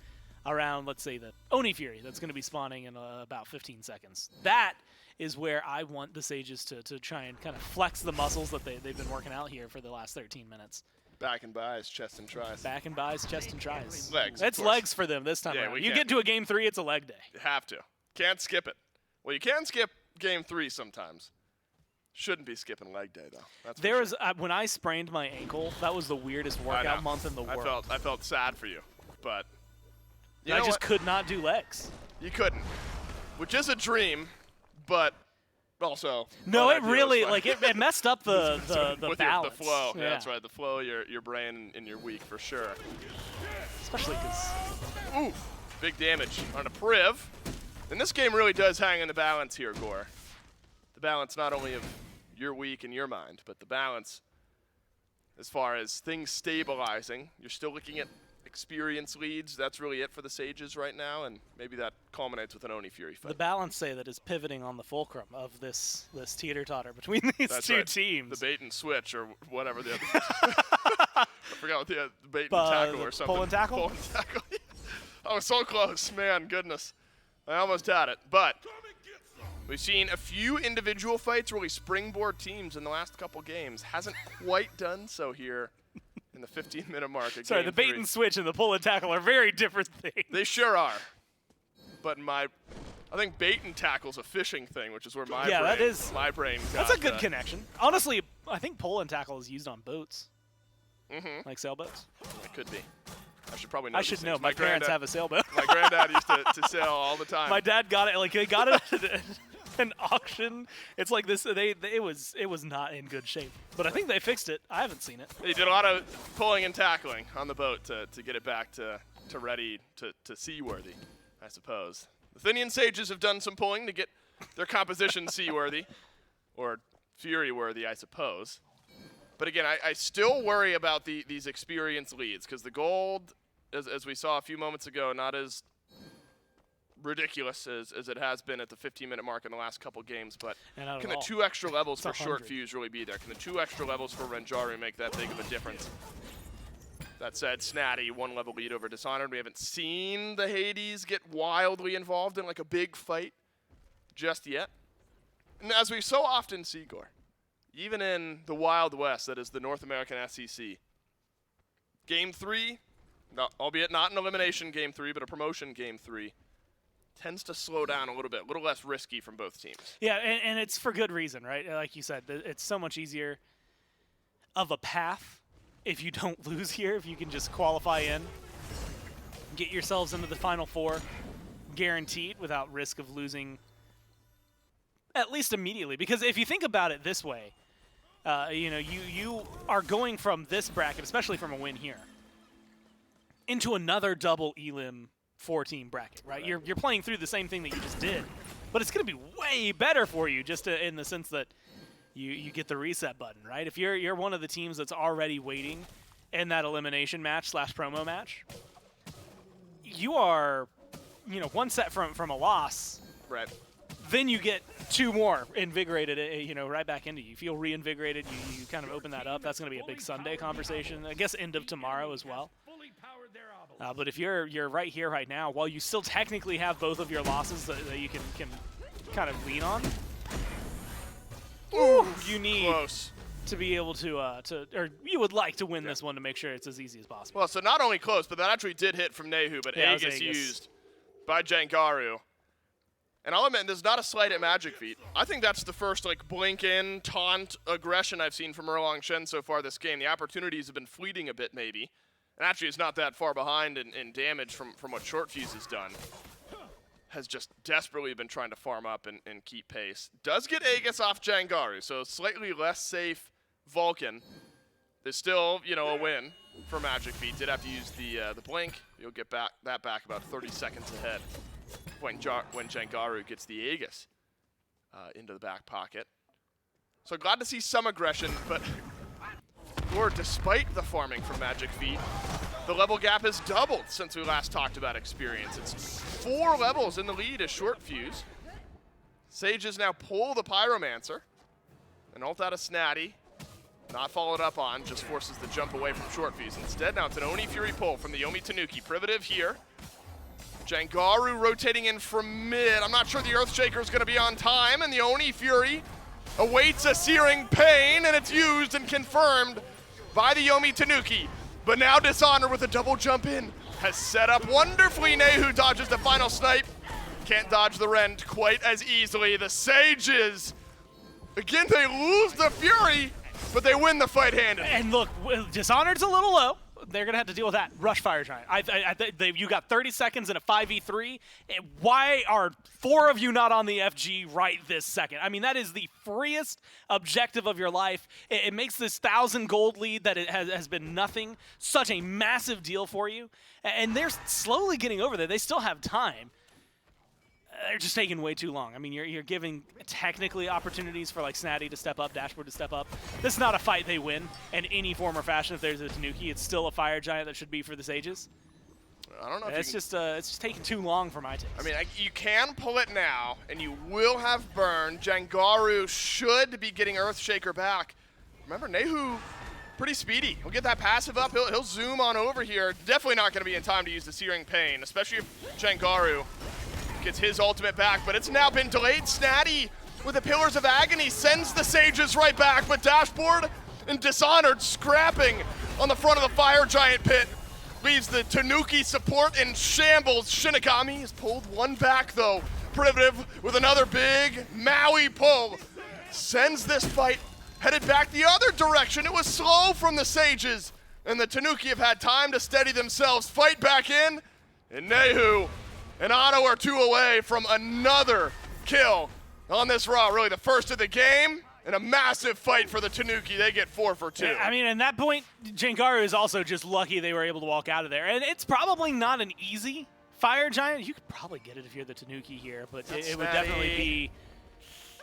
around, let's say, the Oni Fury that's going to be spawning in about 15 seconds. That is where I want the Sages to try and kind of flex the muscles that they've been working out here for the last 13 minutes. Back and buys, chest and tries. Back and buys, chest and tries. Legs. It's legs for them this time Yeah, around. You get to a game 3, it's a leg day. You have to. Can't skip it. Well, you can skip game 3 sometimes. Shouldn't be skipping leg day, though. That's There was when I sprained my ankle, that was the weirdest workout month in the world. I felt sad for you, but I just could not do legs. You couldn't, which is a dream, but also no, it ideal really as well. it messed up the with balance. the flow. Yeah. Yeah, that's right. The flow, your brain and your week for sure. Especially because Ooh, big damage on a Priv. And this game really does hang in the balance here, Gore. The balance not only of your week and your mind, but the balance as far as things stabilizing. You're still looking at experience leads. That's really it for the Sages right now, and maybe that culminates with an Oni Fury fight. the balance say that is pivoting on the fulcrum of this teeter-totter between these That's two right. teams. The bait and switch, or whatever the other. I forgot what the bait and tackle or something. Pull and tackle? Pull and tackle. I was so close, man. Goodness, I almost had it. But we've seen a few individual fights really springboard teams in the last couple games. Hasn't quite done so here in the 15-minute mark. Sorry, the bait and switch and the pull and tackle are very different things. They sure are. But I think bait and tackle's a fishing thing, which is where my brain That's a good connection. Honestly, I think pull and tackle is used on boats. Mm-hmm. Like sailboats. It could be. I should probably know. I should know. My parents have a sailboat. My granddad used to sail all the time. My dad got it. Like they got it at an auction. It's like this. It was not in good shape. But I think they fixed it. I haven't seen it. They did a lot of pulling and tackling on the boat to get it back to ready to seaworthy, I suppose. The Athenian Sages have done some pulling to get their composition seaworthy, or fury-worthy, I suppose. But again, I still worry about these experience leads, because the gold, as we saw a few moments ago, not as ridiculous as it has been at the 15-minute mark in the last couple games, but can the 2 extra levels for Shortfuse really be there? Can the 2 extra levels for Renjaru make that big of a difference? That said, Snaddy, 1 level lead over Dishonored. We haven't seen the Hades get wildly involved in like a big fight just yet. And as we so often see, Gore, even in the Wild West, that is the North American SEC, Game 3, albeit not an elimination Game 3, but a promotion Game 3, tends to slow down a little bit, a little less risky from both teams. Yeah, and it's for good reason, right? Like you said, it's so much easier of a path if you don't lose here, if you can just qualify in, get yourselves into the Final Four, guaranteed, without risk of losing at least immediately. Because if you think about it this way, you are going from this bracket, especially from a win here, into another double Elim 4-team bracket, right? You're playing through the same thing that you just did, but it's going to be way better for you just in the sense that you get the reset button, right? If you're one of the teams that's already waiting in that elimination match / promo match, you are, one set from a loss. Right. Then you get 2 more invigorated, right back into you. You feel reinvigorated. You kind of open that up. That's going to be a big Sunday conversation. I guess end of tomorrow as well. But if you're right here, right now, while you still technically have both of your losses that you can kind of lean on, you need Close. to be able to or you would like to win this one to make sure it's as easy as possible. Well, so not only close, but that actually did hit from Nayhoo, but Yeah, it was Aegis Aegis. used by Jangaru. And I'll admit, there's not a slight at MagicFeet. I think that's the first blink-in, taunt aggression I've seen from Erlang Shen so far this game. The opportunities have been fleeting a bit, maybe. And actually, it's not that far behind in damage from what Shortfuse has done. Has just desperately been trying to farm up and keep pace. Does get Aegis off Jangaru, so slightly less safe Vulcan. There's still, a win for MagicFeet. Did have to use the blink. You'll get that back about 30 seconds ahead when Jangaru gets the Aegis into the back pocket. So glad to see some aggression, but despite the farming from MagicFeet, the level gap has doubled since we last talked about experience. It's 4 levels in the lead as Shortfuse. Sages now pull the Pyromancer. An ult out of Snaddy. Not followed up on, just forces the jump away from Shortfuse. Instead, now it's an Oni Fury pull from the Yomi Tanuki. Privative here. Jangaru rotating in from mid. I'm not sure the Earthshaker is going to be on time, and the Oni Fury awaits a searing pain, and it's used and confirmed by the Yomi Tanuki. But now Dishonored with a double jump in has set up wonderfully. Nayhoo dodges the final snipe. Can't dodge the rend quite as easily. The Sages, again, they lose the Fury, but they win the fight handedly. And look, Dishonored's a little low. They're going to have to deal with that. Rush Fire Giant. You got 30 seconds in a 5v3. Why are 4 of you not on the FG right this second? I mean, that is the freest objective of your life. It makes this 1,000 gold lead that it has been nothing such a massive deal for you. And they're slowly getting over there. They still have time. They're just taking way too long. I mean, you're giving technically opportunities for Snaddy to step up, Dashboardzd to step up. This is not a fight they win in any form or fashion. If there's a Tanuki, it's still a Fire Giant that should be for the Sages. I don't know. It's just taking too long for my taste. I mean, you can pull it now, and you will have burn. Jangaru should be getting Earthshaker back. Remember, Nayhoo, pretty speedy. He'll get that passive up. He'll zoom on over here. Definitely not going to be in time to use the Searing Pain, especially if Jangaru gets his ultimate back, but it's now been delayed. Snaddy with the Pillars of Agony sends the Sages right back, but Dashboardzd and Dishonored scrapping on the front of the Fire Giant pit. Leaves the Tanuki support in shambles. Shippigami has pulled one back though. Privative with another big Maui pull. Sends this fight headed back the other direction. It was slow from the Sages, and the Tanuki have had time to steady themselves, fight back in, and Nayhoo and Otto are 2 away from another kill on this Raw. Really the first of the game, and a massive fight for the Tanuki. They get 4 for 2. I mean, at that point, Jangaru is also just lucky they were able to walk out of there. And it's probably not an easy Fire Giant. You could probably get it if you're the Tanuki here, but it would definitely be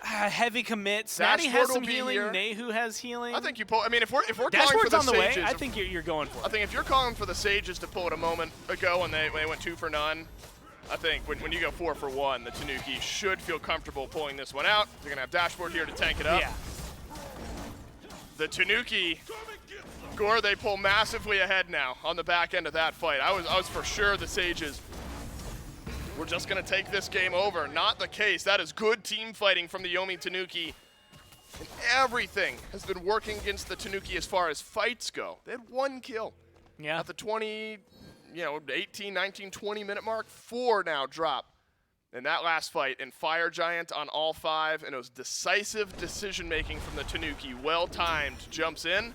a heavy commit. Snaddy has some healing. Nayhoo has healing. I think you pull. I mean, if we're calling for Dashboard's the on the Sages, way. I think you're going for it. I think if you're calling for the Sages to pull it a moment ago when they went 2 for none, I think when you go 4 for 1, the Tanuki should feel comfortable pulling this one out. They're going to have Dashboardzd here to tank it up. Yeah. The Tanuki, they pull massively ahead now on the back end of that fight. I was for sure the Sages were just going to take this game over. Not the case. That is good team fighting from the Yomi Tanuki. And everything has been working against the Tanuki as far as fights go. They had 1 kill. Yeah. At the 18, 19, 20 minute mark, 4 now drop in that last fight. And Fire Giant on all 5, and it was decisive decision making from the Tanuki. Well timed, jumps in,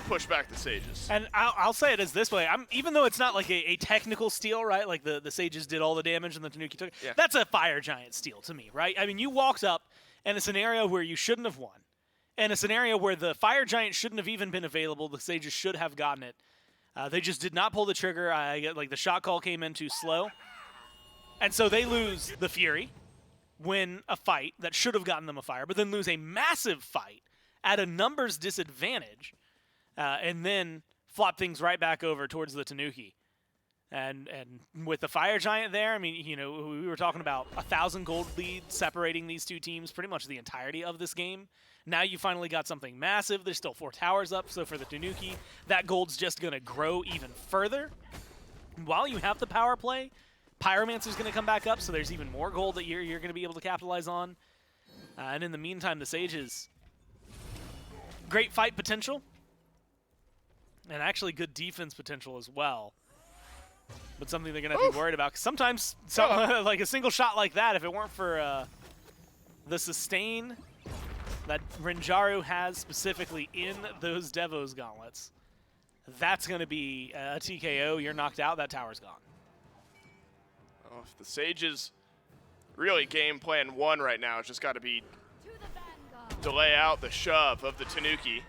push back the Sages. And I'll say it as this way. Even though it's not like a technical steal, right? Like the Sages did all the damage and the Tanuki took it. Yeah. That's a Fire Giant steal to me, right? I mean, you walked up in a scenario where you shouldn't have won, in a scenario where the Fire Giant shouldn't have even been available. The Sages should have gotten it. They just did not pull the trigger. The shot call came in too slow. And so they lose the Fury, win a fight that should have gotten them a fire, but then lose a massive fight at a numbers disadvantage, and then flop things right back over towards the Tanuki. And with the Fire Giant there, I mean, you know, we were talking about 1,000 gold lead separating these two teams pretty much the entirety of this game. Now you finally got something massive. There's still 4 towers up, so for the Tanuki, that gold's just going to grow even further. While you have the power play, Pyromancer's going to come back up, so there's even more gold that you're going to be able to capitalize on. And in the meantime, the Sages, great fight potential, and actually good defense potential as well. But something they're going to have to be worried about. 'Cause sometimes, like a single shot like that, if it weren't for the sustain that Renjaru has specifically in those Devos gauntlets, that's going to be a TKO. You're knocked out. That tower's gone. Oh, if the Sages really game plan 1 right now, it's just got to be delay out the shove of the Tanuki.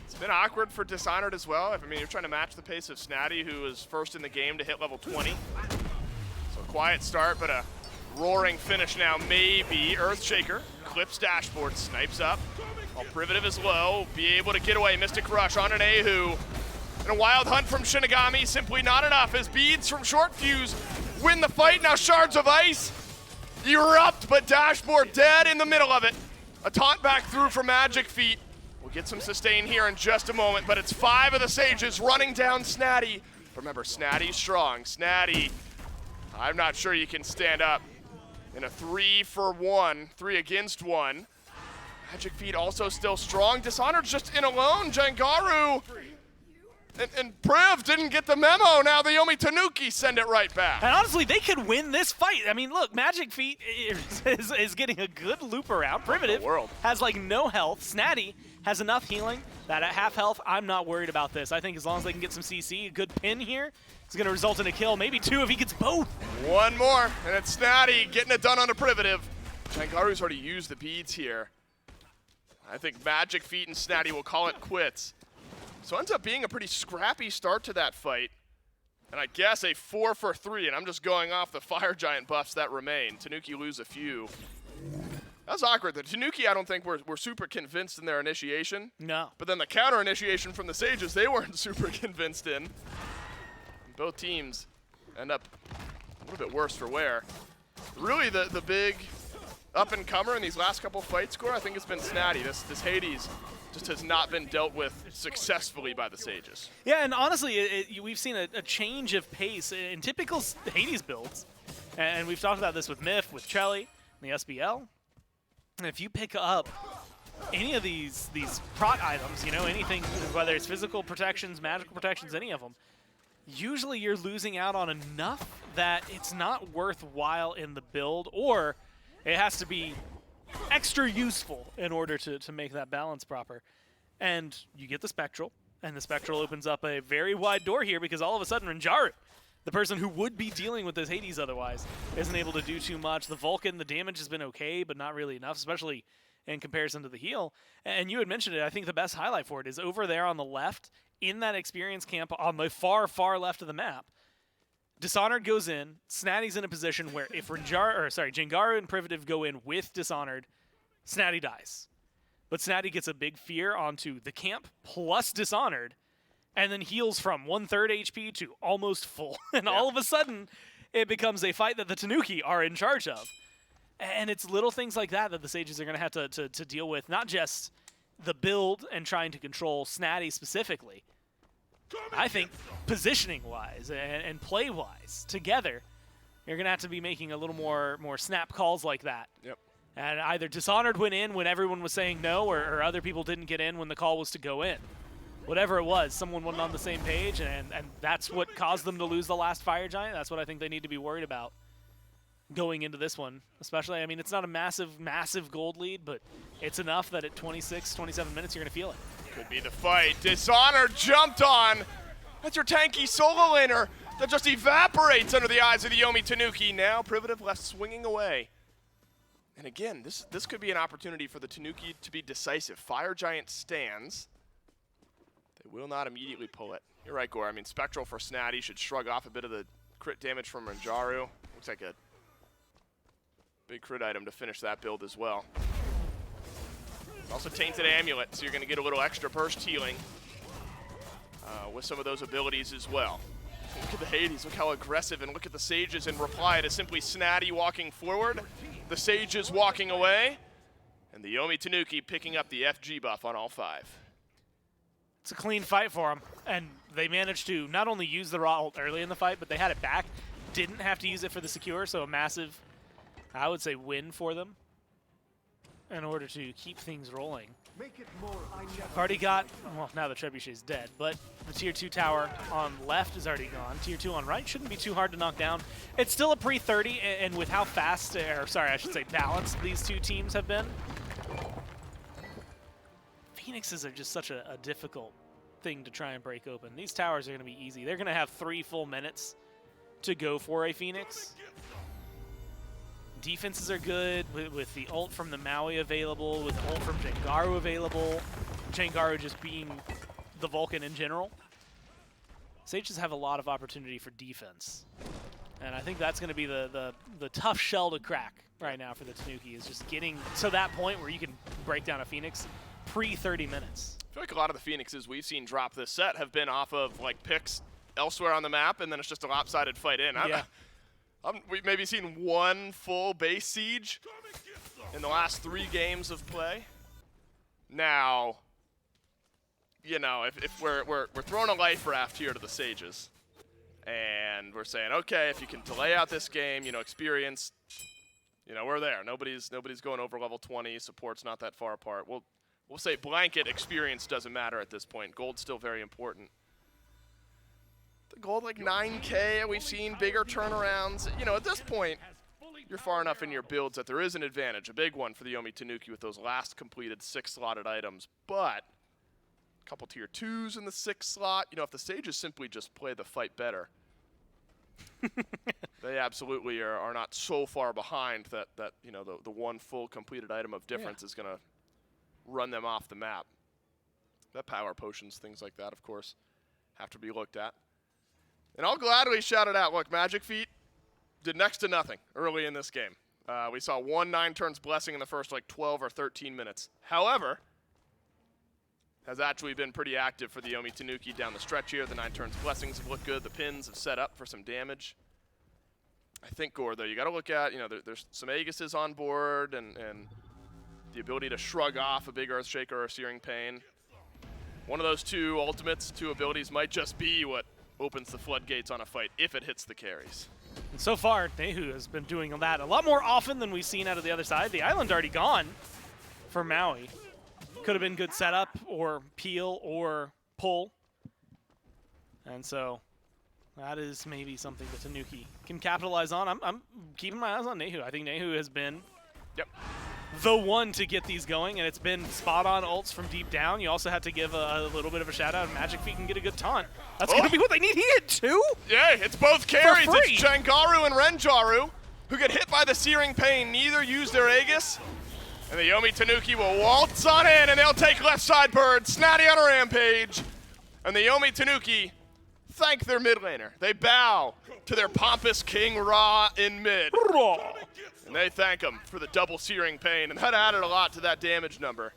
It's been awkward for Dishonored as well. I mean, you're trying to match the pace of Snaddy, who was first in the game to hit level 20. So quiet start, but a roaring finish now, maybe. Earthshaker clips Dashboard, snipes up. While Privative is low, be able to get away. Mystic Rush on an Nayhoo. And a wild hunt from Shippigami, simply not enough as beads from Shortfuse win the fight. Now Shards of Ice erupt, but Dashboard dead in the middle of it. A taunt back through from MagicFeet. We'll get some sustain here in just a moment, but it's 5 of the Sages running down Snaddy. Remember, Snaddy's strong. Snaddy, I'm not sure you can stand up in a 3-for-1, 3 against 1. MagicFeet also still strong. Dishonored's just in alone. Jangaru and Priv didn't get the memo. Now the Yomi Tanuki send it right back. And honestly, they could win this fight. I mean, look, MagicFeet is getting a good loop around. Privative has like no health. Snaddy has enough healing that at half health, I'm not worried about this. I think as long as they can get some CC, a good pin here, it's going to result in a kill. Maybe 2 if he gets both. 1 more, and it's Snaddy getting it done on a Privative. Jangaru's already used the beads here. I think MagicFeet and Snaddy will call it quits. So it ends up being a pretty scrappy start to that fight. And I guess a 4-for-3, and I'm just going off the Fire Giant buffs that remain. Tanuki lose a few. That was awkward. The Tanuki, I don't think were super convinced in their initiation. No. But then the counter initiation from the Sages, they weren't super convinced in. Both teams end up a little bit worse for wear. Really, the big up-and-comer in these last couple fight score, I think it's been Snaddy. This Hades just has not been dealt with successfully by the Sages. Yeah, and honestly, we've seen a change of pace in typical Hades builds. And we've talked about this with Myth, with Chelly, and the SBL. And if you pick up any of these proc items, you know, anything, whether it's physical protections, magical protections, any of them, usually you're losing out on enough that it's not worthwhile in the build, or it has to be extra useful in order to make that balance proper. And you get the Spectral, and the Spectral opens up a very wide door here because all of a sudden Renjaru, the person who would be dealing with this Hades otherwise, isn't able to do too much. The Vulcan, the damage has been okay, but not really enough, especially in comparison to the heal. And you had mentioned it, I think the best highlight for it is over there on the left, in that experience camp on the far, far left of the map. Dishonored goes in, Snaddy's in a position where if Jangaru and Privative go in with Dishonored, Snaddy dies. But Snaddy gets a big fear onto the camp plus Dishonored, and then heals from 1/3 HP to almost full. And all of a sudden, it becomes a fight that the Tanuki are in charge of. And it's little things like that that the Sages are going to have to deal with, not just the build and trying to control Snaddy specifically. I think positioning-wise and play-wise, together, you're going to have to be making a little more snap calls like that. Yep. And either Dishonored went in when everyone was saying no, or other people didn't get in when the call was to go in. Whatever it was, someone wasn't on the same page, and that's what caused them to lose the last Fire Giant. That's what I think they need to be worried about going into this one. Especially, I mean, it's not a massive, massive gold lead, but it's enough that at 26, 27 minutes, you're going to feel it. Could be the fight. Dishonored jumped on. That's your tanky solo laner that just evaporates under the eyes of the Yomi Tanuki. Now Privative left swinging away. And again, this could be an opportunity for the Tanuki to be decisive. Fire Giant stands. They will not immediately pull it. You're right, Gore. I mean, Spectral for Snaddy should shrug off a bit of the crit damage from Renjaru. Looks like a big crit item to finish that build as well. Also Tainted Amulet, so you're going to get a little extra burst healing with some of those abilities as well. Look at the Hades, look how aggressive, and look at the Sages in reply to simply Snaddy walking forward, the Sages walking away, and the Yomi Tanuki picking up the FG buff on all 5. It's a clean fight for them, and they managed to not only use the raw ult early in the fight, but they had it back, didn't have to use it for the secure, so a massive, I would say, win for them in order to keep things rolling. Already got, well, now the Trebuchet's dead, but the tier 2 tower on left is already gone. Tier 2 on right shouldn't be too hard to knock down. It's still a pre-30, and with how fast, or sorry, I should say balanced these two teams have been, Phoenixes are just such a difficult thing to try and break open. These towers are going to be easy. They're going to have 3 full minutes to go for a Phoenix. Defenses are good with the ult from the Maui available, with the ult from Jangaru available. Jangaru just being the Vulcan in general. Sages have a lot of opportunity for defense. And I think that's going to be the tough shell to crack right now for the Tanuki, is just getting to that point where you can break down a Phoenix pre-30 minutes. I feel like a lot of the Phoenixes we've seen drop this set have been off of like picks elsewhere on the map, and then it's just a lopsided fight in. Yeah. We've maybe seen 1 full base siege in the last 3 games of play. Now, you know, if we're throwing a life raft here to the Sages, and we're saying, okay, if you can delay out this game, you know, experience, you know, we're there. Nobody's going over level 20. Support's not that far apart. We'll say blanket experience doesn't matter at this point. Gold's still very important. The gold like 9K, we've seen bigger turnarounds. You know, at this point, you're far enough in your builds that there is an advantage, a big one for the Yomi Tanuki with those last completed 6 slotted items. But a couple tier 2s in the 6 slot. You know, if the Sages simply just play the fight better, they absolutely are not so far behind that you know, the 1 full completed item of difference is going to run them off the map. That power potions, things like that, of course, have to be looked at. And I'll gladly shout it out. Look, MagicFeet did next to nothing early in this game. We saw 1 9 turns blessing in the first like 12 or 13 minutes. However, has actually been pretty active for the Yomi Tanuki down the stretch here. The 9 turns blessings have looked good. The pins have set up for some damage. I think, Gore, though, you got to look at, you know, there's some Aegises on board and the ability to shrug off a big Earthshaker or a Searing Pain. One of those 2 ultimates, 2 abilities might just be what opens the floodgates on a fight if it hits the carries. And so far, Nayhoo has been doing that a lot more often than we've seen out of the other side. The island already gone for Maui. Could have been good setup or peel or pull. And so that is maybe something that Tanuki can capitalize on. I'm keeping my eyes on Nayhoo. I think Nayhoo has been the one to get these going, and it's been spot-on ults from deep down. You also had to give a little bit of a shout-out. MagicFeet can get a good taunt. That's going to be what they need. He hit 2? Yeah, it's both carries. It's Jangaru and Renjaru who get hit by the Searing Pain. Neither use their Aegis. And the Yomi Tanuki will waltz on in, and they'll take left side bird. Snaddy on a rampage. And the Yomi Tanuki thank their mid laner. They bow to their pompous King Ra in mid. And they thank him for the double Searing Pain, and that added a lot to that damage number.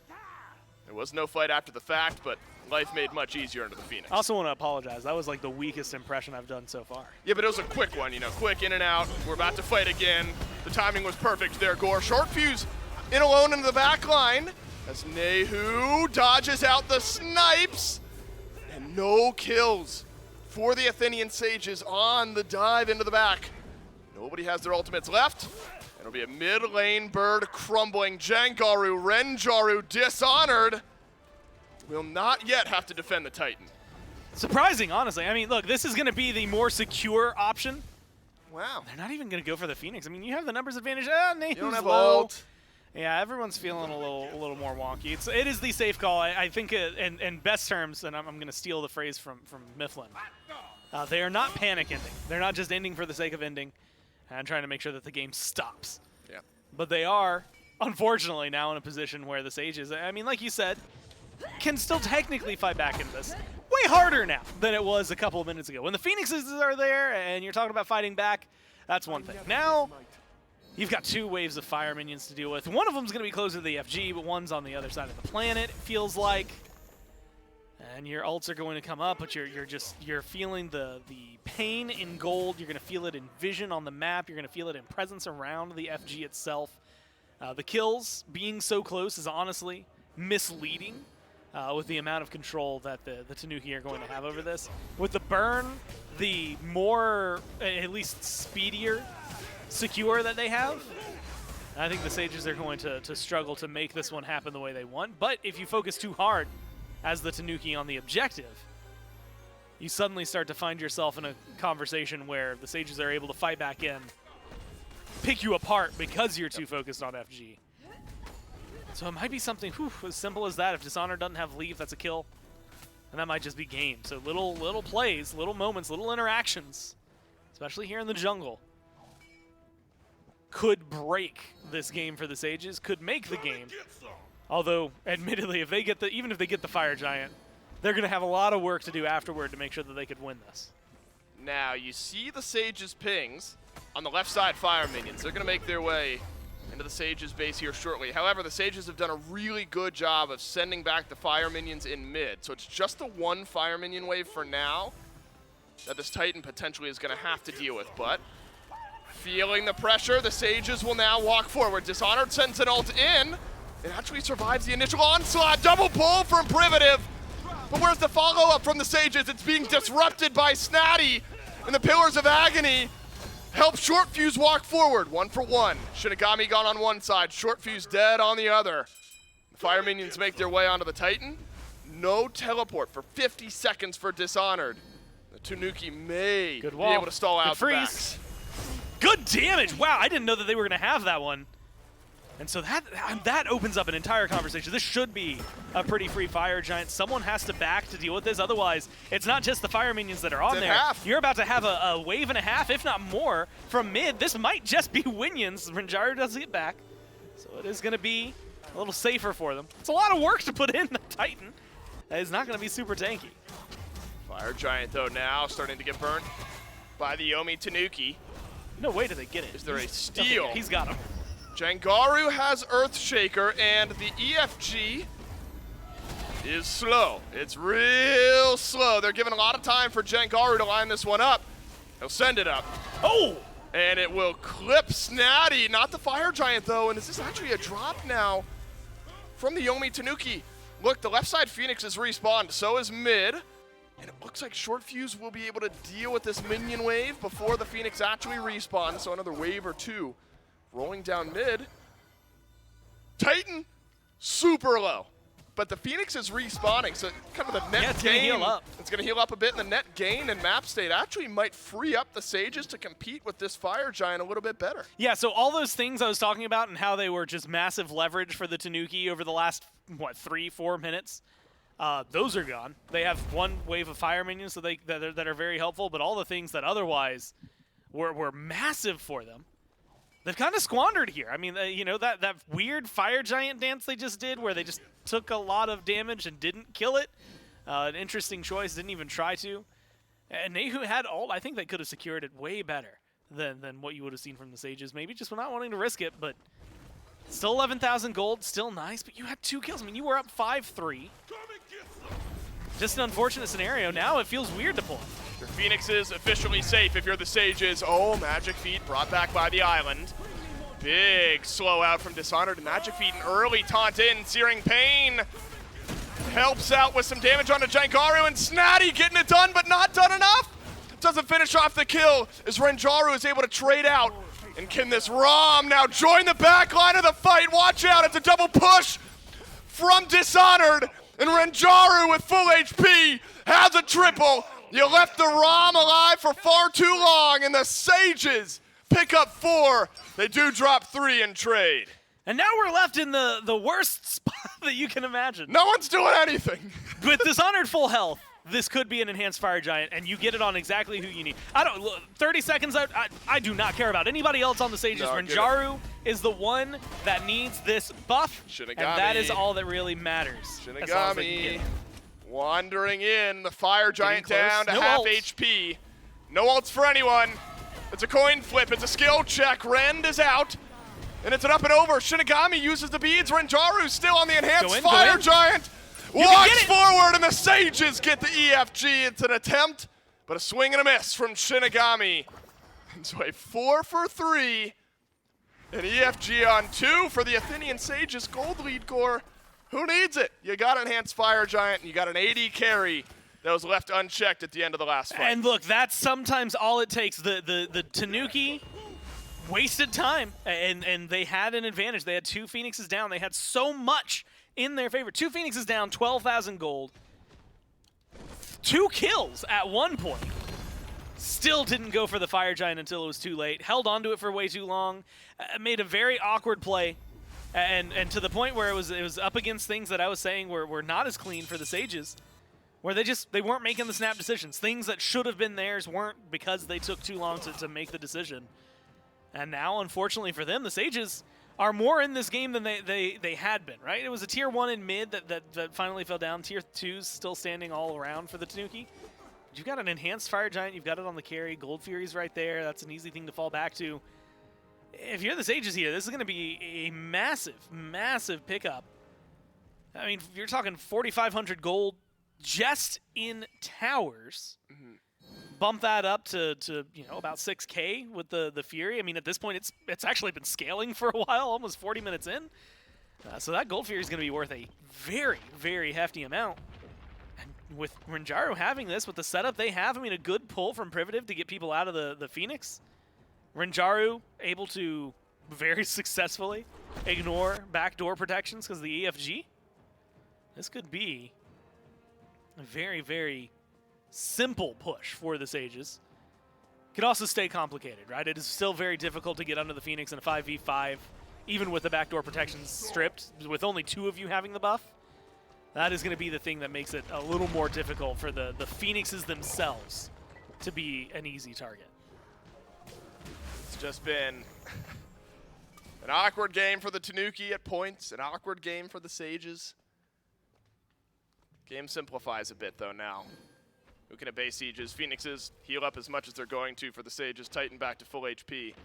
There was no fight after the fact, but life made much easier under the Phoenix. I also want to apologize. That was like the weakest impression I've done so far. Yeah, but it was a quick one, you know, quick in and out. We're about to fight again. The timing was perfect there, Gore. Shortfuse in alone into the back line as Nayhoo dodges out the snipes, and no kills for the Athenian Sages on the dive into the back. Nobody has their ultimates left. It'll be a mid-lane bird crumbling. Jangaru, Renjaru, Dishonored will not yet have to defend the Titan. Surprising, honestly. I mean, look, this is going to be the more secure option. Wow. They're not even going to go for the Phoenix. I mean, you have the numbers advantage. Nayhoo's You don't have low. ult. Yeah, everyone's feeling a little more wonky. It is the safe call. I think, in best terms, and I'm going to steal the phrase from Mifflin, they are not panic ending. They're not just ending for the sake of ending and trying to make sure that the game stops. Yeah. But they are, unfortunately, now in a position where the Sages, I mean, like you said, can still technically fight back into this. Way harder now than it was a couple of minutes ago. When the Phoenixes are there and you're talking about fighting back, that's one thing. Now, you've got 2 waves of fire minions to deal with. One of them's going to be closer to the FG, but one's on the other side of the planet, it feels like. And your ults are going to come up, but you're feeling the pain in gold. You're going to feel it in vision on the map. You're going to feel it in presence around the FG itself. The kills being so close is honestly misleading with the amount of control that the Tanuki are going to have over this. With the burn, the more, at least speedier, secure that they have, I think the Sages are going to struggle to make this one happen the way they want. But if you focus too hard as the Tanuki on the objective, you suddenly start to find yourself in a conversation where the Sages are able to fight back in, pick you apart because you're too focused on FG. So it might be something as simple as that. If Dishonored doesn't have leave, that's a kill. And that might just be game. So little plays, little moments, little interactions, especially here in the jungle, could break this game for the Sages, could make the game. Although, admittedly, if they get even if they get the Fire Giant, they're going to have a lot of work to do afterward to make sure that they could win this. Now, you see the Sages pings on the left side fire minions. They're going to make their way into the Sages base here shortly. However, the Sages have done a really good job of sending back the fire minions in mid. So it's just the 1 fire minion wave for now that this Titan potentially is going to have to deal with. But feeling the pressure, the Sages will now walk forward. Dishonored sends an ult in. It actually survives the initial onslaught. Double pull from Privative. But where's the follow-up from the Sages? It's being disrupted by Snaddy. And the Pillars of Agony help Shortfuse walk forward. 1 for 1. Shipigami gone on one side. Shortfuse dead on the other. The fire minions make their way onto the Titan. No teleport for 50 seconds for Dishonored. The Tanuki may be able to stall out the backs. Good damage. Wow, I didn't know that they were going to have that one. And so that opens up an entire conversation. This should be a pretty free Fire Giant. Someone has to back to deal with this. Otherwise, it's not just the fire minions that are on there. You're about to have a wave and a half, if not more, from mid. This might just be Winions. Renjaru doesn't get back. So it is going to be a little safer for them. It's a lot of work to put in the Titan. That is not going to be super tanky. Fire Giant, though, now starting to get burnt by the Yomi Tanuki. No way do they get it. Is there a steal? He's got him. Jangaru has Earthshaker, and the EFG is slow. It's real slow. They're giving a lot of time for Jangaru to line this one up. He'll send it up. Oh! And it will clip Snaddy, not the Fire Giant, though. And is this actually a drop now from the Yomi Tanuki? Look, the left side Phoenix is respawned. So is mid. And it looks like Shortfuse will be able to deal with this minion wave before the Phoenix actually respawns. So another wave or 2. Rolling down mid. Titan, super low. But the Phoenix is respawning, so kind of the net gain. Heal up. It's going to heal up a bit, and the net gain and map state actually might free up the Sages to compete with this Fire Giant a little bit better. Yeah, so all those things I was talking about and how they were just massive leverage for the Tanuki over the last, 3-4 minutes, those are gone. They have 1 wave of fire minions that are very helpful, but all the things that otherwise were massive for them, they've kind of squandered here. I mean, that weird Fire Giant dance they just did where they just took a lot of damage and didn't kill it. An interesting choice, didn't even try to. And Nayhoo had ult. I think they could have secured it way better than what you would have seen from the Sages. Maybe just not wanting to risk it, but still 11,000 gold, still nice. But you had 2 kills. I mean, you were up 5-3. Just an unfortunate scenario. Now it feels weird to pull. Your Phoenix is officially safe if you're the Sages. Oh, MagicFeet brought back by the island. Big slow out from Dishonored. MagicFeet, an early taunt in. Searing Pain helps out with some damage onto Jangaru, and Snaddy getting it done, but not done enough. Doesn't finish off the kill as Renjaru is able to trade out. And can this Ram now join the back line of the fight? Watch out, it's a double push from Dishonored. And Renjaru with full HP has a triple. You left the Ram alive for far too long, and the Sages pick up 4. They do drop 3 in trade. And now we're left in the worst spot that you can imagine. No one's doing anything. With Dishonored full health, this could be an enhanced Fire Giant, and you get it on exactly who you need. 30 seconds out, I do not care about anybody else on the Sages. No, Renjaru is the one that needs this buff, Shippigami. and that is all that really matters. As long as they can get Shippigami it. wandering in. The Fire Giant Getting down to close. No half ults. HP. No ults for anyone. It's a coin flip. It's a skill check. Rend is out. And it's an up and over. Shippigami uses the beads. Renjaru still on the enhanced Go Fire in. Giant. can Walks get it. forward, and the Sages get the EFG. It's an attempt, but a swing and a miss from Shippigami. And so a 4 for 3. An EFG on 2 for the Athenian Sages gold lead core. Who needs it? You got an enhanced Fire Giant, and you got an AD carry that was left unchecked at the end of the last fight. And look, that's sometimes all it takes. The Tanuki wasted time, and they had an advantage. They had 2 Phoenixes down. They had so much in their favor. 2 Phoenixes down, 12,000 gold. 2 kills at one point. Still didn't go for the Fire Giant until it was too late. Held onto it for way too long. Made a very awkward play. And to the point where it was up against things that I was saying were not as clean for the Sages, where they weren't making the snap decisions. Things that should have been theirs weren't because they took too long to make the decision. And now, unfortunately for them, the Sages are more in this game than they had been, right? It was a tier 1 in mid that finally fell down. Tier 2's still standing all around for the Tanuki. But you've got an enhanced Fire Giant. You've got it on the carry. Gold Fury's right there. That's an easy thing to fall back to. If you're the Sages here, this is going to be a massive, massive pickup. I mean, you're talking 4,500 gold just in towers. Bump that up to about 6K with the Fury. I mean, at this point, it's actually been scaling for a while, almost 40 minutes in. So that Gold Fury is going to be worth a very, very hefty amount. And with Renjaru having this, with the setup they have, I mean, a good pull from Privative to get people out of the Phoenix. Renjaru able to very successfully ignore backdoor protections because of the EFG. This could be a very, very simple push for the Sages. Could also stay complicated, right? It is still very difficult to get under the Phoenix in a 5v5, even with the backdoor protections stripped, with only 2 of you having the buff. That is going to be the thing that makes it a little more difficult for the Phoenixes themselves to be an easy target. It's just been an awkward game for the Tanuki at points, an awkward game for the Sages. Game simplifies a bit, though, now. Who can abase Sieges? Phoenixes heal up as much as they're going to for the Sages. Titan back to full HP.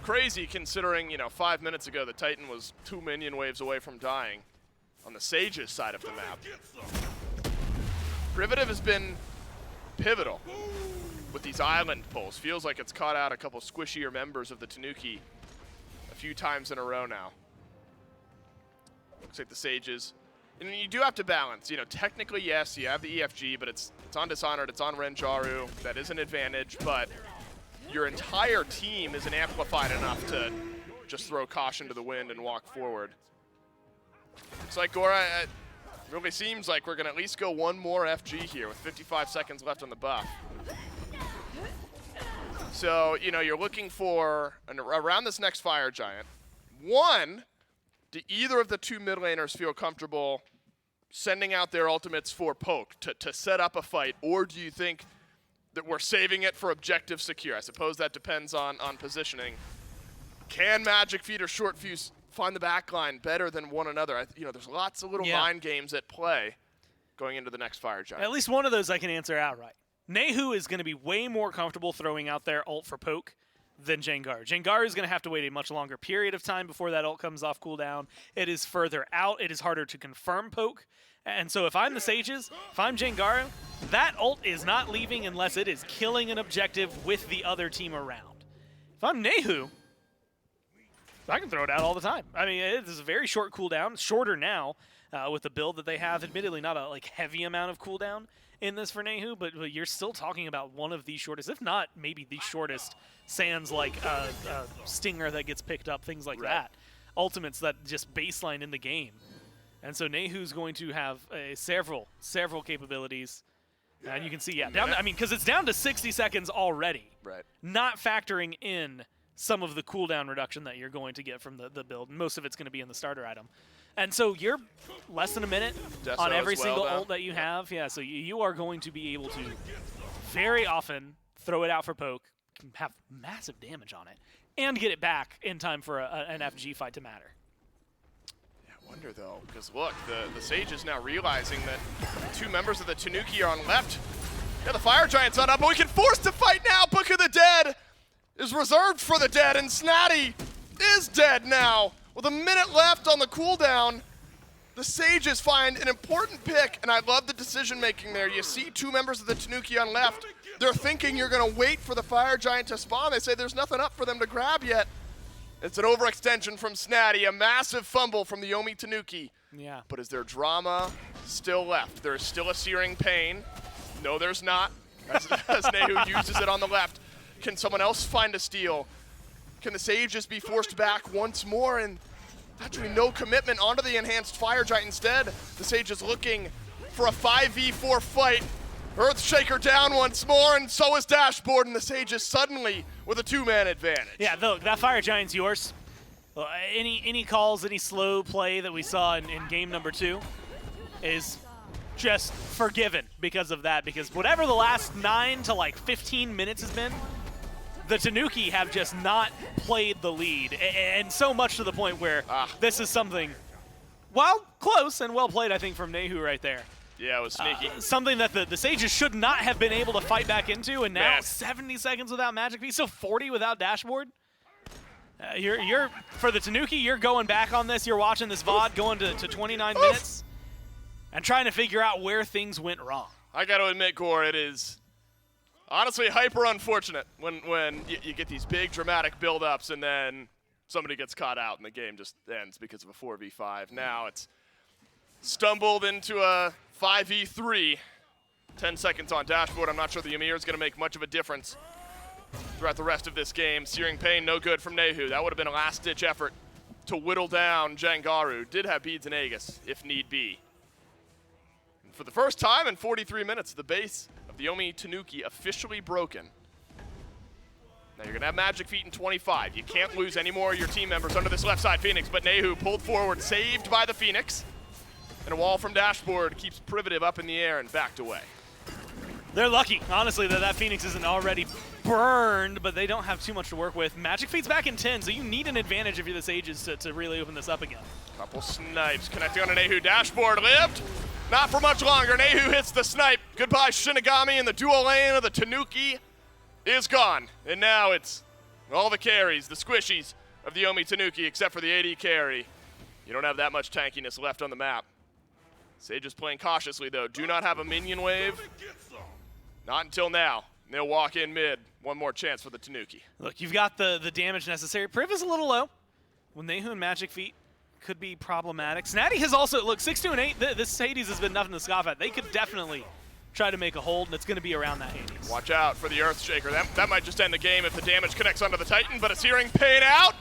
Crazy considering, 5 minutes ago the Titan was 2 minion waves away from dying on the Sages side of the map. Privative has been pivotal with these island pulls. Feels like it's caught out a couple squishier members of the Tanuki a few times in a row now. Looks like the Sages. And you do have to balance. Technically, yes, you have the EFG, but it's on Dishonored, it's on Renjaru. That is an advantage, but your entire team isn't amplified enough to just throw caution to the wind and walk forward. It's like, Gora, it really seems like we're going to at least go one more FG here with 55 seconds left on the buff. So, you're looking for, around this next Fire Giant, one, do either of the 2 mid laners feel comfortable sending out their ultimates for poke to set up a fight, or do you think that we're saving it for objective secure? I suppose that depends on positioning. Can MagicFeet or Shortfuse find the backline better than one another? There's lots of little mind games at play going into the next Fire Giant. At least one of those I can answer outright. Nayhoo is going to be way more comfortable throwing out their ult for poke than Jangaru. Jangaru is going to have to wait a much longer period of time before that ult comes off cooldown. It is further out. It is harder to confirm poke. And so if I'm the Sages, if I'm Jangaru, that ult is not leaving unless it is killing an objective with the other team around. If I'm Nayhoo, I can throw it out all the time. I mean, it is a very short cooldown. It's shorter now with the build that they have. Admittedly, not a heavy amount of cooldown in this for Nayhoo, but you're still talking about one of the shortest, if not maybe the shortest, sans like a Stinger that gets picked up, things like that. Ultimates that just baseline in the game. And so Nayhoo's going to have several capabilities. And you can see, because it's down to 60 seconds already. Right. Not factoring in some of the cooldown reduction that you're going to get from the build. Most of it's going to be in the starter item. And so you're less than a minute on every as well, single though. ult that you have. Yeah, so you are going to be able to very often throw it out for poke, have massive damage on it, and get it back in time for an FG fight to matter. Yeah, I wonder, though, because look, the Sage is now realizing that 2 members of the Tanuki are on left. Yeah, the Fire Giant's not up, but we can force to fight now. Book of the Dead is reserved for the dead, and Snaddy is dead now. With a minute left on the cooldown, the Sages find an important pick, and I love the decision-making there. You see 2 members of the Tanuki on left. They're thinking you're going to wait for the Fire Giant to spawn. They say there's nothing up for them to grab yet. It's an overextension from Snaddy, a massive fumble from the Yomi Tanuki. Yeah. But is there drama still left? There is still a searing pain. No, there's not, as Nayhoo uses it on the left. Can someone else find a steal? Can the Sages be forced back once more? And actually no commitment onto the enhanced Fire Giant instead. The Sages looking for a 5v4 fight. Earthshaker down once more, and so is Dashboard, and the Sages suddenly with a 2-man advantage. Yeah, look, that Fire Giant's yours. Any calls, any slow play that we saw in game number 2 is just forgiven because of that, because whatever the last 9 to like 15 minutes has been, the Tanuki have just not played the lead, and so much to the point where this is something, while close and well played, I think, from Nayhoo right there. Yeah, it was sneaky. Something that the Sages should not have been able to fight back into, and now Man. 70 seconds without MagicFeet, so 40 without Dashboard. You're for the Tanuki, you're going back on this, you're watching this VOD going to 29 minutes, and trying to figure out where things went wrong. I got to admit, Gore, it is honestly hyper unfortunate when you get these big dramatic build-ups and then somebody gets caught out and the game just ends because of a 4v5. Now it's stumbled into a 5v3. 10 seconds on Dashboard. I'm not sure the Ymir is going to make much of a difference throughout the rest of this game. Searing Pain, no good from Nayhoo. That would have been a last-ditch effort to whittle down Jangaru. Did have beads and Aegis, if need be. And for the first time in 43 minutes, the base of the Yomi Tanuki officially broken. Now you're going to have MagicFeet in 25. You can't lose any more of your team members under this left side Phoenix, but Nayhoo pulled forward, saved by the Phoenix. And a wall from Dashboard keeps Privative up in the air and backed away. They're lucky, honestly, that Phoenix isn't already burned, but they don't have too much to work with. MagicFeet's back in 10, so you need an advantage if you're the Sages to really open this up again. Couple snipes connecting on a Nayhoo. Dashboard lived. Not for much longer. Nayhoo hits the snipe. Goodbye, Shippigami, and the dual lane of the Tanuki is gone. And now it's all the carries, the squishies of the Yomi Tanuki, except for the AD carry. You don't have that much tankiness left on the map. Sages playing cautiously, though. Do not have a minion wave. Not until now. They'll walk in mid. One more chance for the Tanuki. Look, you've got the damage necessary. Priv is a little low. When Nayhoo and MagicFeet could be problematic. Snaddy has also, look, 6-2 and 8. This Hades has been nothing to scoff at. They could definitely try to make a hold, and it's going to be around that Hades. Watch out for the Earthshaker. That might just end the game if the damage connects onto the Titan, but a Searing Pain out.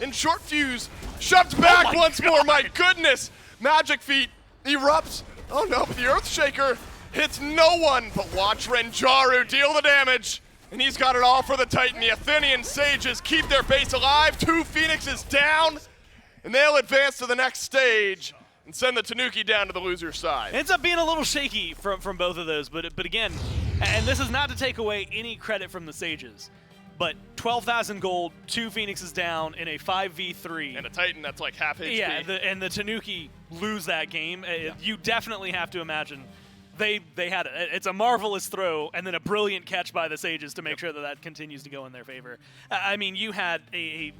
And Shortfuse shoved back once more. My goodness. MagicFeet erupts. Oh no, but the Earthshaker hits no one. But watch Renjaru deal the damage. And he's got it all for the Titan. The Athenian Sages keep their base alive. 2 Phoenixes down. And they'll advance to the next stage and send the Tanuki down to the loser side. Ends up being a little shaky from both of those, but again, and this is not to take away any credit from the Sages, but 12,000 gold, 2 Phoenixes down in a 5v3. And a Titan that's like half HP. Yeah, and the Tanuki lose that game. You definitely have to imagine they had it. It's a marvelous throw and then a brilliant catch by the Sages to make sure that continues to go in their favor. I mean, you had a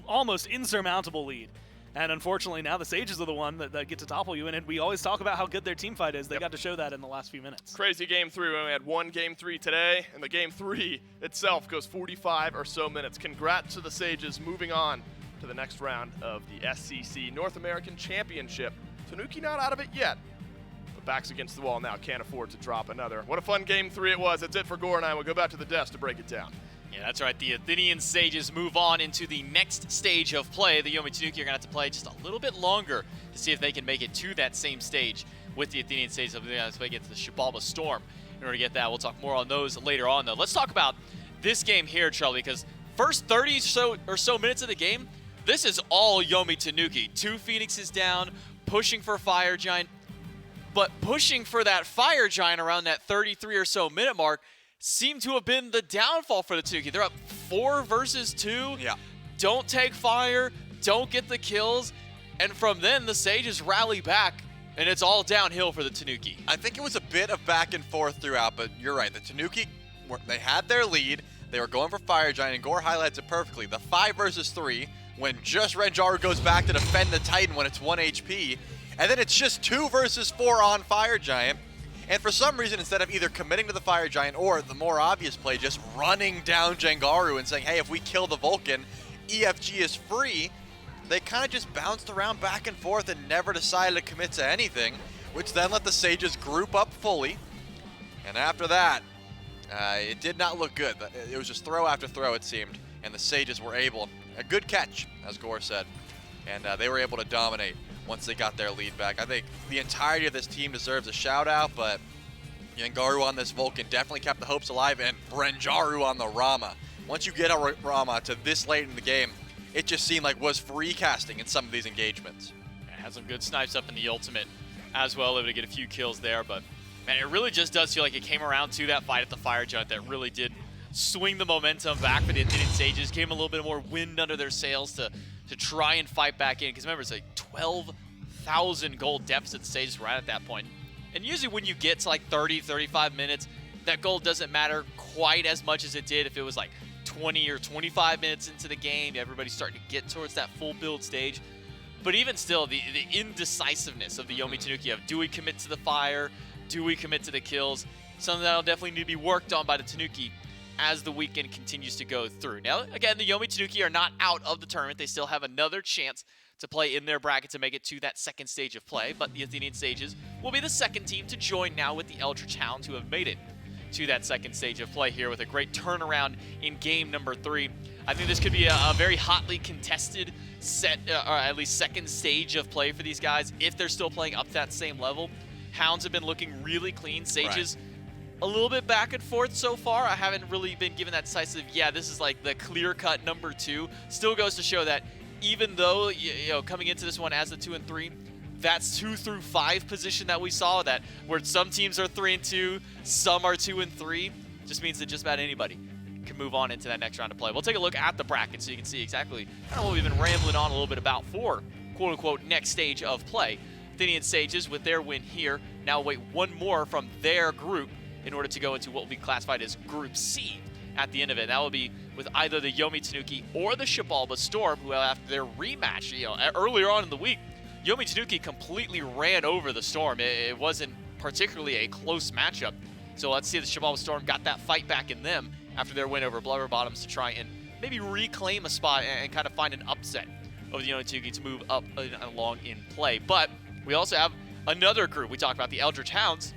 almost insurmountable lead. And unfortunately, now the Sages are the one that get to topple you. And we always talk about how good their team fight is. They got to show that in the last few minutes. Crazy game 3. We only had one game 3 today, and the game 3 itself goes 45 or so minutes. Congrats to the Sages moving on to the next round of the SCC North American Championship. Tanuki not out of it yet, but backs against the wall now. Can't afford to drop another. What a fun game 3 it was. That's it for Gore and I. We'll go back to the desk to break it down. Yeah, that's right. The Athenian Sages move on into the next stage of play. The Yomi Tanuki are going to have to play just a little bit longer to see if they can make it to that same stage with the Athenian Sages. They're going to have to get to the Shibalba Storm in order to get that. We'll talk more on those later on, though. Let's talk about this game here, Charlie, because first 30 or so minutes of the game this is all Yomi Tanuki. 2 Phoenixes down, pushing for Fire Giant, but pushing for that Fire Giant around that 33 or so minute mark seemed to have been the downfall for the Tanuki. They're up 4 versus 2. Yeah. Don't take fire, don't get the kills, and from then the Sages rally back, and it's all downhill for the Tanuki. I think it was a bit of back and forth throughout, but you're right. The Tanuki, they had their lead. They were going for Fire Giant, and Gore highlights it perfectly. The 5 versus 3, when just Renjaru goes back to defend the Titan when it's 1 HP, and then it's just 2 versus 4 on Fire Giant. And for some reason, instead of either committing to the Fire Giant or the more obvious play, just running down Jangaru and saying, hey, if we kill the Vulcan, EFG is free, they kind of just bounced around back and forth and never decided to commit to anything, which then let the Sages group up fully. And after that, it did not look good. It was just throw after throw, it seemed, and the Sages were able, a good catch, as Gore said, and they were able to dominate once they got their lead back. I think the entirety of this team deserves a shout out, but Jangaru on this Vulcan definitely kept the hopes alive, and Renjaru on the Rama. Once you get a Rama to this late in the game, it just seemed like was free casting in some of these engagements. Had some good snipes up in the ultimate as well, able to get a few kills there, but man, it really just does feel like it came around to that fight at the Fire Giant that really did swing the momentum back for the Athenian Sages, gave them a little bit more wind under their sails to try and fight back in, because remember, it's like 12,000 gold deficit Sages right at that point. And usually when you get to like 30, 35 minutes, that gold doesn't matter quite as much as it did if it was like 20 or 25 minutes into the game. Everybody's starting to get towards that full build stage. But even still, the indecisiveness of the Yomi Tanuki of, do we commit to the fire? Do we commit to the kills? Something that'll definitely need to be worked on by the Tanuki as the weekend continues to go through. Now, again, the Yomi Tanuki are not out of the tournament. They still have another chance to play in their bracket to make it to that second stage of play, but the Athenian Sages will be the second team to join now with the Eldritch Hounds, who have made it to that second stage of play here with a great turnaround in game number 3. I think this could be a very hotly contested set, or at least second stage of play for these guys if they're still playing up that same level. Hounds have been looking really clean. Sages, a little bit back and forth so far. I haven't really been given that decisive, yeah, this is like the clear-cut number 2. Still goes to show that even though, you know, coming into this one as the 2 and 3, that's 2 through 5 position that we saw, that where some teams are 3 and 2, some are 2 and 3, just means that just about anybody can move on into that next round of play. We'll take a look at the bracket so you can see exactly kind of what we've been rambling on a little bit about for quote-unquote next stage of play. Athenian Sages, with their win here, now await one more from their group in order to go into what will be classified as Group C at the end of it. That will be with either the Yomi Tanuki or the Shibalba Storm, who after their rematch, you know, earlier on in the week, Yomi Tanuki completely ran over the Storm. It wasn't particularly a close matchup. So let's see if the Shibalba Storm got that fight back in them after their win over Blubber Bottoms to try and maybe reclaim a spot and kind of find an upset of the Yomi Tanuki to move up along in play. But we also have another group. We talked about the Eldritch Hounds,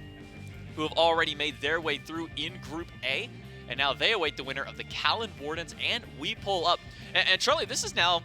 who have already made their way through in Group A, and now they await the winner of the Callan Wardens and We Pull Up. And Charlie, this is now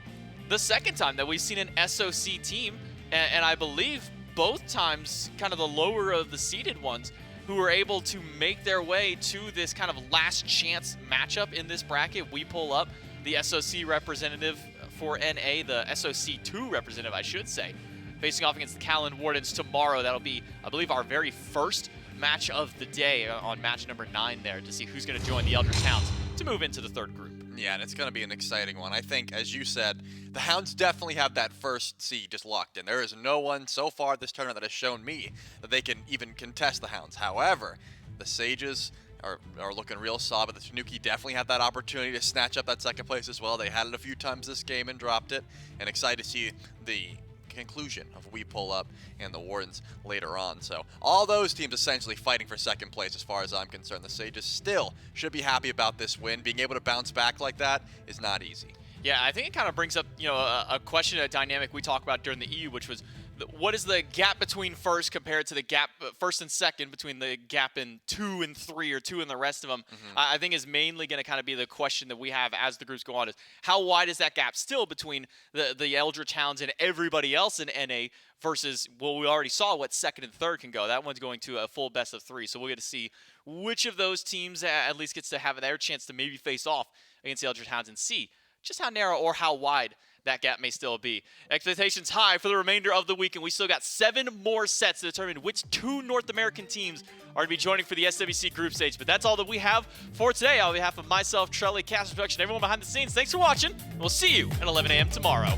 the second time that we've seen an SOC team, and I believe both times kind of the lower of the seeded ones, who were able to make their way to this kind of last chance matchup in this bracket. We Pull Up, the SOC representative for NA, the SOC2 representative, I should say, facing off against the Callan Wardens tomorrow. That'll be, I believe, our very first match of the day on match number 9 there to see who's going to join the Eldritch Hounds to move into the third group. Yeah, and it's going to be an exciting one. I think, as you said, the Hounds definitely have that first seed just locked in. There is no one so far this tournament that has shown me that they can even contest the Hounds. However, the Sages are looking real solid, but the Tanuki definitely had that opportunity to snatch up that second place as well. They had it a few times this game and dropped it, and excited to see the conclusion of We Pull Up and the Wardens later on. So all those teams essentially fighting for second place as far as I'm concerned. The Sages still should be happy about this win. Being able to bounce back like that is not easy. Yeah, I think it kind of brings up, you know, a question, a dynamic we talked about during the EU, which was what is the gap between first compared to the gap first and second between the gap in 2 and 3 or 2 and the rest of them. I think is mainly going to kind of be the question that we have as the groups go on, is how wide is that gap still between the Eldritch Hounds and everybody else in NA versus, well, we already saw what second and third can go. That one's going to a full best of 3. So we'll get to see which of those teams at least gets to have their chance to maybe face off against the Eldritch Hounds and see just how narrow or how wide that gap may still be. Expectations high for the remainder of the week, and we still got 7 more sets to determine which 2 North American teams are to be joining for the SWC group stage. But that's all that we have for today. On behalf of myself, Trelly, Cast Production, everyone behind the scenes, thanks for watching, and we'll see you at 11 a.m. tomorrow.